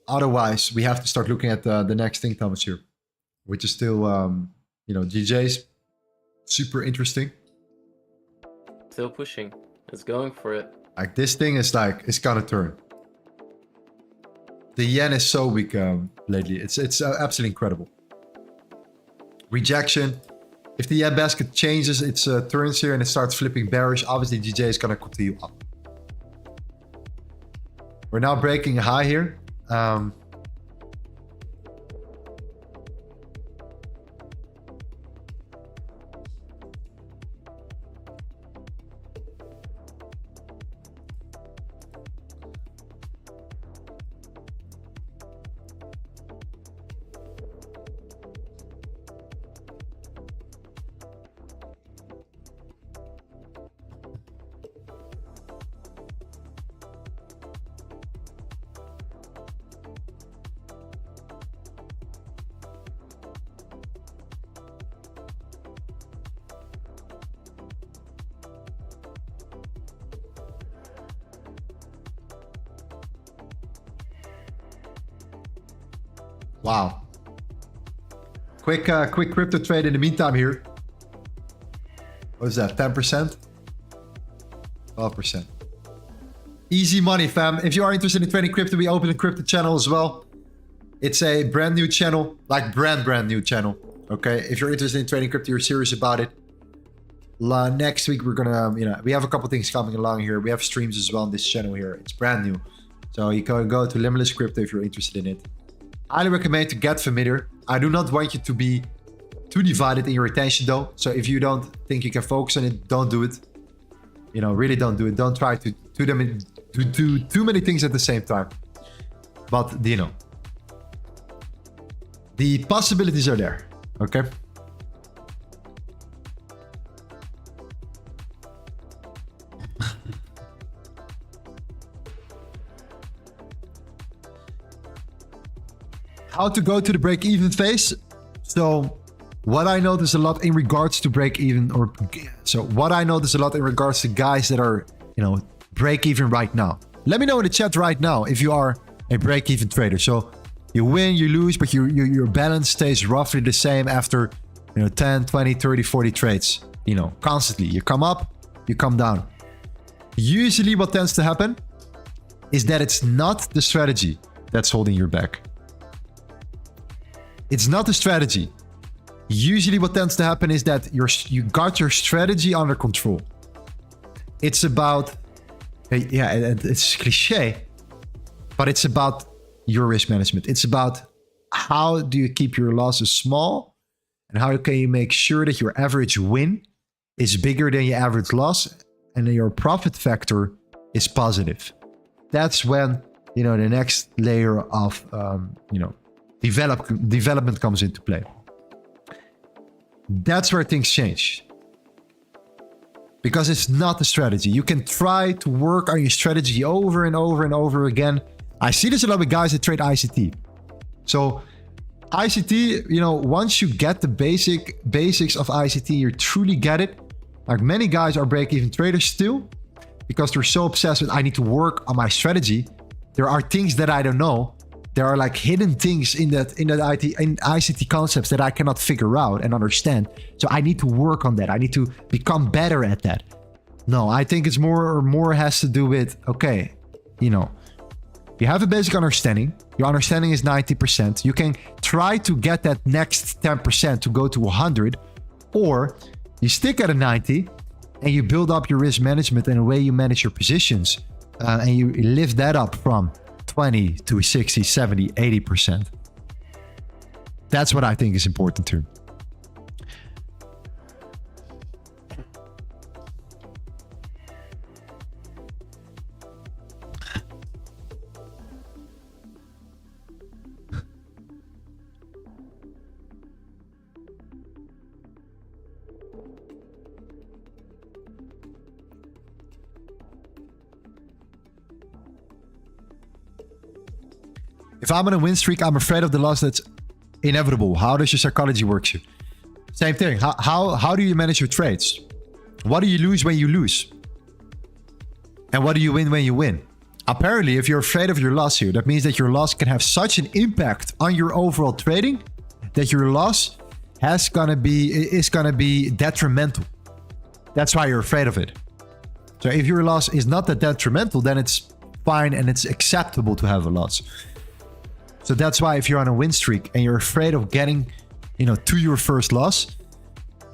Otherwise, we have to start looking at the next thing, Thomas, here, which is still, you know, DJs. Super interesting. Still pushing. It's going for it. Like this thing is like, it's gonna turn. The yen is so weak lately. It's absolutely incredible. Rejection. If the yen basket changes its turns here and it starts flipping bearish, obviously DJ is gonna continue up. We're now breaking a high here. Wow. Quick crypto trade in the meantime here. What is that? 10%? 12%. Easy money, fam. If you are interested in trading crypto, we opened a crypto channel as well. It's a brand new channel, like brand new channel. Okay, if you're interested in trading crypto, you're serious about it. Next week we're gonna, you know, we have a couple things coming along here. We have streams as well on this channel here. It's brand new, so you can go to Limitless Crypto if you're interested in it. Highly recommend to get familiar. I do not want you to be too divided in your attention though. So if you don't think you can focus on it, don't do it. You know, really don't do it. Don't try to too many things at the same time. But you know, the possibilities are there. Okay. How to go to the break-even phase. So what I notice a lot in regards to break-even, what I notice a lot in regards to guys that are, you know, break-even right now. Let me know in the chat right now if you are a break-even trader. So you win, you lose, but your balance stays roughly the same after, you know, 10, 20, 30, 40 trades. You know, constantly. You come up, you come down. Usually what tends to happen is that it's not the strategy that's holding you back. It's not the strategy. Usually what tends to happen is that you got your strategy under control. It's about, yeah, it's cliche, but it's about your risk management. It's about how do you keep your losses small and how can you make sure that your average win is bigger than your average loss and then your profit factor is positive. That's when, you know, the next layer of, you know, development comes into play. That's where things change. Because it's not a strategy. You can try to work on your strategy over and over and over again. I see this a lot with guys that trade ICT. So ICT, you know, once you get the basics of ICT, you truly get it. Like many guys are break-even traders still because they're so obsessed with I need to work on my strategy. There are things that I don't know. There are like hidden things in ICT concepts that I cannot figure out and understand. So I need to work on that. I need to become better at that. No, I think it's more has to do with, okay, you know, you have a basic understanding. Your understanding is 90%. You can try to get that next 10% to go to 100, or you stick at a 90 and you build up your risk management and the way you manage your positions, and you lift that up from 20 to 60, 70, 80%. That's what I think is important too. If I'm on a win streak, I'm afraid of the loss that's inevitable. How does your psychology work? Same thing. How do you manage your trades? What do you lose when you lose? And what do you win when you win? Apparently, if you're afraid of your loss here, that means that your loss can have such an impact on your overall trading that your loss is gonna be detrimental. That's why you're afraid of it. So if your loss is not that detrimental, then it's fine and it's acceptable to have a loss. So that's why if you're on a win streak and you're afraid of getting, you know, to your first loss,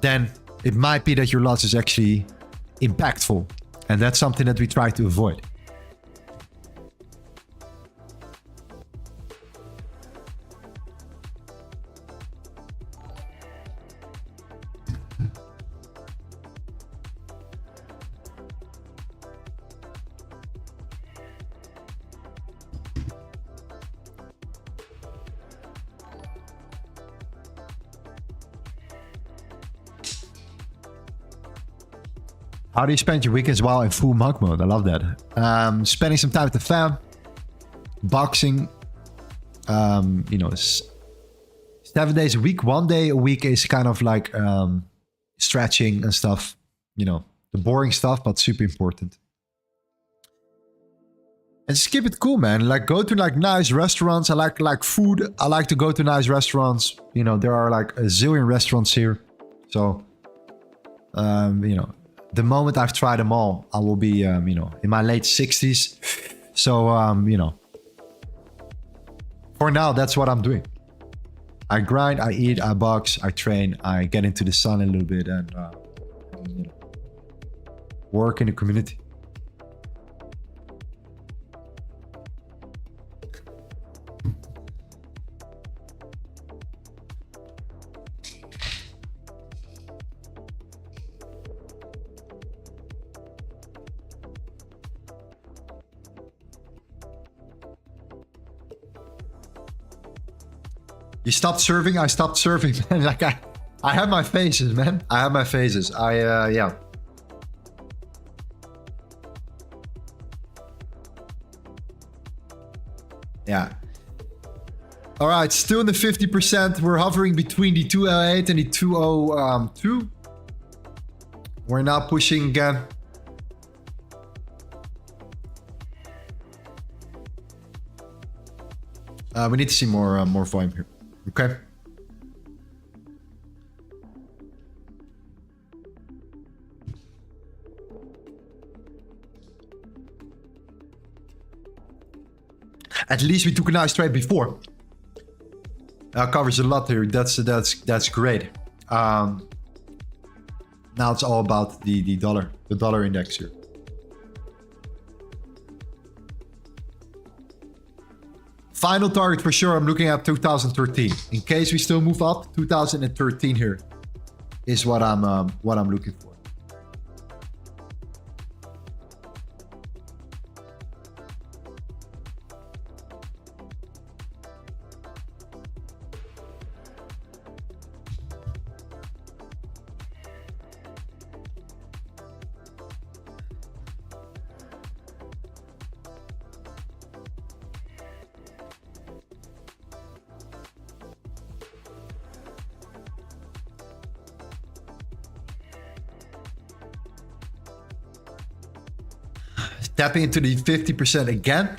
then it might be that your loss is actually impactful. And that's something that we try to avoid. How do you spend your weekends while in full monk mode? I love that. Spending some time with the fam, boxing, you know, 7 days a week. 1 day a week is kind of like stretching and stuff, you know, the boring stuff, but super important. And just keep it cool, man. Like go to like nice restaurants. I like food. I like to go to nice restaurants. You know, there are like a zillion restaurants here. So, you know, the moment I've tried them all, I will be, you know, in my late 60s. So, you know, for now, that's what I'm doing. I grind, I eat, I box, I train, I get into the sun a little bit and you know, work in the community. You stopped serving, I stopped serving, man. Like I have my phases, man. I have my phases. Yeah. Yeah. All right, still in the 50%. We're hovering between the 208 and the 202. We're now pushing again. We need to see more volume here. Okay. At least we took a nice trade before. Covers a lot here. That's great. Now it's all about the dollar index here. Final target for sure, I'm looking at 2013. In case we still move up, 2013 here is what I'm looking for. Tapping into the 50% again.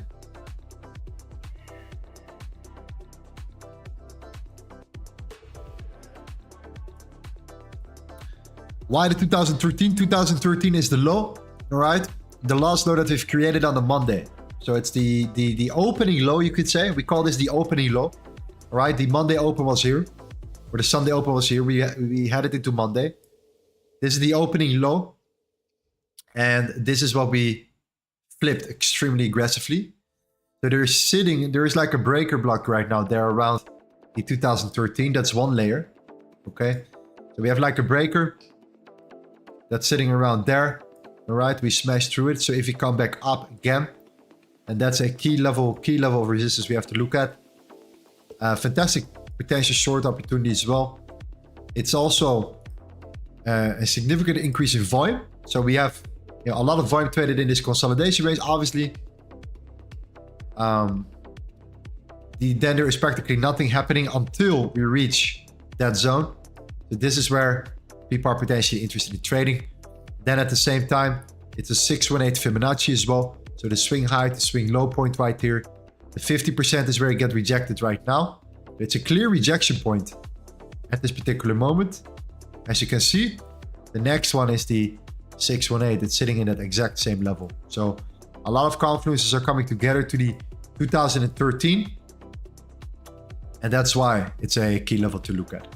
Why the 2013? 2013 is the low, all right? The last low that we've created on the Monday. So it's the opening low, you could say. We call this the opening low, all right? The Monday open was here, or the Sunday open was here. We headed into Monday. This is the opening low. And this is what we flipped extremely aggressively. So there is like a breaker block right now there around the 2013. That's one layer. Okay. So we have like a breaker that's sitting around there. All right. We smashed through it. So if we come back up again, and that's a key level of resistance we have to look at. Fantastic potential short opportunity as well. It's also a significant increase in volume. So we have a lot of volume traded in this consolidation range. Obviously, then there is practically nothing happening until we reach that zone. So this is where people are potentially interested in trading. Then at the same time, it's a 618 Fibonacci as well. So the swing high, the swing low point right here. The 50% is where it gets rejected right now. It's a clear rejection point at this particular moment. As you can see, the next one is the 618. It's sitting in that exact same level. So a lot of confluences are coming together to the 2013. And that's why it's a key level to look at.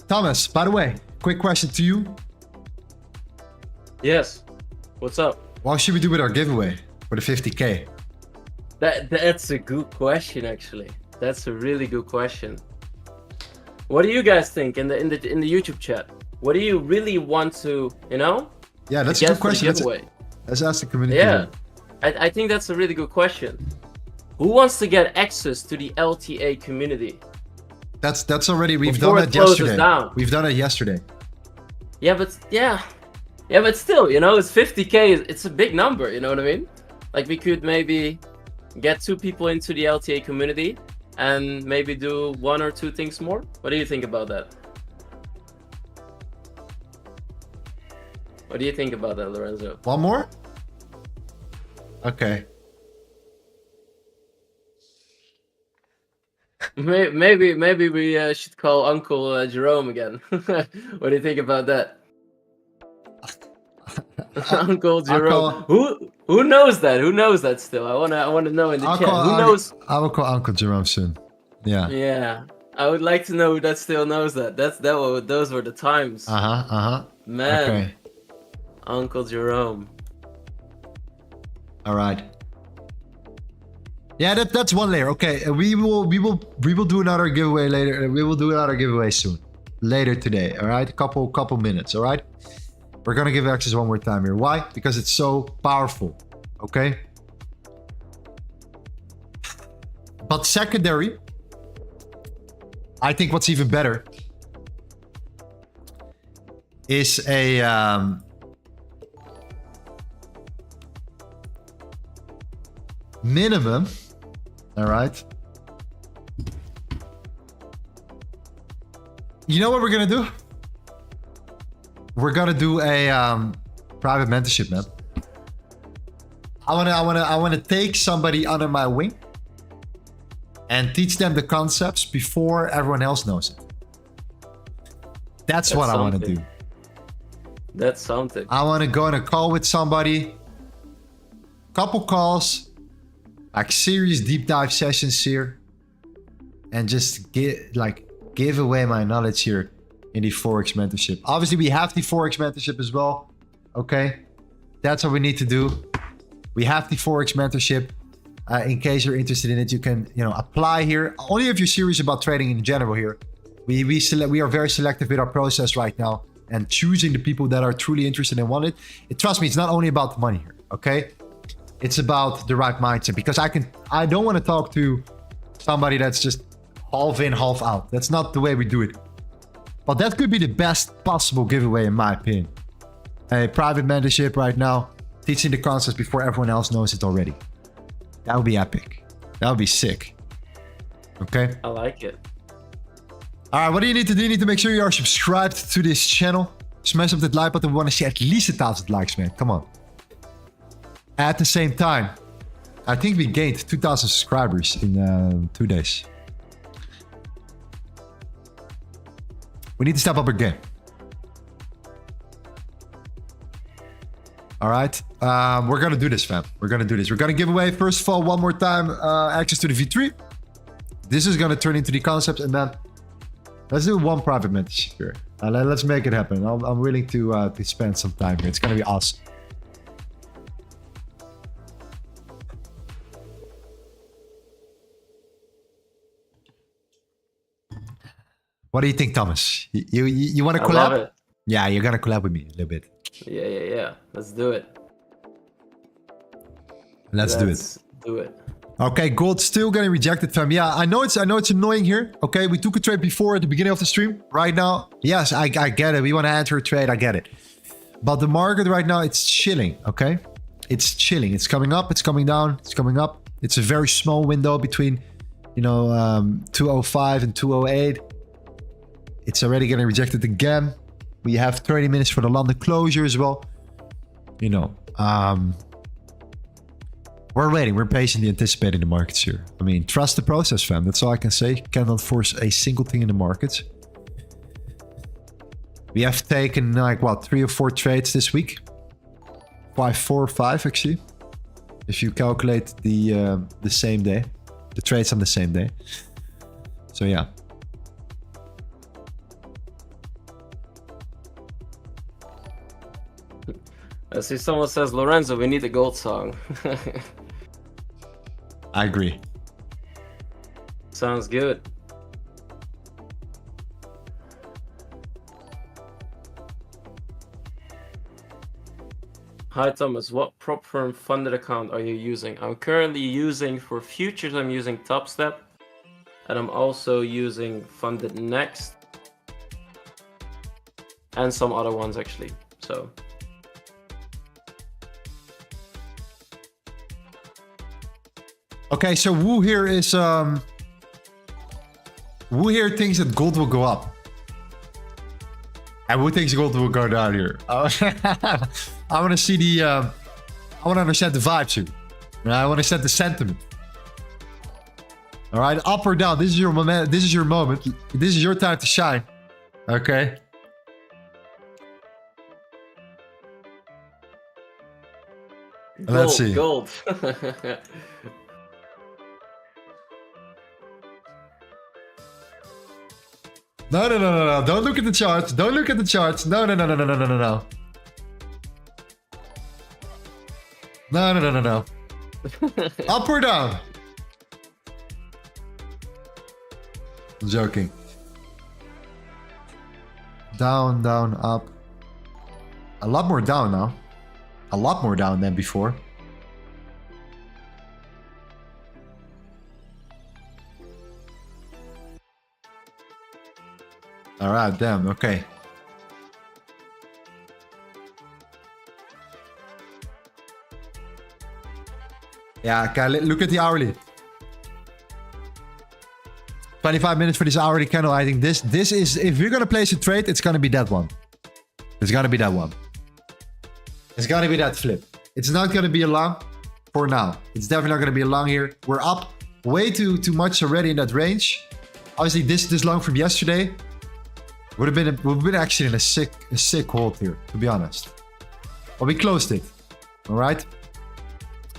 Thomas, by the way, quick question to you. Yes. What's up? What should we do with our giveaway for the 50K? That's a good question, actually. That's a really good question. What do you guys think in the YouTube chat? What do you really want to, Yeah, that's a good question. Let's ask the community. Yeah, I think that's a really good question. Who wants to get access to the LTA community? That's already, we've done it yesterday. We've done it yesterday. Yeah, but still, it's 50K. It's a big number. You know what I mean? Like, we could maybe get 2 people into the LTA community and maybe do 1 or 2 things more. What do you think about that? What do you think about that, Lorenzo? One more? Okay. Maybe we should call Uncle Jerome again. What do you think about that? Uncle Jerome. Who knows that? Who knows that still? I wanna know in the chat. Who knows? I will call Uncle Jerome soon. Yeah. Yeah. I would like to know who that still knows that. Those were the times. Man. Okay. Uncle Jerome. All right. Yeah, that's one layer. Okay, we will do another giveaway later. We will do another giveaway soon, later today. All right, couple minutes. All right, we're gonna give access one more time here. Why? Because it's so powerful. Okay. But secondary, I think what's even better is a minimum. All right. You know what we're gonna do? We're gonna do a private mentorship, man. I wanna take somebody under my wing and teach them the concepts before everyone else knows it. That's what I want to do. That's something. I want to go on a call with somebody, couple calls, like serious deep dive sessions here, and just give away my knowledge here in the Forex mentorship. Obviously, we have the Forex mentorship as well. Okay, that's what we need to do. We have the Forex mentorship. In case you're interested in it, you can apply here. Only if you're serious about trading in general here. We are very selective with our process right now and choosing the people that are truly interested and want it. Trust me, it's not only about the money here. Okay, it's about the right mindset, because I don't want to talk to somebody that's just half in, half out. That's not the way we do it. But that could be the best possible giveaway in my opinion. A private mentorship right now, teaching the concepts before everyone else knows it already. That would be epic. That would be sick. Okay. I like it. All right, what do you need to do? You need to make sure you are subscribed to this channel. Smash up that like button. We want to see at least 1,000 likes, man. Come on. At the same time, I think we gained 2,000 subscribers in 2 days. We need to step up our game. All right, we're gonna do this, fam. We're gonna do this. We're gonna give away, first of all, one more time, access to the V3. This is gonna turn into the concept, and then let's do one private mentorship here. Let's make it happen. I'm willing to spend some time here. It's gonna be awesome. What do you think, Thomas? You want to collab? I love it. Yeah, you're gonna collab with me a little bit. Yeah. Let's do it. Let's do it. Okay, gold still getting rejected, fam. Yeah, I know it's annoying here. Okay, we took a trade before at the beginning of the stream. Right now, yes, I get it. We want to enter a trade. I get it. But the market right now, it's chilling. Okay, it's chilling. It's coming up. It's coming down. It's coming up. It's a very small window between, 205 and 208. It's already getting rejected again. We have 30 minutes for the London closure as well. We're waiting. We're patiently anticipating the markets here. I mean, trust the process, fam. That's all I can say. Cannot force a single thing in the markets. We have taken 3 or 4 trades this week. 4 or 5 actually. If you calculate the same day, the trades on the same day. So yeah. I see someone says, Lorenzo, we need a gold song. I agree. Sounds good. Hi Thomas, what prop firm funded account are you using? I'm currently using, for futures, I'm using TopStep. And I'm also using FundedNext. And some other ones actually, so. Okay, so Wu here is Wu here thinks that gold will go up. And who thinks gold will go down here? I want to see the... I want to understand the vibes here. I want to set the sentiment. All right, up or down. This is your moment. This is your moment. This is your time to shine. Okay. Let's see. Gold. No. Don't look at the charts. Don't look at the charts. No. No. Up or down? I'm joking. Down, up. A lot more down now. A lot more down than before. Alright, damn, okay. Yeah, okay, look at the hourly. 25 minutes for this hourly candle. I think this is, if you're gonna place a trade, it's gonna be that one. It's gonna be that one. It's gonna be that flip. It's not gonna be a long for now. It's definitely not gonna be a long here. We're up way too much already in that range. Obviously, this long from yesterday would have been actually in a sick hold here, to be honest. But we closed it. All right.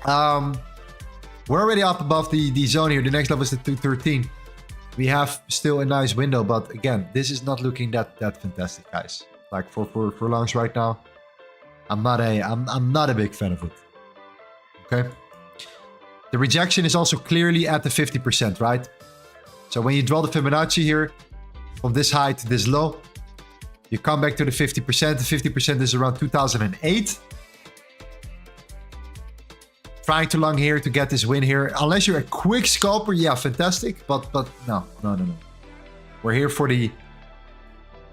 We're already up above the zone here. The next level is the 213. We have still a nice window, but again, this is not looking that fantastic, guys. Like for longs right now, I'm not a big fan of it. Okay. The rejection is also clearly at the 50%, right? So when you draw the Fibonacci here, from this high to this low, you come back to the 50%. The 50% is around 2008. Trying to long here to get this win here. Unless you're a quick scalper, yeah, fantastic. But no. We're here for the...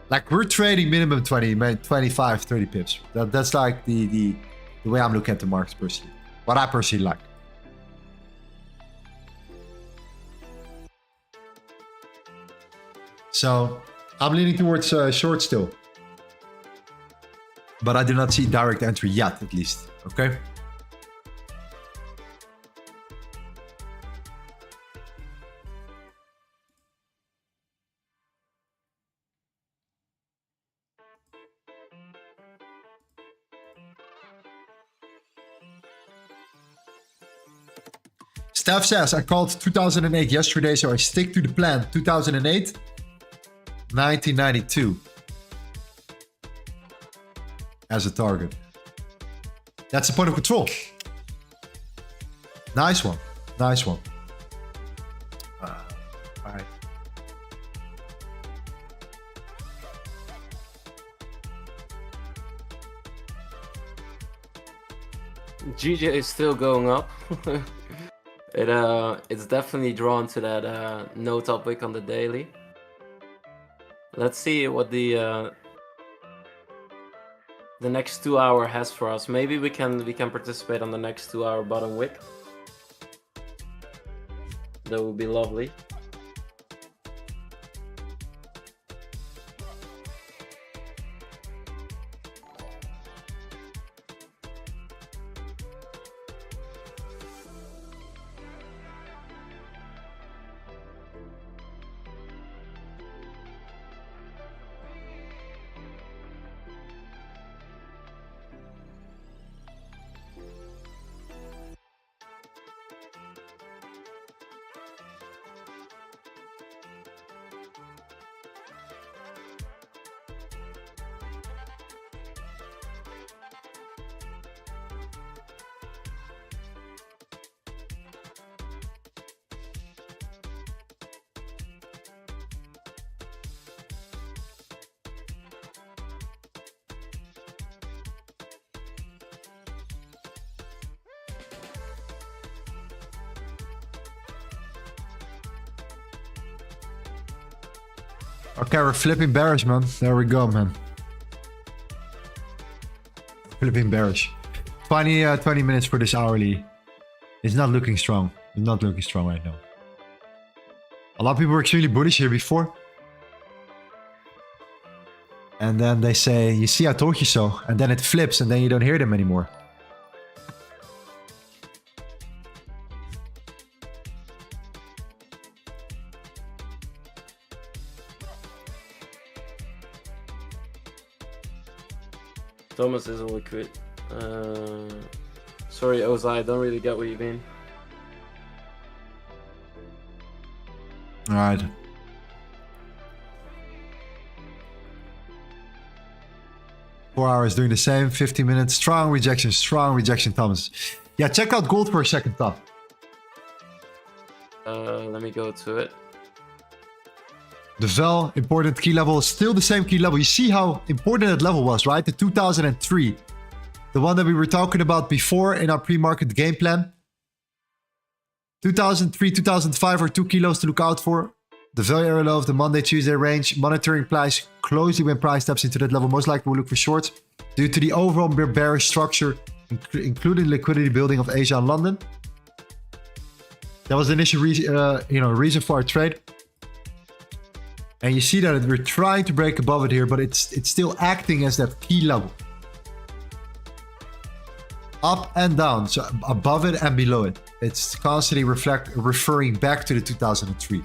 Like, we're trading minimum 20, 25, 30 pips. That's like the way I'm looking at the markets personally. What I personally like. So, I'm leaning towards short still. But I do not see direct entry yet, at least. Okay? Steph says, I called 2008 yesterday, so I stick to the plan. 2008, 1992 as a target. That's the point of control. Nice one. Nice one. All right. GJ is still going up. It's definitely drawn to that no top wick on the daily. Let's see what the next 2 hour has for us. Maybe we can participate on the next 2 hour bottom wick. That would be lovely. Okay, we're flipping bearish, man. There we go, man. Flipping bearish. 20 minutes for this hourly. It's not looking strong. It's not looking strong right now. A lot of people were extremely bullish here before. And then they say, you see, I told you so. And then it flips and then you don't hear them anymore. Thomas isn't liquid. Sorry, Ozai, I don't really get what you mean. All right. Four hours doing the same, 15 minutes. Strong rejection, Thomas. Yeah, check out gold for a second, Tom. Let me go to it. The VAL, important key level, is still the same key level. You see how important that level was, right? The 2003. The one that we were talking about before in our pre-market game plan. 2003, 2005 are 2 kilos to look out for. The value area low of the Monday, Tuesday range. Monitoring price closely when price steps into that level. Most likely we'll look for shorts due to the overall bearish structure, including liquidity building of Asia and London. That was the initial reason for our trade. And you see that we're trying to break above it here, but it's still acting as that key level. Up and down, so above it and below it. It's constantly referring back to the 2003.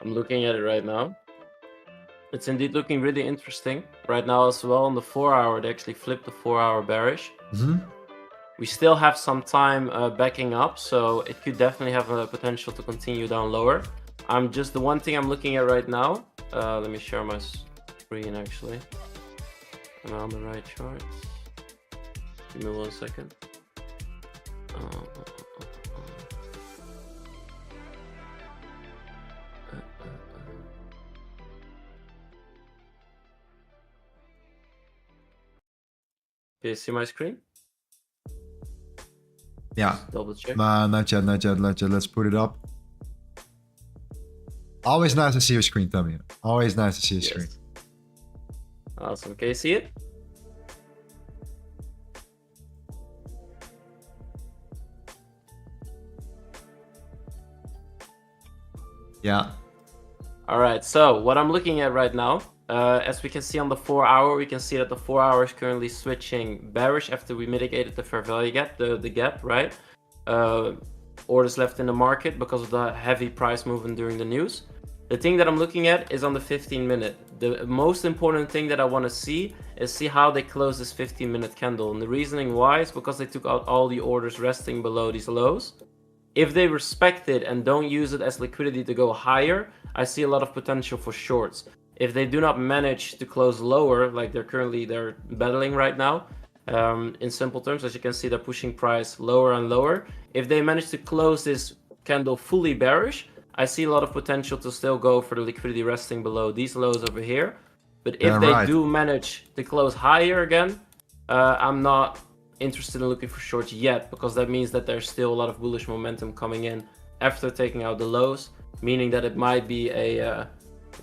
I'm looking at it right now. It's indeed looking really interesting. Right now as well on the 4 hour, they actually flipped the 4 hour bearish. Mm-hmm. We still have some time backing up, so it could definitely have a potential to continue down lower. The one thing I'm looking at right now. Let me share my screen actually. Am I on the right charts? Give me 1 second. Do you see my screen? Yeah. Double check. Not yet. Let's put it up. Always nice to see your screen, Tommy. Always nice to see your screen. Awesome. Can you see it? Yeah. All right. So what I'm looking at right now, as we can see on the 4 hour, we can see that the 4 hour is currently switching bearish after we mitigated the fair value gap, the gap, right? Orders left in the market because of the heavy price movement during the news. The thing that I'm looking at is on the 15-minute. The most important thing that I want to see is how they close this 15-minute candle. And the reasoning why is because they took out all the orders resting below these lows. If they respect it and don't use it as liquidity to go higher, I see a lot of potential for shorts. If they do not manage to close lower, like they're battling right now, in simple terms, as you can see, they're pushing price lower and lower. If they manage to close this candle fully bearish, I see a lot of potential to still go for the liquidity resting below these lows over here. But if they do manage to close higher again, I'm not interested in looking for shorts yet, because that means that there's still a lot of bullish momentum coming in after taking out the lows, meaning that it might be a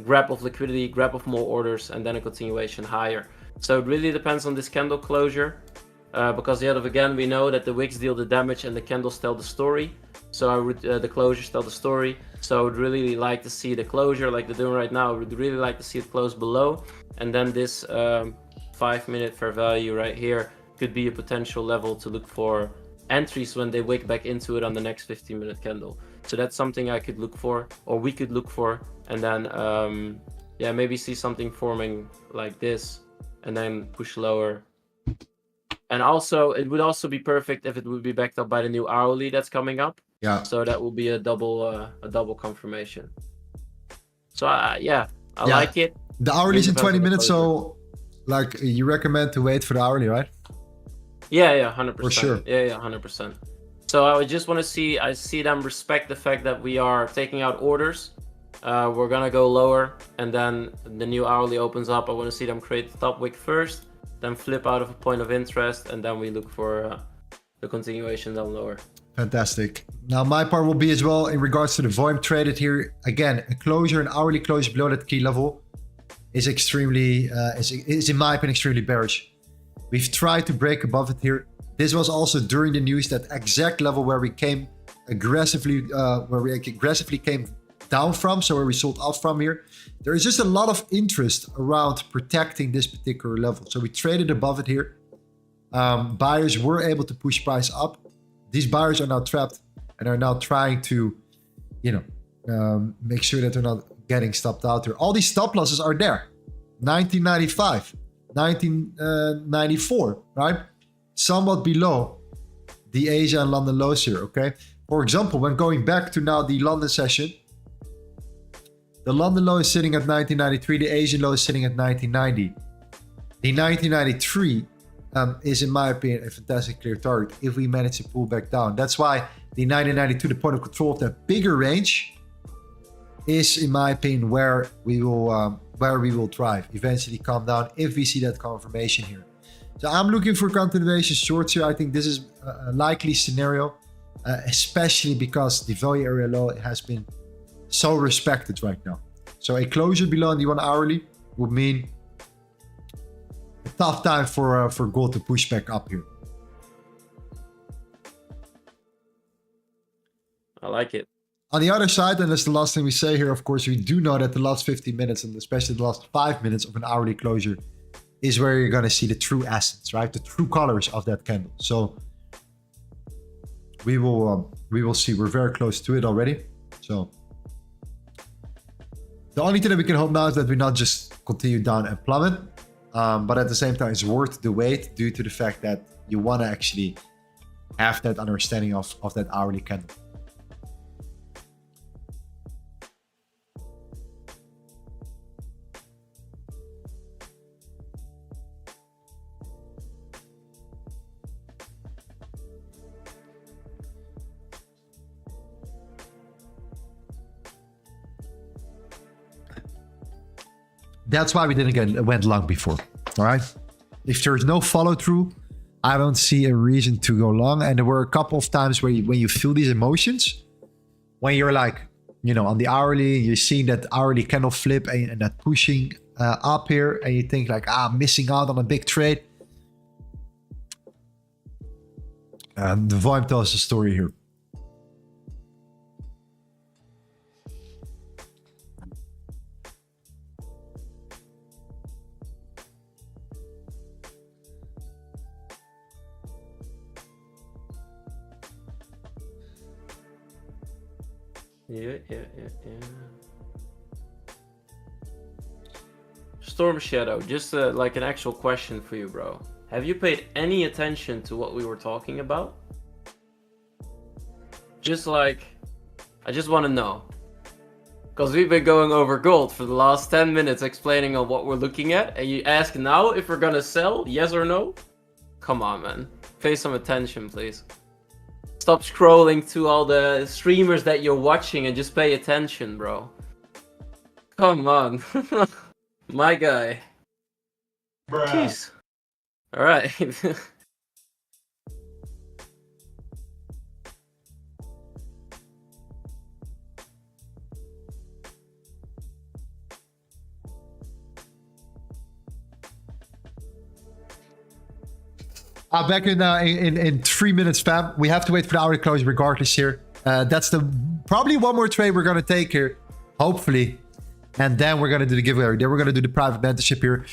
grab of liquidity, grab of more orders, and then a continuation higher. So it really depends on this candle closure, because yet again we know that the wicks deal the damage and the candles tell the story. So the closures tell the story. So I would really like to see the closure like they're doing right now. I would really like to see it close below, and then this 5-minute fair value right here could be a potential level to look for entries when they wick back into it on the next 15-minute candle. So that's something I could look for, or we could look for, and then yeah, maybe see something forming like this and then push lower. And also it would also be perfect if it would be backed up by the new hourly that's coming up. Yeah. So that will be a double confirmation. So yeah, I like it. The hourly's in 20 minutes, so like you recommend to wait for the hourly, right? Yeah, 100%. For sure. Yeah, 100%. So I would just want to see them respect the fact that we are taking out orders. We're gonna go lower, and then the new hourly opens up. I want to see them create the top wick first, then flip out of a point of interest, and then we look for the continuation down lower. Fantastic. Now my part will be as well in regards to the volume traded here. Again, a closure, an hourly closure below that key level is extremely, is in my opinion extremely bearish. We've tried to break above it here. This was also during the news, that exact level where we came aggressively came down from, so where we sold out from here, there is just a lot of interest around protecting this particular level. So we traded above it here. Buyers were able to push price up. These buyers are now trapped and are now trying to, make sure that they're not getting stopped out here. All these stop losses are there. 1995, 1994, right? Somewhat below the Asia and London lows here, okay? For example, when going back to now the London session, the London low is sitting at 1993, the Asian low is sitting at 1990. The 1993 is, in my opinion, a fantastic clear target if we manage to pull back down. That's why the 1992, the point of control of that bigger range, is, in my opinion, where we will thrive, eventually come down if we see that confirmation here. So I'm looking for continuation shorts here. I think this is a likely scenario, especially because the value area low has been so respected right now. So a closure below the 1 hourly would mean a tough time for gold to push back up here. I like it. On the other side, and that's the last thing we say here, of course, we do know that the last 15 minutes and especially the last 5 minutes of an hourly closure is where you're going to see the true essence, right? The true colors of that candle. So we will see. We're very close to it already. So the only thing that we can hope now is that we not just continue down and plummet, but at the same time, it's worth the wait due to the fact that you want to actually have that understanding of that hourly candle. That's why we didn't went long before. All right. If there's no follow through, I don't see a reason to go long. And there were a couple of times where when you feel these emotions, when you're like, on the hourly, you're seeing that hourly candle flip and that pushing up here, and you think like, I'm missing out on a big trade. The volume tells the story here. Yeah. Storm Shadow, just like an actual question for you, bro. Have you paid any attention to what we were talking about? Just like, I just want to know. Because we've been going over gold for the last 10 minutes explaining on what we're looking at, and you ask now if we're gonna sell, yes or no? Come on, man. Pay some attention, please. Stop scrolling to all the streamers that you're watching and just pay attention, bro. Come on. My guy. Bruh. Jeez. Alright. Back in 3 minutes, fam. We have to wait for the hourly close regardless here. That's probably one more trade we're going to take here, hopefully. And then we're going to do the giveaway. Then we're going to do the private mentorship here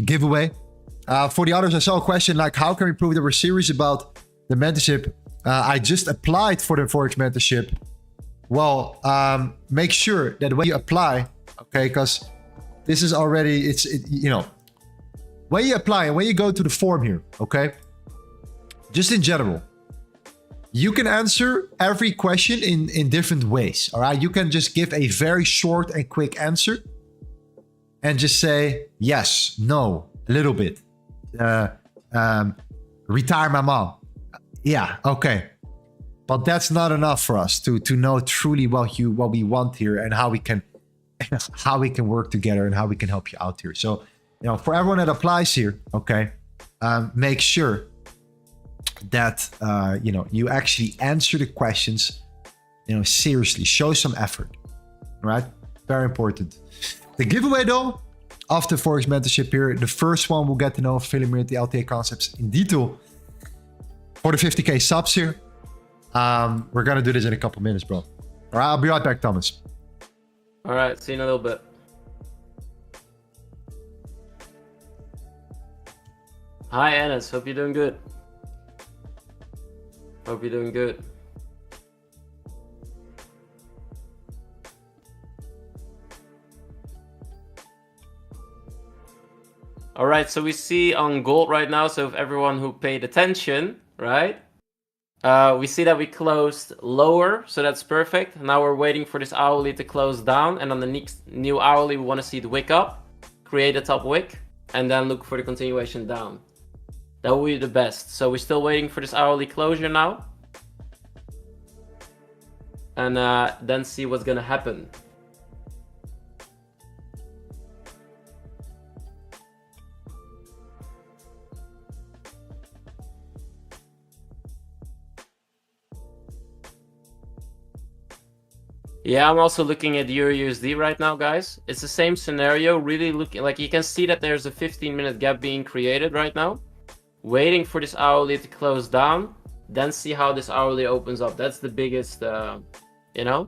giveaway. For the others, I saw a question like, how can we prove that we're serious about the mentorship? I just applied for the FOREX mentorship. Well, make sure that when you apply, okay, because this is already, when you apply and when you go to the form here, okay, just in general, you can answer every question in different ways, all right? You can just give a very short and quick answer and just say, yes, no, a little bit. Retire my mom. Yeah, okay. But that's not enough for us to know truly what we want here and how we can work together and how we can help you out here. So, for everyone that applies here, okay, make sure that you actually answer the questions, seriously. Show some effort, right? Very important. The giveaway though, after FOREX mentorship here, the first one will get to know affiliate the LTA concepts in detail for the 50k subs here. We're gonna do this in a couple minutes, bro. All right, I'll be right back, Thomas. All right, see you in a little bit. Hi, Ennis. Hope you're doing good. Hope you're doing good. All right, so we see on gold right now, so if everyone who paid attention, right? We see that we closed lower, so that's perfect. Now we're waiting for this hourly to close down, and on the next new hourly, we want to see the wick up, create a top wick, and then look for the continuation down. That will be the best. So we're still waiting for this hourly closure now, and then see what's gonna happen. Yeah, I'm also looking at EUR USD right now, guys. It's the same scenario, really looking like you can see that there's a 15-minute gap being created right now. Waiting for this hourly to close down, then see how this hourly opens up. That's the biggest, you know,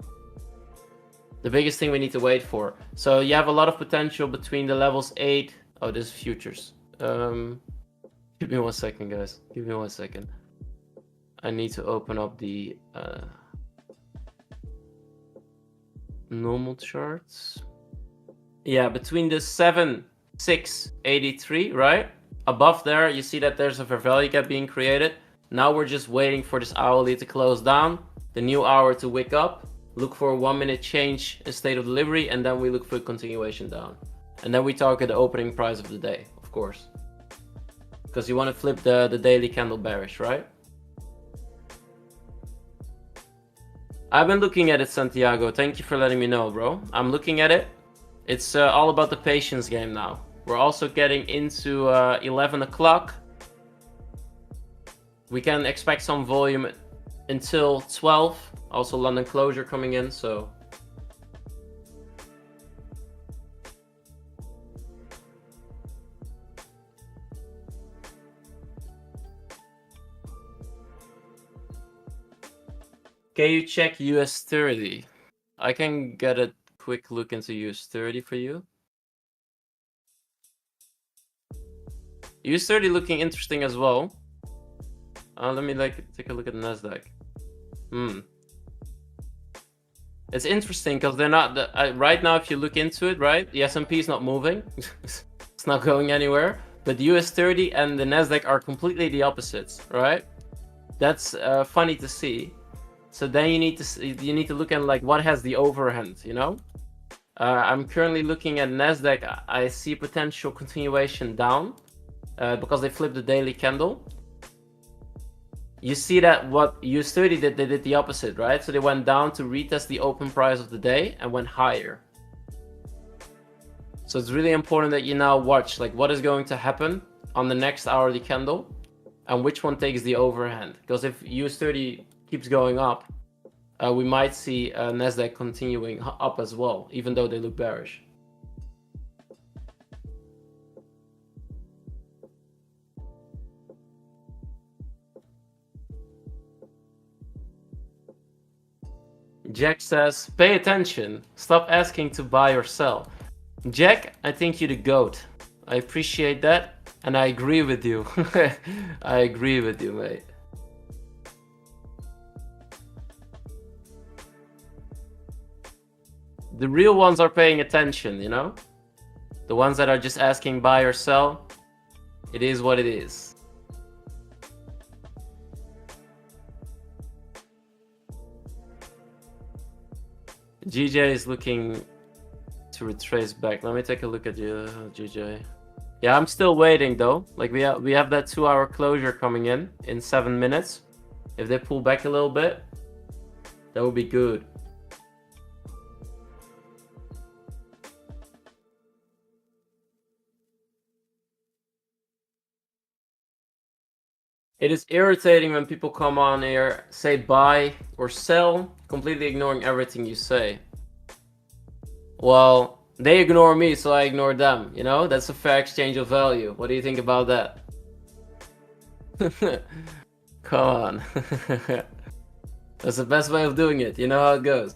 the biggest thing we need to wait for. So you have a lot of potential between the levels 8. Oh, this is futures. Give me 1 second, guys. Give me 1 second. I need to open up the normal charts. Yeah, between the 7,683, right? Above there, you see that there's a fair value gap being created. Now we're just waiting for this hourly to close down, the new hour to wick up, look for a 1-minute change in state of delivery, and then we look for a continuation down. And then we target the opening price of the day, of course. Because you want to flip the daily candle bearish, right? I've been looking at it, Santiago. Thank you for letting me know, bro. I'm looking at it. It's all about the patience game now. We're also getting into 11 o'clock. We can expect some volume until 12. Also London closure coming in, so. Can you check US 30? I can get a quick look into US 30 for you. US 30 looking interesting as well. Let me take a look at NASDAQ. It's interesting because they're not right now. If you look into it, right, the S&P is not moving. It's not going anywhere. But the US 30 and the NASDAQ are completely the opposites, right? That's funny to see. So then you need to look at like what has the overhand, you know. I'm currently looking at NASDAQ. I see potential continuation down because they flipped the daily candle. You see that what US 30 did, they did the opposite, right? So they went down to retest the open price of the day and went higher. So it's really important that you now watch like what is going to happen on the next hourly candle and which one takes the overhand. Because if US 30 keeps going up, we might see NASDAQ continuing up as well, even though they look bearish. Jack says, pay attention. Stop asking to buy or sell. Jack, I think you're the GOAT. I appreciate that. And I agree with you. I agree with you, mate. The real ones are paying attention, you know? The ones that are just asking buy or sell, it is what it is. GJ is looking to retrace back. Let me take a look at you, GJ. Yeah, I'm still waiting though. Like we have that 2-hour closure coming in 7 minutes. If they pull back a little bit, that would be good. It is irritating when people come on here, say buy or sell, completely ignoring everything you say. Well, they ignore me, so I ignore them, you know? That's a fair exchange of value. What do you think about that? Come on. That's the best way of doing it. You know how it goes.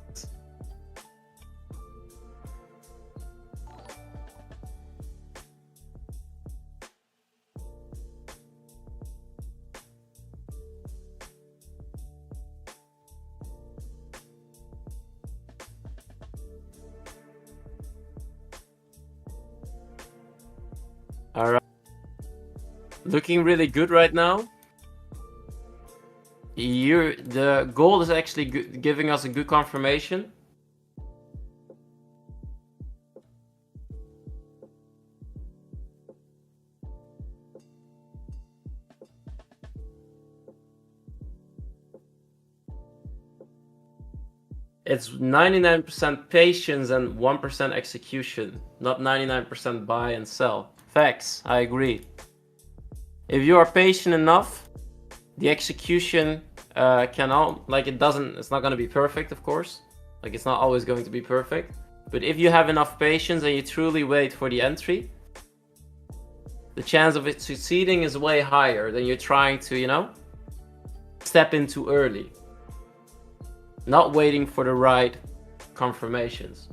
All right. Looking really good right now. The gold is actually giving us a good confirmation. It's 99% patience and 1% execution, not 99% buy and sell. Facts, I agree. If you are patient enough, the execution it's not going to be perfect, of course. Like, it's not always going to be perfect. But if you have enough patience and you truly wait for the entry, the chance of it succeeding is way higher than you're trying to, you know, step in too early. Not waiting for the right confirmations.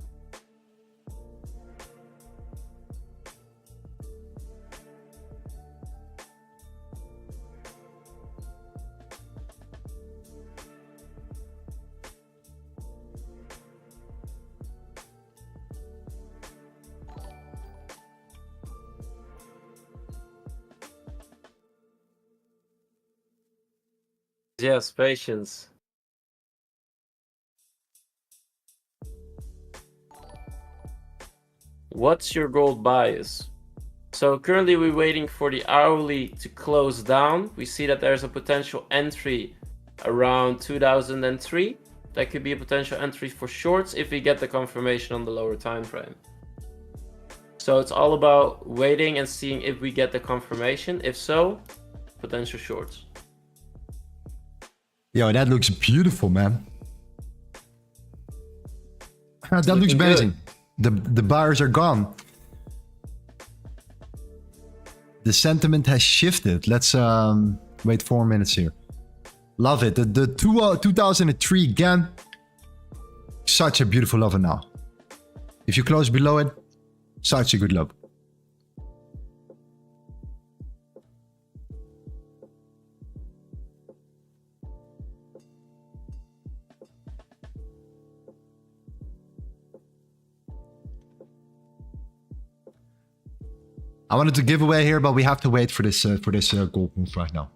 Yes, patience. What's your gold bias? So currently we're waiting for the hourly to close down. We see that there's a potential entry around 2003. That could be a potential entry for shorts if we get the confirmation on the lower time frame. So it's all about waiting and seeing if we get the confirmation. If so, potential shorts. Yo, that looks beautiful, man. That looks amazing. The buyers are gone. The sentiment has shifted. Let's wait 4 minutes here. Love it. The 2003 again. Such a beautiful level now. If you close below it, such a good level. I wanted to give away here, but we have to wait for this gold move right now.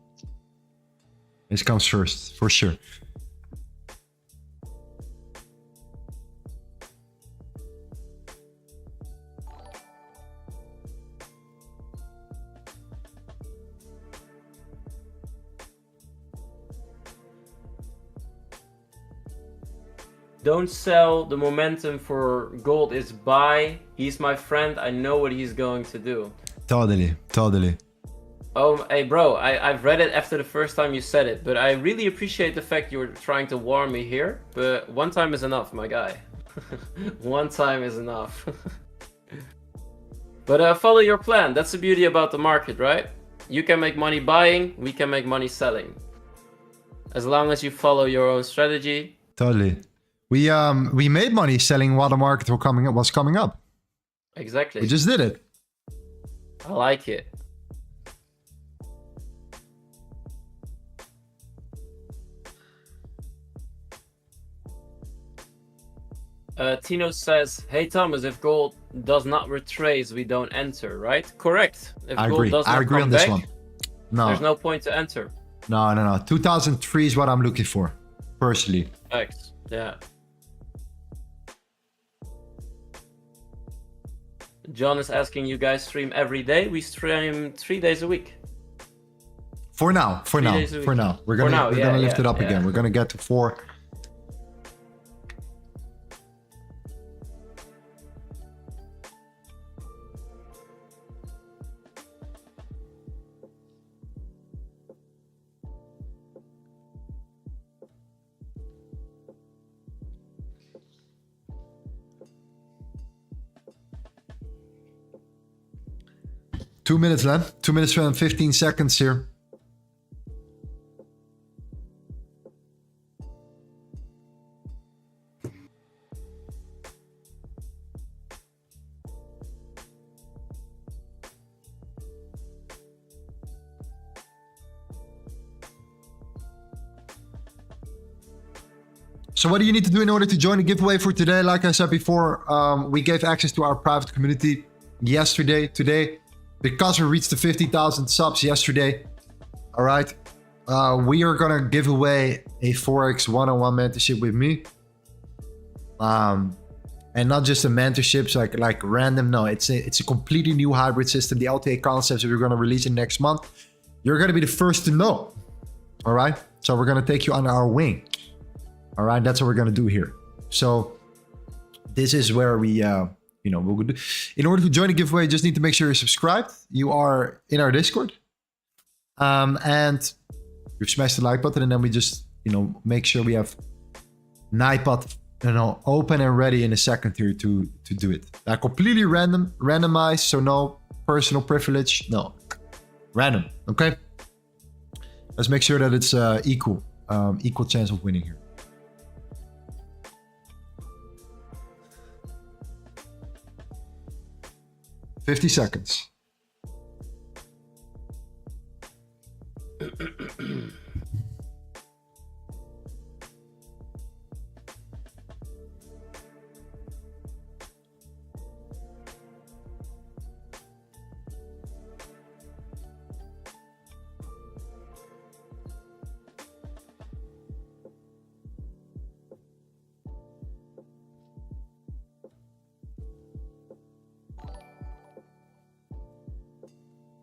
This comes first, for sure. Don't sell. The momentum for gold is buy. He's my friend. I know what he's going to do. Totally, totally. Oh, hey, bro, I've read it after the first time you said it, but I really appreciate the fact you were trying to warn me here. But one time is enough, my guy. One time is enough. But follow your plan. That's the beauty about the market, right? You can make money buying. We can make money selling. As long as you follow your own strategy. Totally. We made money selling while the market was coming up. Exactly. We just did it. I like it. Tino says, hey Thomas, if gold does not retrace, we don't enter, right? Correct. If I gold agree. Does not I agree come on this back, one. No. There's no point to enter. No. 2003 is what I'm looking for, personally. Facts. Yeah. John is asking, you guys stream every day? We stream 3 days a week. For now. We're gonna lift it up again. We're gonna get to 4. Two minutes left. 2 minutes and 15 seconds here. So what do you need to do in order to join the giveaway for today? Like I said before, we gave access to our private community yesterday, today, because we reached the 50,000 subs yesterday. All right. We are going to give away a Forex one-on-one mentorship with me. And not just a mentorship, so like random. No, it's a completely new hybrid system. The LTA concepts that we're going to release in next month. You're going to be the first to know. All right. So we're going to take you under our wing. All right. That's what we're going to do here. So this is where we, we'll do. In order to join the giveaway, you just need to make sure you're subscribed. You are in our Discord. And you've smashed the like button, and then we just, make sure we have Nipod, open and ready in a second here to do it. Completely randomized, so no personal privilege, no, random. Okay, let's make sure that it's equal chance of winning here. $50 seconds.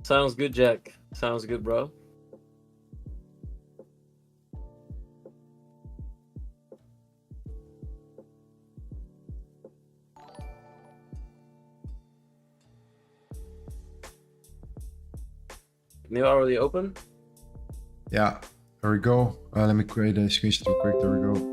Sounds good, Jack. Sounds good, bro. New already open? Yeah, there we go. Let me create a screenshot real quick. There we go.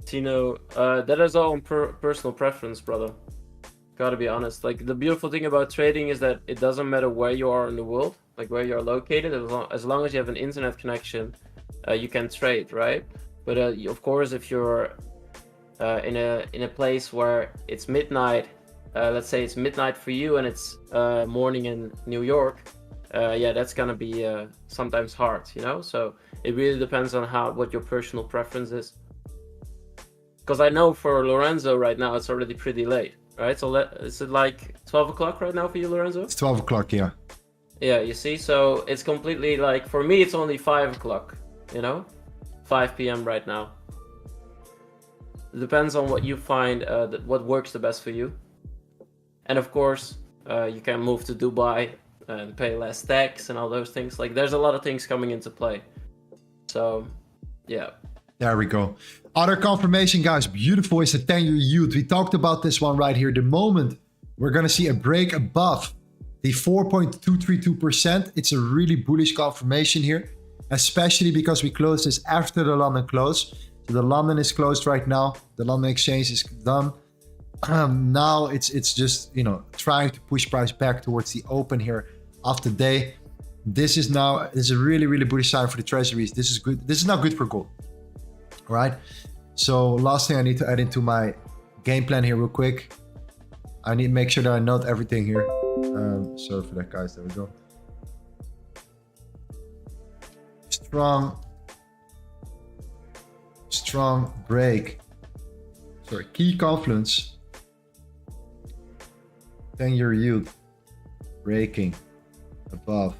Tino, that is all on personal preference, brother. Gotta be honest. Like, the beautiful thing about trading is that it doesn't matter where you are in the world, like where you're located, as long as you have an internet connection, you can trade, right? But of course, if you're in a place where it's midnight, let's say it's midnight for you and it's morning in New York, yeah, that's gonna be sometimes hard, So it really depends on what your personal preference is. Because I know for Lorenzo right now, it's already pretty late, right? So is it like 12 o'clock right now for you, Lorenzo? It's 12 o'clock, yeah. Yeah, you see? So it's completely like, for me, it's only 5 o'clock, 5 p.m. right now. It depends on what you find, what works the best for you. And of course, you can move to Dubai and pay less tax and all those things. Like, there's a lot of things coming into play. So, yeah. There we go. Other confirmation, guys. Beautiful is the 10-year yield. We talked about this one right here. The moment we're going to see a break above the 4.232%, it's a really bullish confirmation here, especially because we closed this after the London close. So the London is closed right now. The London exchange is done. Now it's just, trying to push price back towards the open here of the day. This is a really, really bullish sign for the treasuries. This is good. This is not good for gold. All right. So last thing I need to add into my game plan here real quick. I need to make sure that I note everything here. Sorry for that, guys. There we go. Strong break. Sorry, key confluence. 10-year yield breaking above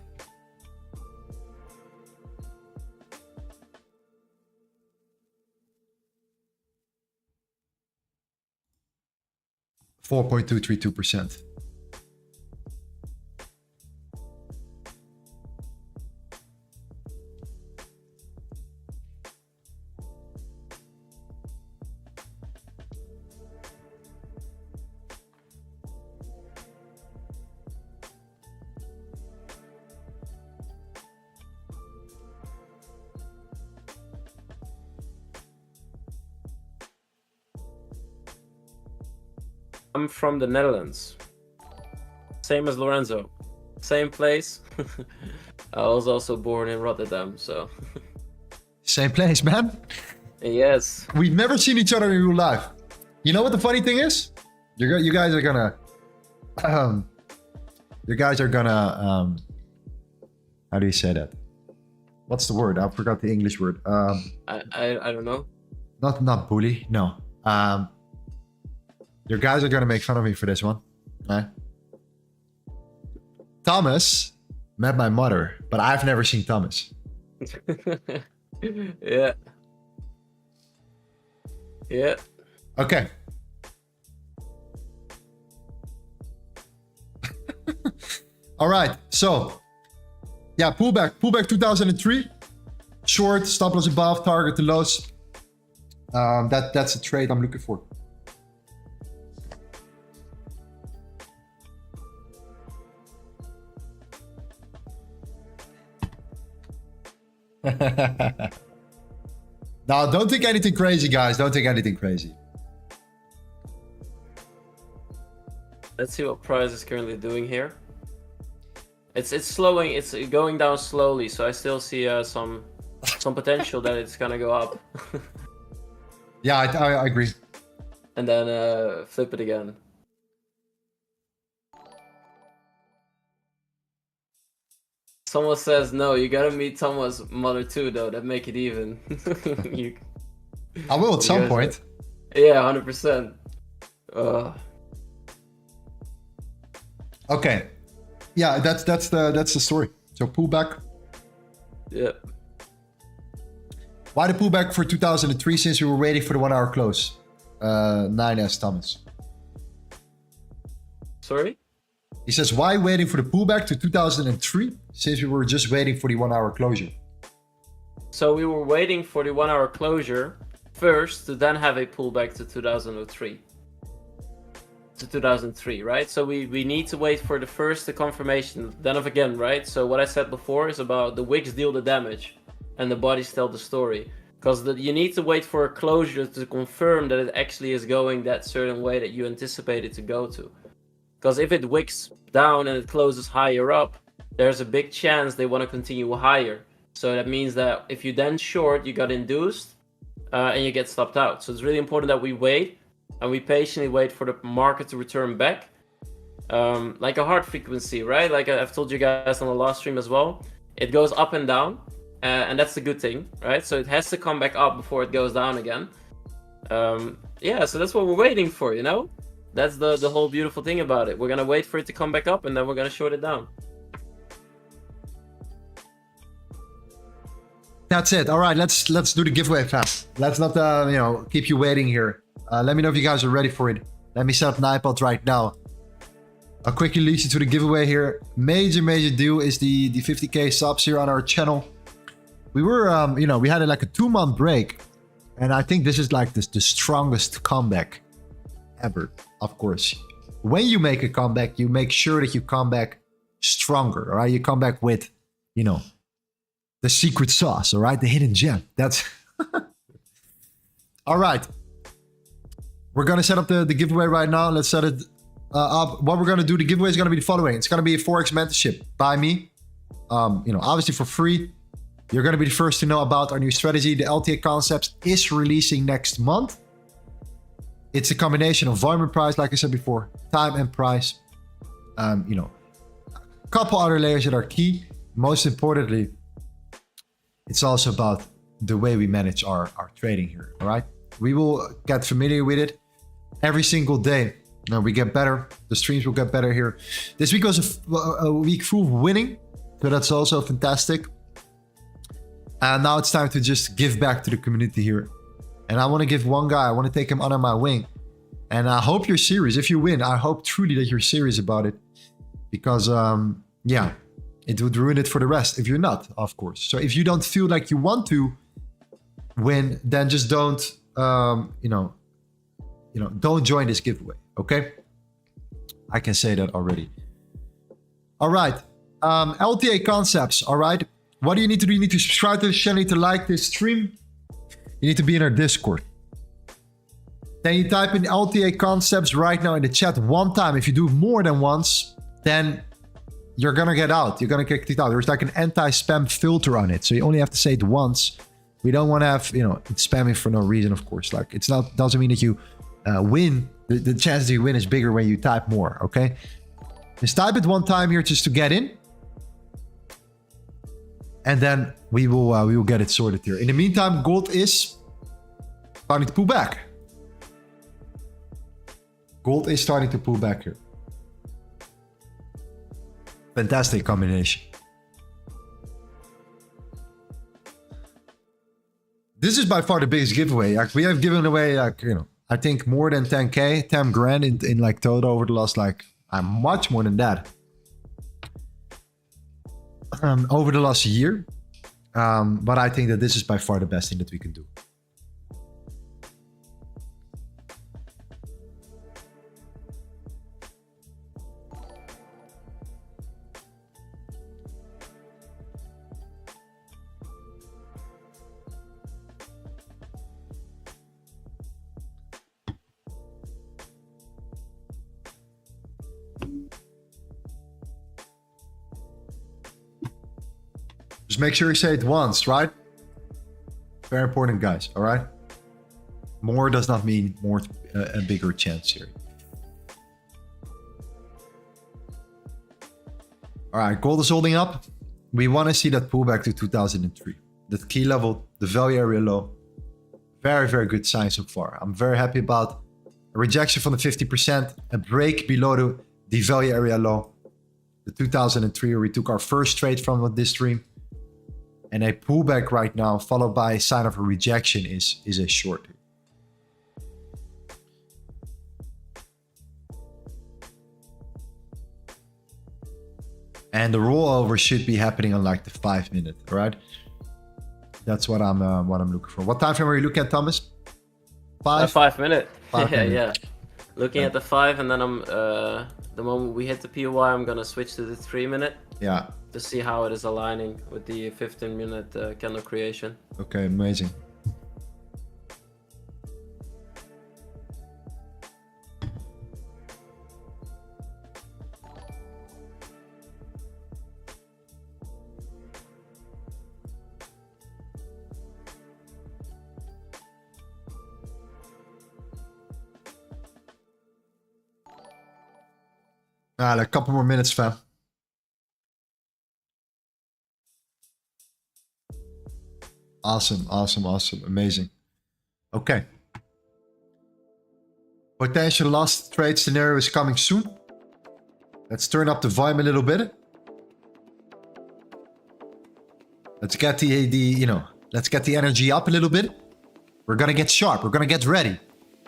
4.232%. I'm from the Netherlands. Same as Lorenzo. Same place. I was also born in Rotterdam, so. Same place, man. Yes. We've never seen each other in real life. You know what the funny thing is? You guys are gonna... you guys are gonna... how do you say that? What's the word? I forgot the English word. I don't know. Not bully, no. Your guys are gonna make fun of me for this one. Right? Thomas met my mother, but I've never seen Thomas. Yeah. Yeah. Okay. All right. So, yeah, pullback 2003. Short, stop loss above, target to lows. That's a trade I'm looking for. Now, don't think anything crazy, guys. Don't think anything crazy. Let's see what price is currently doing here. It's slowing. It's going down slowly, so I still see some potential that it's gonna go up. Yeah, I agree. And then flip it again. Someone says no. You gotta meet Thomas' mother too, though. That make it even. I will at some point. Yeah, 100%. Okay. Yeah, that's the story. So pullback. Yeah. Why the pullback for 2003 since we were waiting for the 1 hour close? 9S Thomas. Sorry? He says, why waiting for the pullback to 2003 since we were just waiting for the 1 hour closure? So we were waiting for the 1 hour closure first to then have a pullback to 2003. To 2003, right? So we need to wait for the first confirmation, then of again, right? So what I said before is about the wicks deal the damage and the bodies tell the story. Because you need to wait for a closure to confirm that it actually is going that certain way that you anticipate it to go to. Because if it wicks down and it closes higher up, there's a big chance they want to continue higher. So that means that if you then short, you got induced and you get stopped out. So it's really important that we wait and we patiently wait for the market to return back. Like a hard frequency, right? Like I've told you guys on the last stream as well. It goes up and down, and that's the good thing, right? So it has to come back up before it goes down again. Yeah, so that's what we're waiting for, you know? That's the whole beautiful thing about it. We're gonna wait for it to come back up, and then we're gonna short it down. That's it. All right, let's do the giveaway fast. Let's not keep you waiting here. Let me know if you guys are ready for it. Let me set up an iPod right now. I'll quickly lead you to the giveaway here. Major deal is the 50k subs here on our channel. We were we had like a 2-month break, and I think this is like the strongest comeback ever. Of course, when you make a comeback, you make sure that you come back stronger. All right, you come back with the secret sauce. All right, the hidden gem. That's all right. We're gonna set up the giveaway right now. Let's set it up. What we're gonna do, the giveaway is gonna be the following. It's gonna be a FOREX mentorship by me. Obviously for free. You're gonna be the first to know about our new strategy. The LTA Concepts is releasing next month. It's a combination of volume and price, like I said before, time and price. A couple other layers that are key. Most importantly, it's also about the way we manage our trading here. All right, we will get familiar with it every single day. We get better. The streams will get better here. This week was a week full of winning, so that's also fantastic. And now it's time to just give back to the community here. And I want to give one guy, I want to take him under my wing. And I hope you're serious. If you win, I hope truly that you're serious about it. Because, yeah, it would ruin it for the rest if you're not, of course. So if you don't feel like you want to win, then just don't, don't join this giveaway, okay? I can say that already. All right, LTA Concepts, all right? What do you need to do? You need to subscribe to this channel, you need to like this stream. You need to be in our Discord. then you type in LTA concepts right now in the chat one time. If you do more than once, then you're gonna get out. You're gonna get kicked out. There's like an anti-spam filter on it, so you only have to say it once. We don't want to have, you know, it's spamming for no reason, of course. Like, it's not, doesn't mean that you win. The chances you win is bigger when you type more, okay? Just type it one time here just to get in. And then we will get it sorted here. In the meantime, gold is starting to pull back. Gold is starting to pull back here. Fantastic combination. This is by far the biggest giveaway. Like, we have given away, like, you know, I think more than 10K, 10 grand in like total over the last, like, much more than that. Over the last year. But I think that this is by far the best thing that we can do. Just make sure you say it once, right? Very important, guys, all right? More does not mean more, a bigger chance here. All right, gold is holding up. We want to see that pullback to 2003. That key level, the value area low. Very, very good sign so far. I'm very happy about a rejection from the 50%, a break below the value area low. The 2003, where we took our first trade from this stream. And a pullback right now, followed by a sign of a rejection, is a short. And the rollover should be happening on like the 5 minute, right? That's what I'm looking for. What time frame are you looking at, Thomas? 5? 5 minute. 5 minute. Yeah. Looking at the 5, and then I'm the moment we hit the POI, I'm gonna switch to the 3 minute. Yeah. To see how it is aligning with the 15-minute candle creation. Okay, amazing. Like a couple more minutes, fam. Awesome, awesome, awesome. Amazing. Okay. Potential last trade scenario is coming soon. Let's turn up the volume a little bit. Let's get let's get the energy up a little bit. We're gonna get sharp. We're gonna get ready.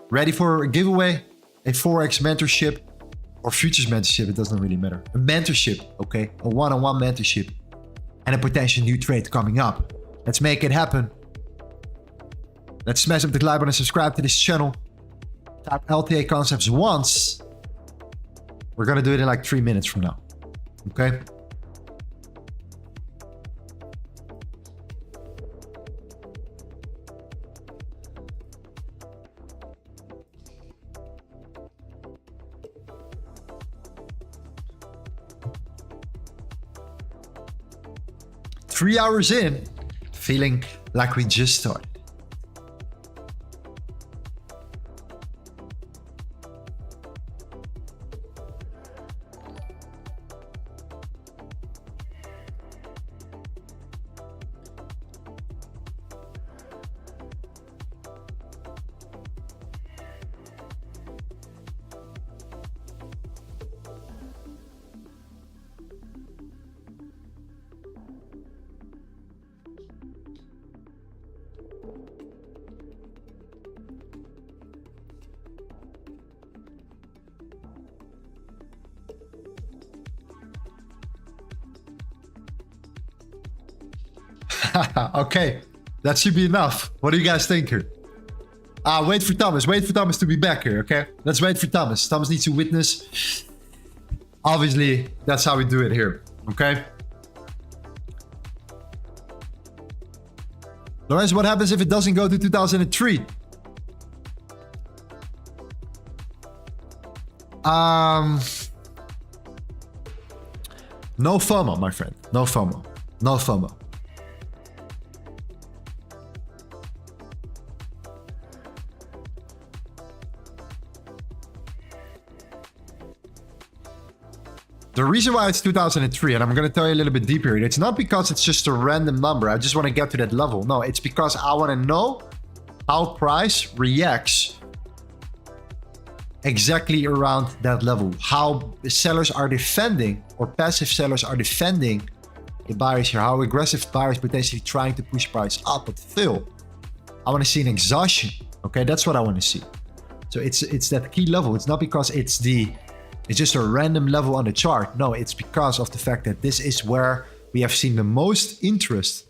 Ready for a giveaway, a FOREX mentorship, or futures mentorship. It doesn't really matter. A mentorship, okay? A one-on-one mentorship. And a potential new trade coming up. Let's make it happen. Let's smash up the like button and subscribe to this channel. Type LTA concepts once. We're gonna do it in like 3 minutes from now. Okay? Three hours in, feeling like we just started. Okay, that should be enough. What do you guys think here? Wait for Thomas. Wait for Thomas to be back here, okay? Let's wait for Thomas. Thomas needs to witness. Obviously, that's how we do it here, okay? Lorenzo, what happens if it doesn't go to 2003? No FOMO, my friend. No FOMO. No FOMO. The reason why it's 2003, and I'm going to tell you a little bit deeper, it's not because it's just a random number. I just want to get to that level. No, it's because I want to know how price reacts exactly around that level. How the sellers are defending, or passive sellers are defending the buyers here. How aggressive buyers potentially trying to push price up, but still, I want to see an exhaustion. Okay, that's what I want to see. So it's that key level. It's not because it's just a random level on the chart. No, it's because of the fact that this is where we have seen the most interest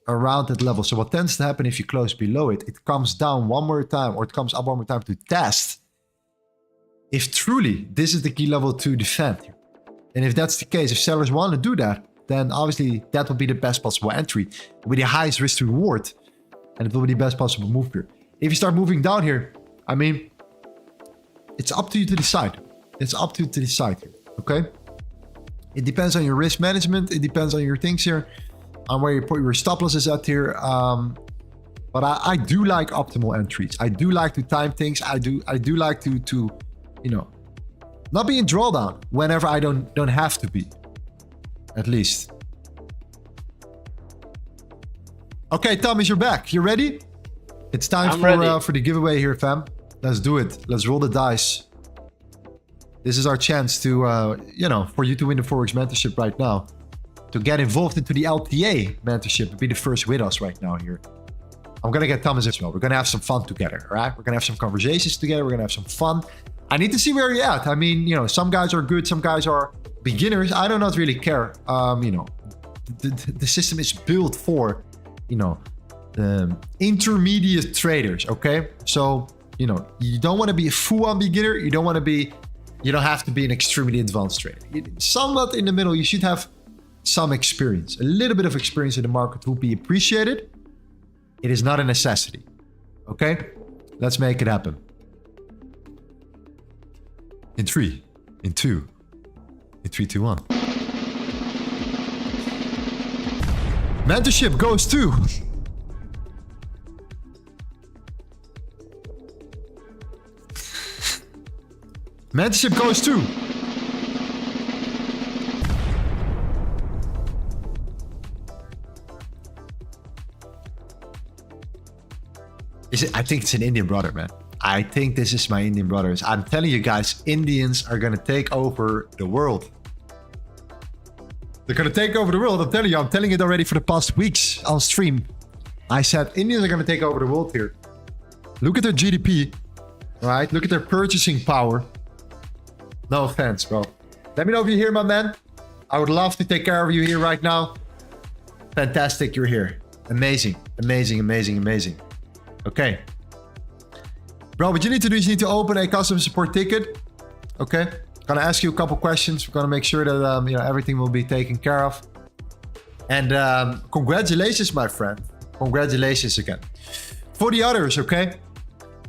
around that level. So what tends to happen if you close below it, it comes down one more time, or it comes up one more time to test if truly this is the key level to defend. And if that's the case, if sellers want to do that, then obviously that will be the best possible entry. It will be the highest risk to reward, and it will be the best possible move here. If you start moving down here, I mean, it's up to you to decide. It's up to you to decide here, okay? It depends on your risk management. It depends on your things here, on where you put your stop losses at here. But I do like optimal entries. I do like to time things. I do like to you know, not be in drawdown whenever I don't have to be, at least. Okay, Thomas, you're back. You ready? It's time for the giveaway here, fam. Let's do it. Let's roll the dice. This is our chance to, you know, for you to win the FOREX mentorship right now. To get involved into the LTA mentorship and be the first with us right now here. I'm going to get Thomas as well. We're going to have some fun together, all right? We're going to have some conversations together. We're going to have some fun. I need to see where you're at. I mean, you know, some guys are good. Some guys are beginners. I do not really care. You know, the system is built for, you know, intermediate traders, okay? So, you know, you don't want to be a full-on beginner. You don't have to be an extremely advanced trader. Somewhat in the middle, you should have some experience. A little bit of experience in the market will be appreciated. It is not a necessity. Okay? Let's make it happen. In 3, in 2, in 3, 2, 1. Mentorship goes to... Mentorship goes to... I think it's an Indian brother, man. I think this is my Indian brothers. I'm telling you guys, Indians are going to take over the world. They're going to take over the world. I'm telling it already for the past weeks on stream. I said Indians are going to take over the world here. Look at their GDP, right? Look at their purchasing power. No offense, bro. Let me know if you're here, my man. I would love to take care of you here right now. Fantastic, you're here. Amazing, amazing, amazing, amazing. Okay. Bro, what you need to do is you need to open a customer support ticket. Okay. Gonna ask you a couple questions. We're gonna make sure that you know, everything will be taken care of. And congratulations, my friend. Congratulations again. For the others, okay?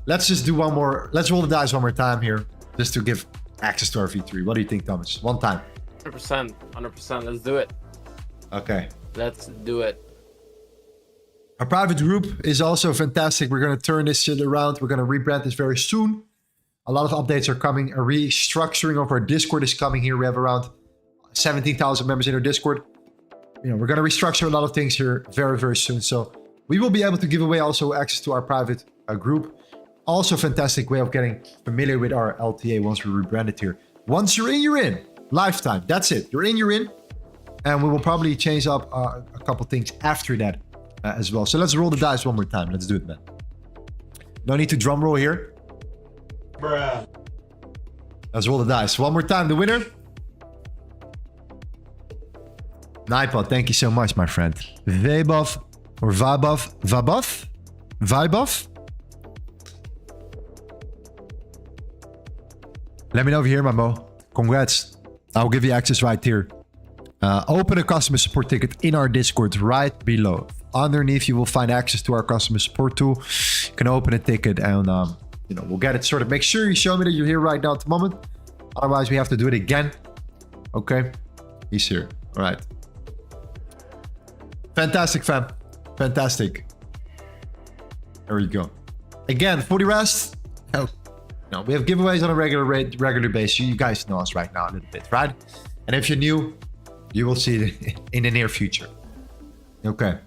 Let's just do one more. Let's roll the dice one more time here, just to give access to our V3. What do you think, Thomas? One time. 100%. 100%. Let's do it. Okay. Let's do it. Our private group is also fantastic. We're going to turn this shit around. We're going to rebrand this very soon. A lot of updates are coming. A restructuring of our Discord is coming here. We have around 17,000 members in our Discord. You know, we're going to restructure a lot of things here very, very soon. So we will be able to give away also access to our private group. Also fantastic way of getting familiar with our LTA once we rebrand it here. Once you're in, you're in. Lifetime. That's it. You're in, you're in. And we will probably change up a couple things after that. As well. So let's roll the dice one more time. Let's do it, man. No need to drum roll here. Bruh. Let's roll the dice. One more time. The winner. Nipod, thank you so much, my friend. Vabov or Vabov? Vabov? Vibov? Let me know if you're here, Mamo. Congrats. I'll give you access right here. Open a customer support ticket in our Discord right below. Underneath, you will find access to our customer support tool. You can open a ticket and, you know, we'll get it sorted. Make sure you show me that you're here right now at the moment. Otherwise, we have to do it again. Okay. He's here. All right. Fantastic, fam. Fantastic. There we go. Again, for the rest, oh, no, we have giveaways on a regular basis. You guys know us right now a little bit, right? And if you're new, you will see it in the near future. Okay.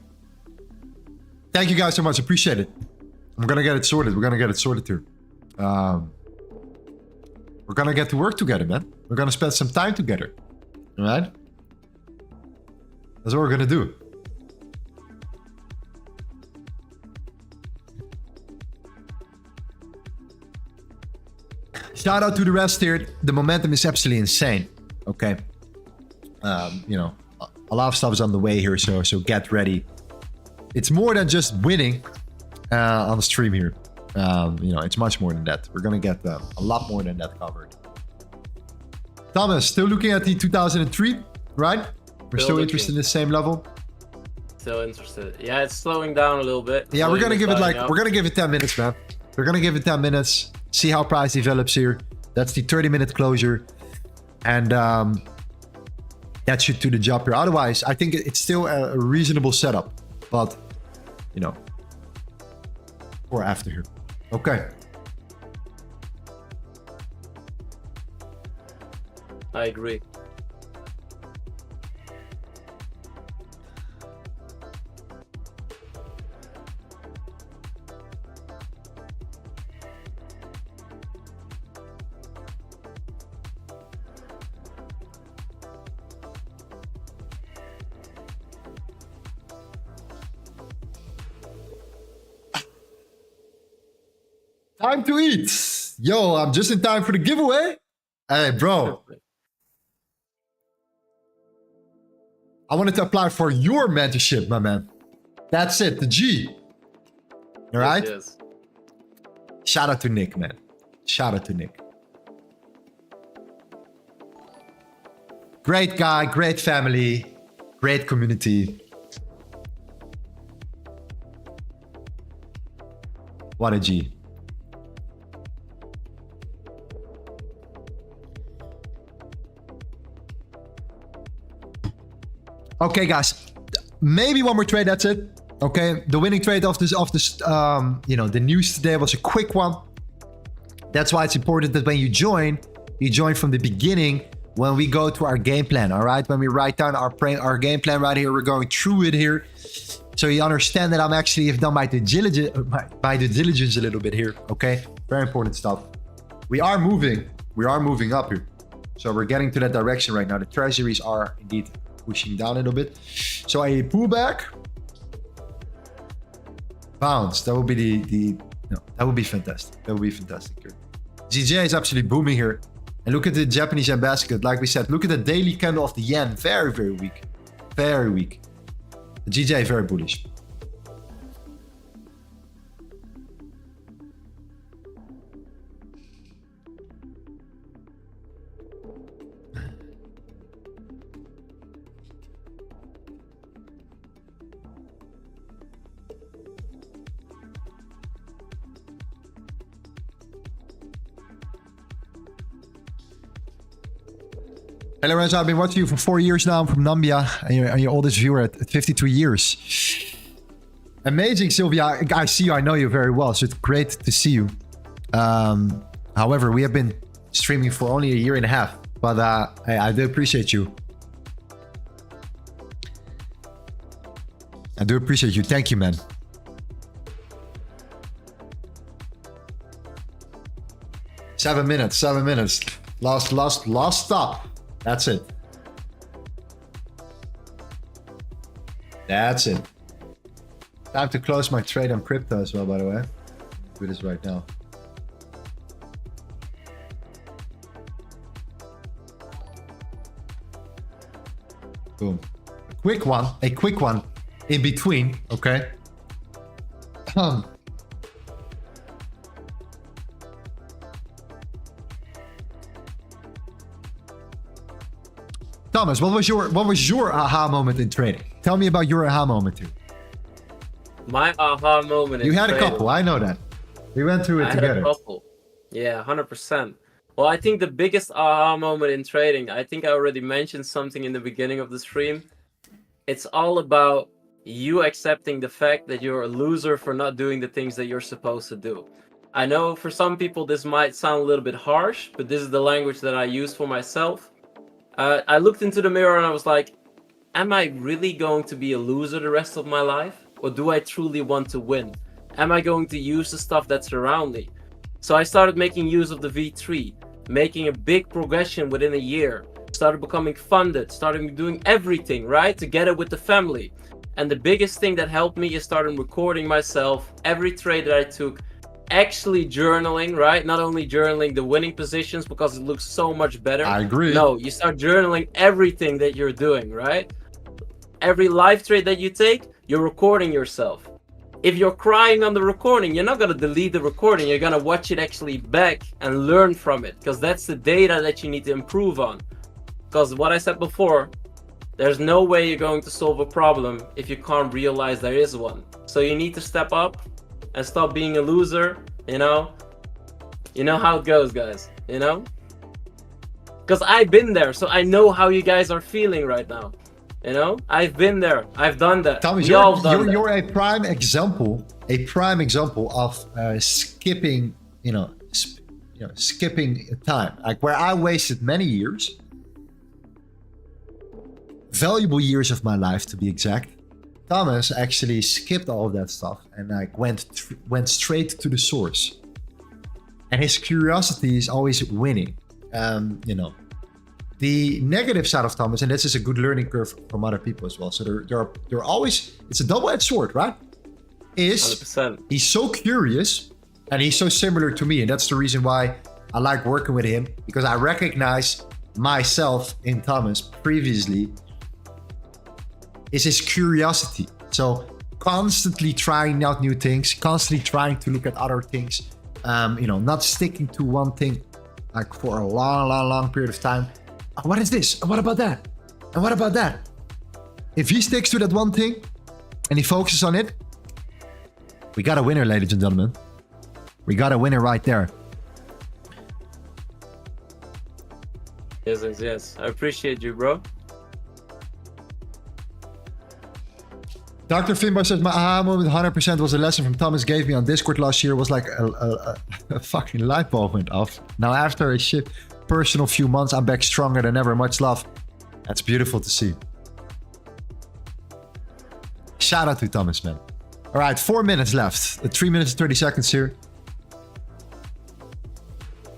Thank you guys so much. Appreciate it. I'm gonna get it sorted. We're gonna get it sorted too. We're gonna get to work together, man. We're gonna spend some time together. All right? That's what we're gonna do. Shout out to the rest here. The momentum is absolutely insane. Okay. You know, a lot of stuff is on the way here, so get ready. It's more than just winning on the stream here. You know, it's much more than that. We're gonna get a lot more than that covered. Thomas, still looking at the 2003, right? We're still interested in the same level. Still interested. Yeah, it's slowing down a little bit. Yeah, we're gonna give it like we're gonna give it 10 minutes, man. We're gonna give it 10 minutes. See how price develops here. That's the 30-minute closure, and that should do the job here. Otherwise, I think it's still a reasonable setup, but you know, or after here. Okay. I agree. Time to eat. Yo, I'm just in time for the giveaway. Hey, bro. I wanted to apply for your mentorship, my man. That's it, the G. All right? Yes. Shout out to Nick, man. Shout out to Nick. Great guy, great family, great community. What a G. Okay, guys, maybe one more trade. That's it. Okay, the winning trade of this, you know, the news today was a quick one. That's why it's important that when you join from the beginning. When we go to our game plan, all right. When we write down our game plan right here, we're going through it here, so you understand that I'm actually have done my due diligence a little bit here. Okay, very important stuff. We are moving up here, so we're getting to that direction right now. The treasuries are indeed pushing down a little bit. So a pullback, bounce. That would be that would be fantastic. That would be fantastic here. GJ is absolutely booming here. And look at the Japanese yen basket. Like we said, look at the daily candle of the yen. Very, very weak. Very weak. The GJ very bullish. Hey Lorenzo, I've been watching you for 4 years now. I'm from Nambia, and your oldest viewer at 52 years. Amazing, Sylvia. I see you. I know you very well, so it's great to see you. However, we have been streaming for only a year and a half, but I do appreciate you. I do appreciate you. Thank you, man. Seven minutes. Last stop. That's it. That's it. Time to close my trade on crypto as well, by the way. Do this right now. Boom. A quick one in between, okay? Thomas, what was your aha moment in trading? Tell me about your aha moment too. My aha moment. You had a couple. I know that. We went through it together. Had a couple. Yeah, 100%. Well, I think the biggest aha moment in trading, I think I already mentioned something in the beginning of the stream. It's all about you accepting the fact that you're a loser for not doing the things that you're supposed to do. I know for some people this might sound a little bit harsh, but this is the language that I use for myself. I looked into the mirror and I was like, am I really going to be a loser the rest of my life? Or do I truly want to win? Am I going to use the stuff that's around me? So I started making use of the V3, making a big progression within a year, started becoming funded, started doing everything, right? Together with the family. And the biggest thing that helped me is starting recording myself, every trade that I took, actually journaling, right? Not only journaling the winning positions because it looks so much better. I agree. No, you start journaling everything that you're doing, right? Every live trade that you take, you're recording yourself. If you're crying on the recording, you're not going to delete the recording. You're going to watch it actually back and learn from it, because that's the data that you need to improve on. Because what I said before, there's no way you're going to solve a problem if you can't realize there is one. So you need to step up and stop being a loser, you know? You know how it goes, guys, you know? Because I've been there, so I know how you guys are feeling right now. You know, I've been there. I've done that. Thomas, you're a prime example of skipping, skipping time. Like where I wasted many years, valuable years of my life to be exact. Thomas actually skipped all of that stuff and like went straight to the source. And his curiosity is always winning. The negative side of Thomas, and this is a good learning curve from other people as well. So they're always, it's a double-edged sword, right? 100%. He's so curious and he's so similar to me. And that's the reason why I like working with him, because I recognize myself in Thomas previously is his curiosity. So constantly trying out new things, constantly trying to look at other things, not sticking to one thing like for a long period of time. What is this? And what about that? And what about that? If he sticks to that one thing and he focuses on it, we got a winner, ladies and gentlemen. We got a winner right there. Yes. I appreciate you, bro. Dr. Finbar says, my aha moment 100% was a lesson from Thomas gave me on Discord last year. Was like a fucking light bulb went off. Now after a shit personal few months, I'm back stronger than ever. Much love. That's beautiful to see. Shout out to Thomas, man. All right, 4 minutes left. 3 minutes and 30 seconds here.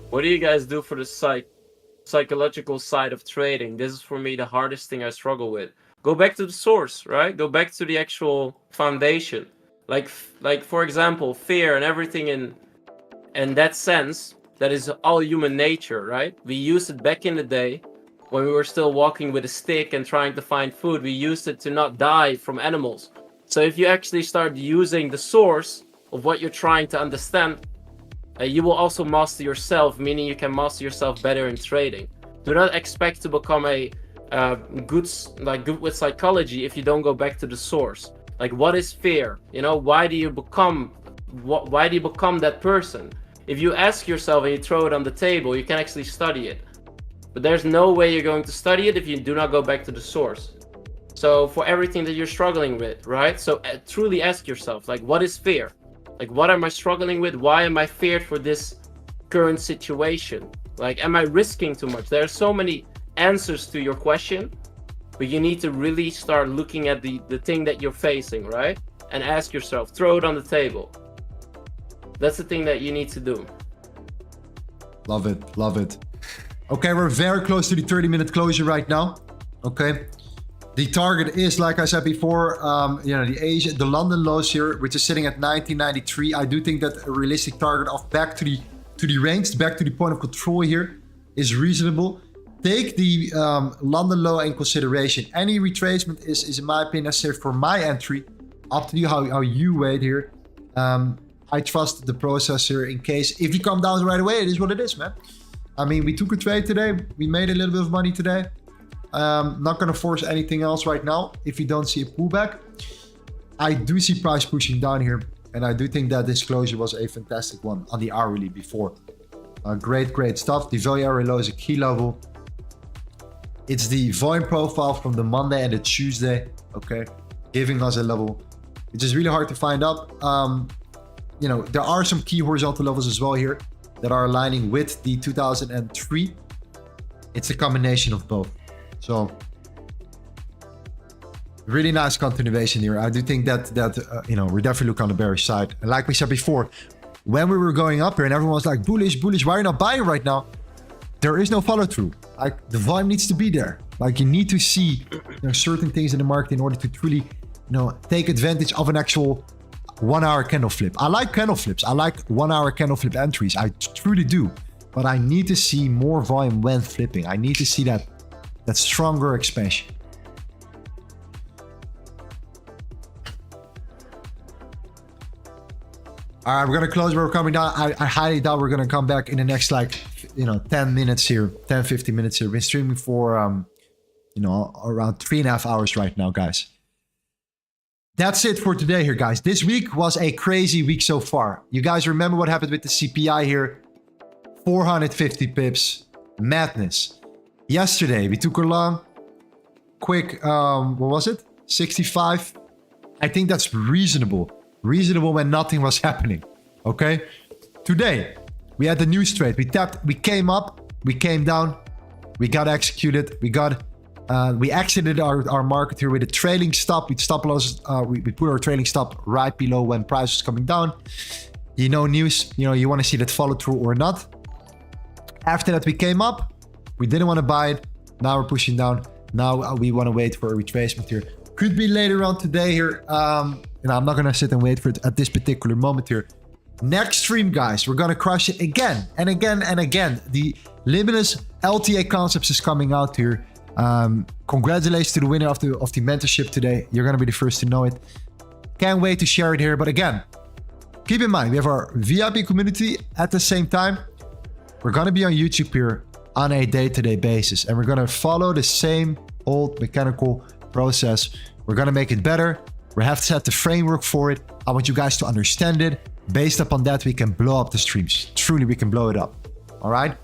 What do you guys do for the psychological side of trading? This is for me the hardest thing I struggle with. Go back to the source, right? Go back to the actual foundation. Like for example, fear and everything in that sense, that is all human nature, right? We used it back in the day when we were still walking with a stick and trying to find food. We used it to not die from animals. So if you actually start using the source of what you're trying to understand, you will also master yourself, meaning you can master yourself better in trading. Do not expect to become a good with psychology if you don't go back to the source. Like, what is fear? Why do you become that person? If you ask yourself and you throw it on the table, you can actually study it. But there's no way you're going to study it if you do not go back to the source. So for everything that you're struggling with, right? So truly ask yourself, like, what is fear? Like, what am I struggling with? Why am I feared for this current situation? Like, am I risking too much? There are so many answers to your question, but you need to really start looking at the thing that you're facing, right? And ask yourself, throw it on the table. That's the thing that you need to do. Love it. Okay, we're very close to the 30-minute closure right now. Okay, the target is, like I said before, the London lows here, which is sitting at 1993. I do think that a realistic target of back to the range, back to the point of control here is reasonable. Take the London low in consideration. Any retracement is in my opinion necessary for my entry. Up to you how you wait here. I trust the process here in case if you come down right away, it is what it is, man. I mean, we took a trade today. We made a little bit of money today. Not going to force anything else right now if you don't see a pullback. I do see price pushing down here. And I do think that this closure was a fantastic one on the hourly before. Great stuff. The value area low is a key level. It's the volume profile from the Monday and the Tuesday, okay, giving us a level. It's just really hard to find out. You know, there are some key horizontal levels as well here that are aligning with the 2003. It's a combination of both. So really nice continuation here. I do think that you know, we're definitely looking on the bearish side. And like we said before, when we were going up here and everyone was like, bullish, why are you not buying right now? There is no follow through. Like, the volume needs to be there. Like, you need to see, you know, certain things in the market in order to truly, you know, take advantage of an actual 1 hour candle flip. I like candle flips. I like 1 hour candle flip entries. I truly do. But I need to see more volume when flipping. I need to see that stronger expansion. All right, we're going to close. We're coming down. I highly doubt we're going to come back in the next, like, you know, 10 minutes here, 10, 15 minutes here. We've been streaming for, you know, around 3.5 hours right now, guys. That's it for today here, guys. This week was a crazy week so far. You guys remember what happened with the CPI here? 450 pips. Madness. Yesterday, we took a long, quick, what was it? 65. I think that's reasonable. Reasonable when nothing was happening. Okay? Today, we had the news trade. We tapped, we came up, we came down, we got executed, we exited our market here with a trailing stop. We stop loss, we put our trailing stop right below when price was coming down. You know, news, you know, you want to see that follow through or not. After that, we came up, we didn't want to buy it. Now we're pushing down. Now we want to wait for a retracement here. Could be later on today here. And I'm not going to sit and wait for it at this particular moment here. Next stream, guys, we're going to crush it again and again and again. The Limitless LTA Concepts is coming out here. Congratulations to the winner of the mentorship today. You're going to be the first to know it. Can't wait to share it here. But again, keep in mind, we have our VIP community at the same time. We're going to be on YouTube here on a day-to-day basis. And we're going to follow the same old mechanical process. We're going to make it better. We have to set the framework for it. I want you guys to understand it. Based upon that, we can blow up the streams. Truly, we can blow it up. All right?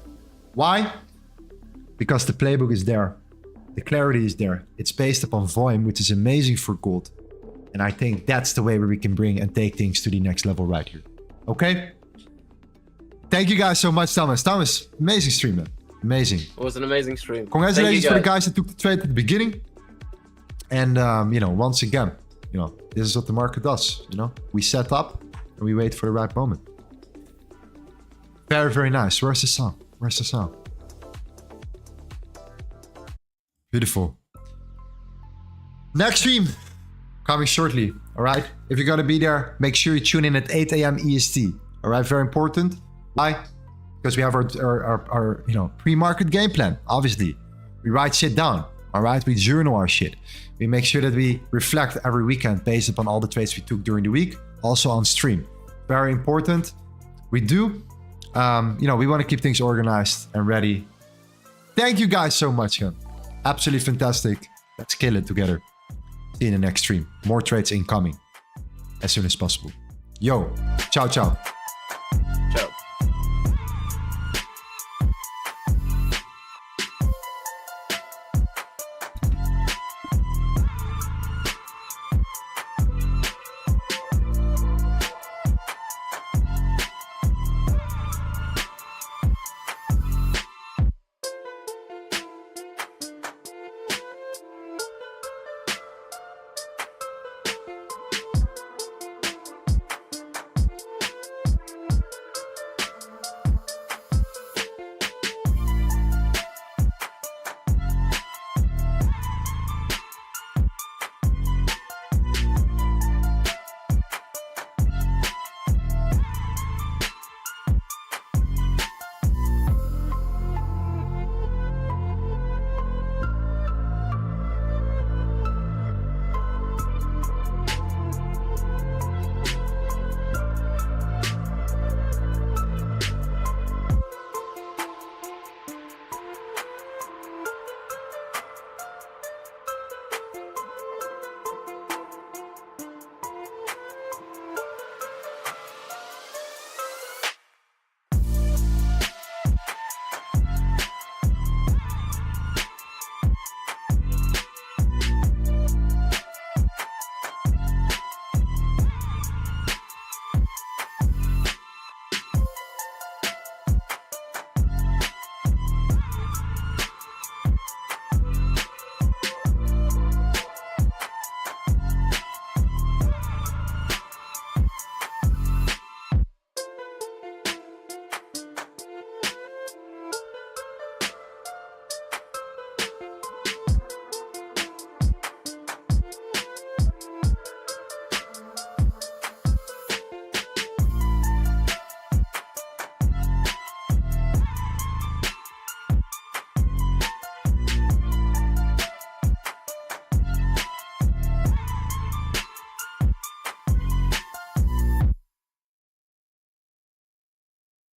Why? Because the playbook is there. The clarity is there. It's based upon volume, which is amazing for gold. And I think that's the way where we can bring and take things to the next level right here. Okay? Thank you guys so much, Thomas. Thomas, amazing stream, man. Amazing. It was an amazing stream. Congratulations for the guys that took the trade at the beginning. And, you know, once again, you know, this is what the market does. You know, we set up and we wait for the right moment. Very, very nice. Where's the song? Where's the song? Beautiful. Next stream coming shortly. All right. If you're going to be there, make sure you tune in at 8 a.m. EST. All right. Very important. Why? Because we have our you know, pre-market game plan. Obviously, we write shit down. All right. We journal our shit. We make sure that we reflect every weekend based upon all the trades we took during the week, also on stream. Very important. We do, you know, we want to keep things organized and ready. Thank you guys so much, man. Absolutely fantastic. Let's kill it together. See you in the next stream. More trades incoming as soon as possible. Yo, ciao, ciao.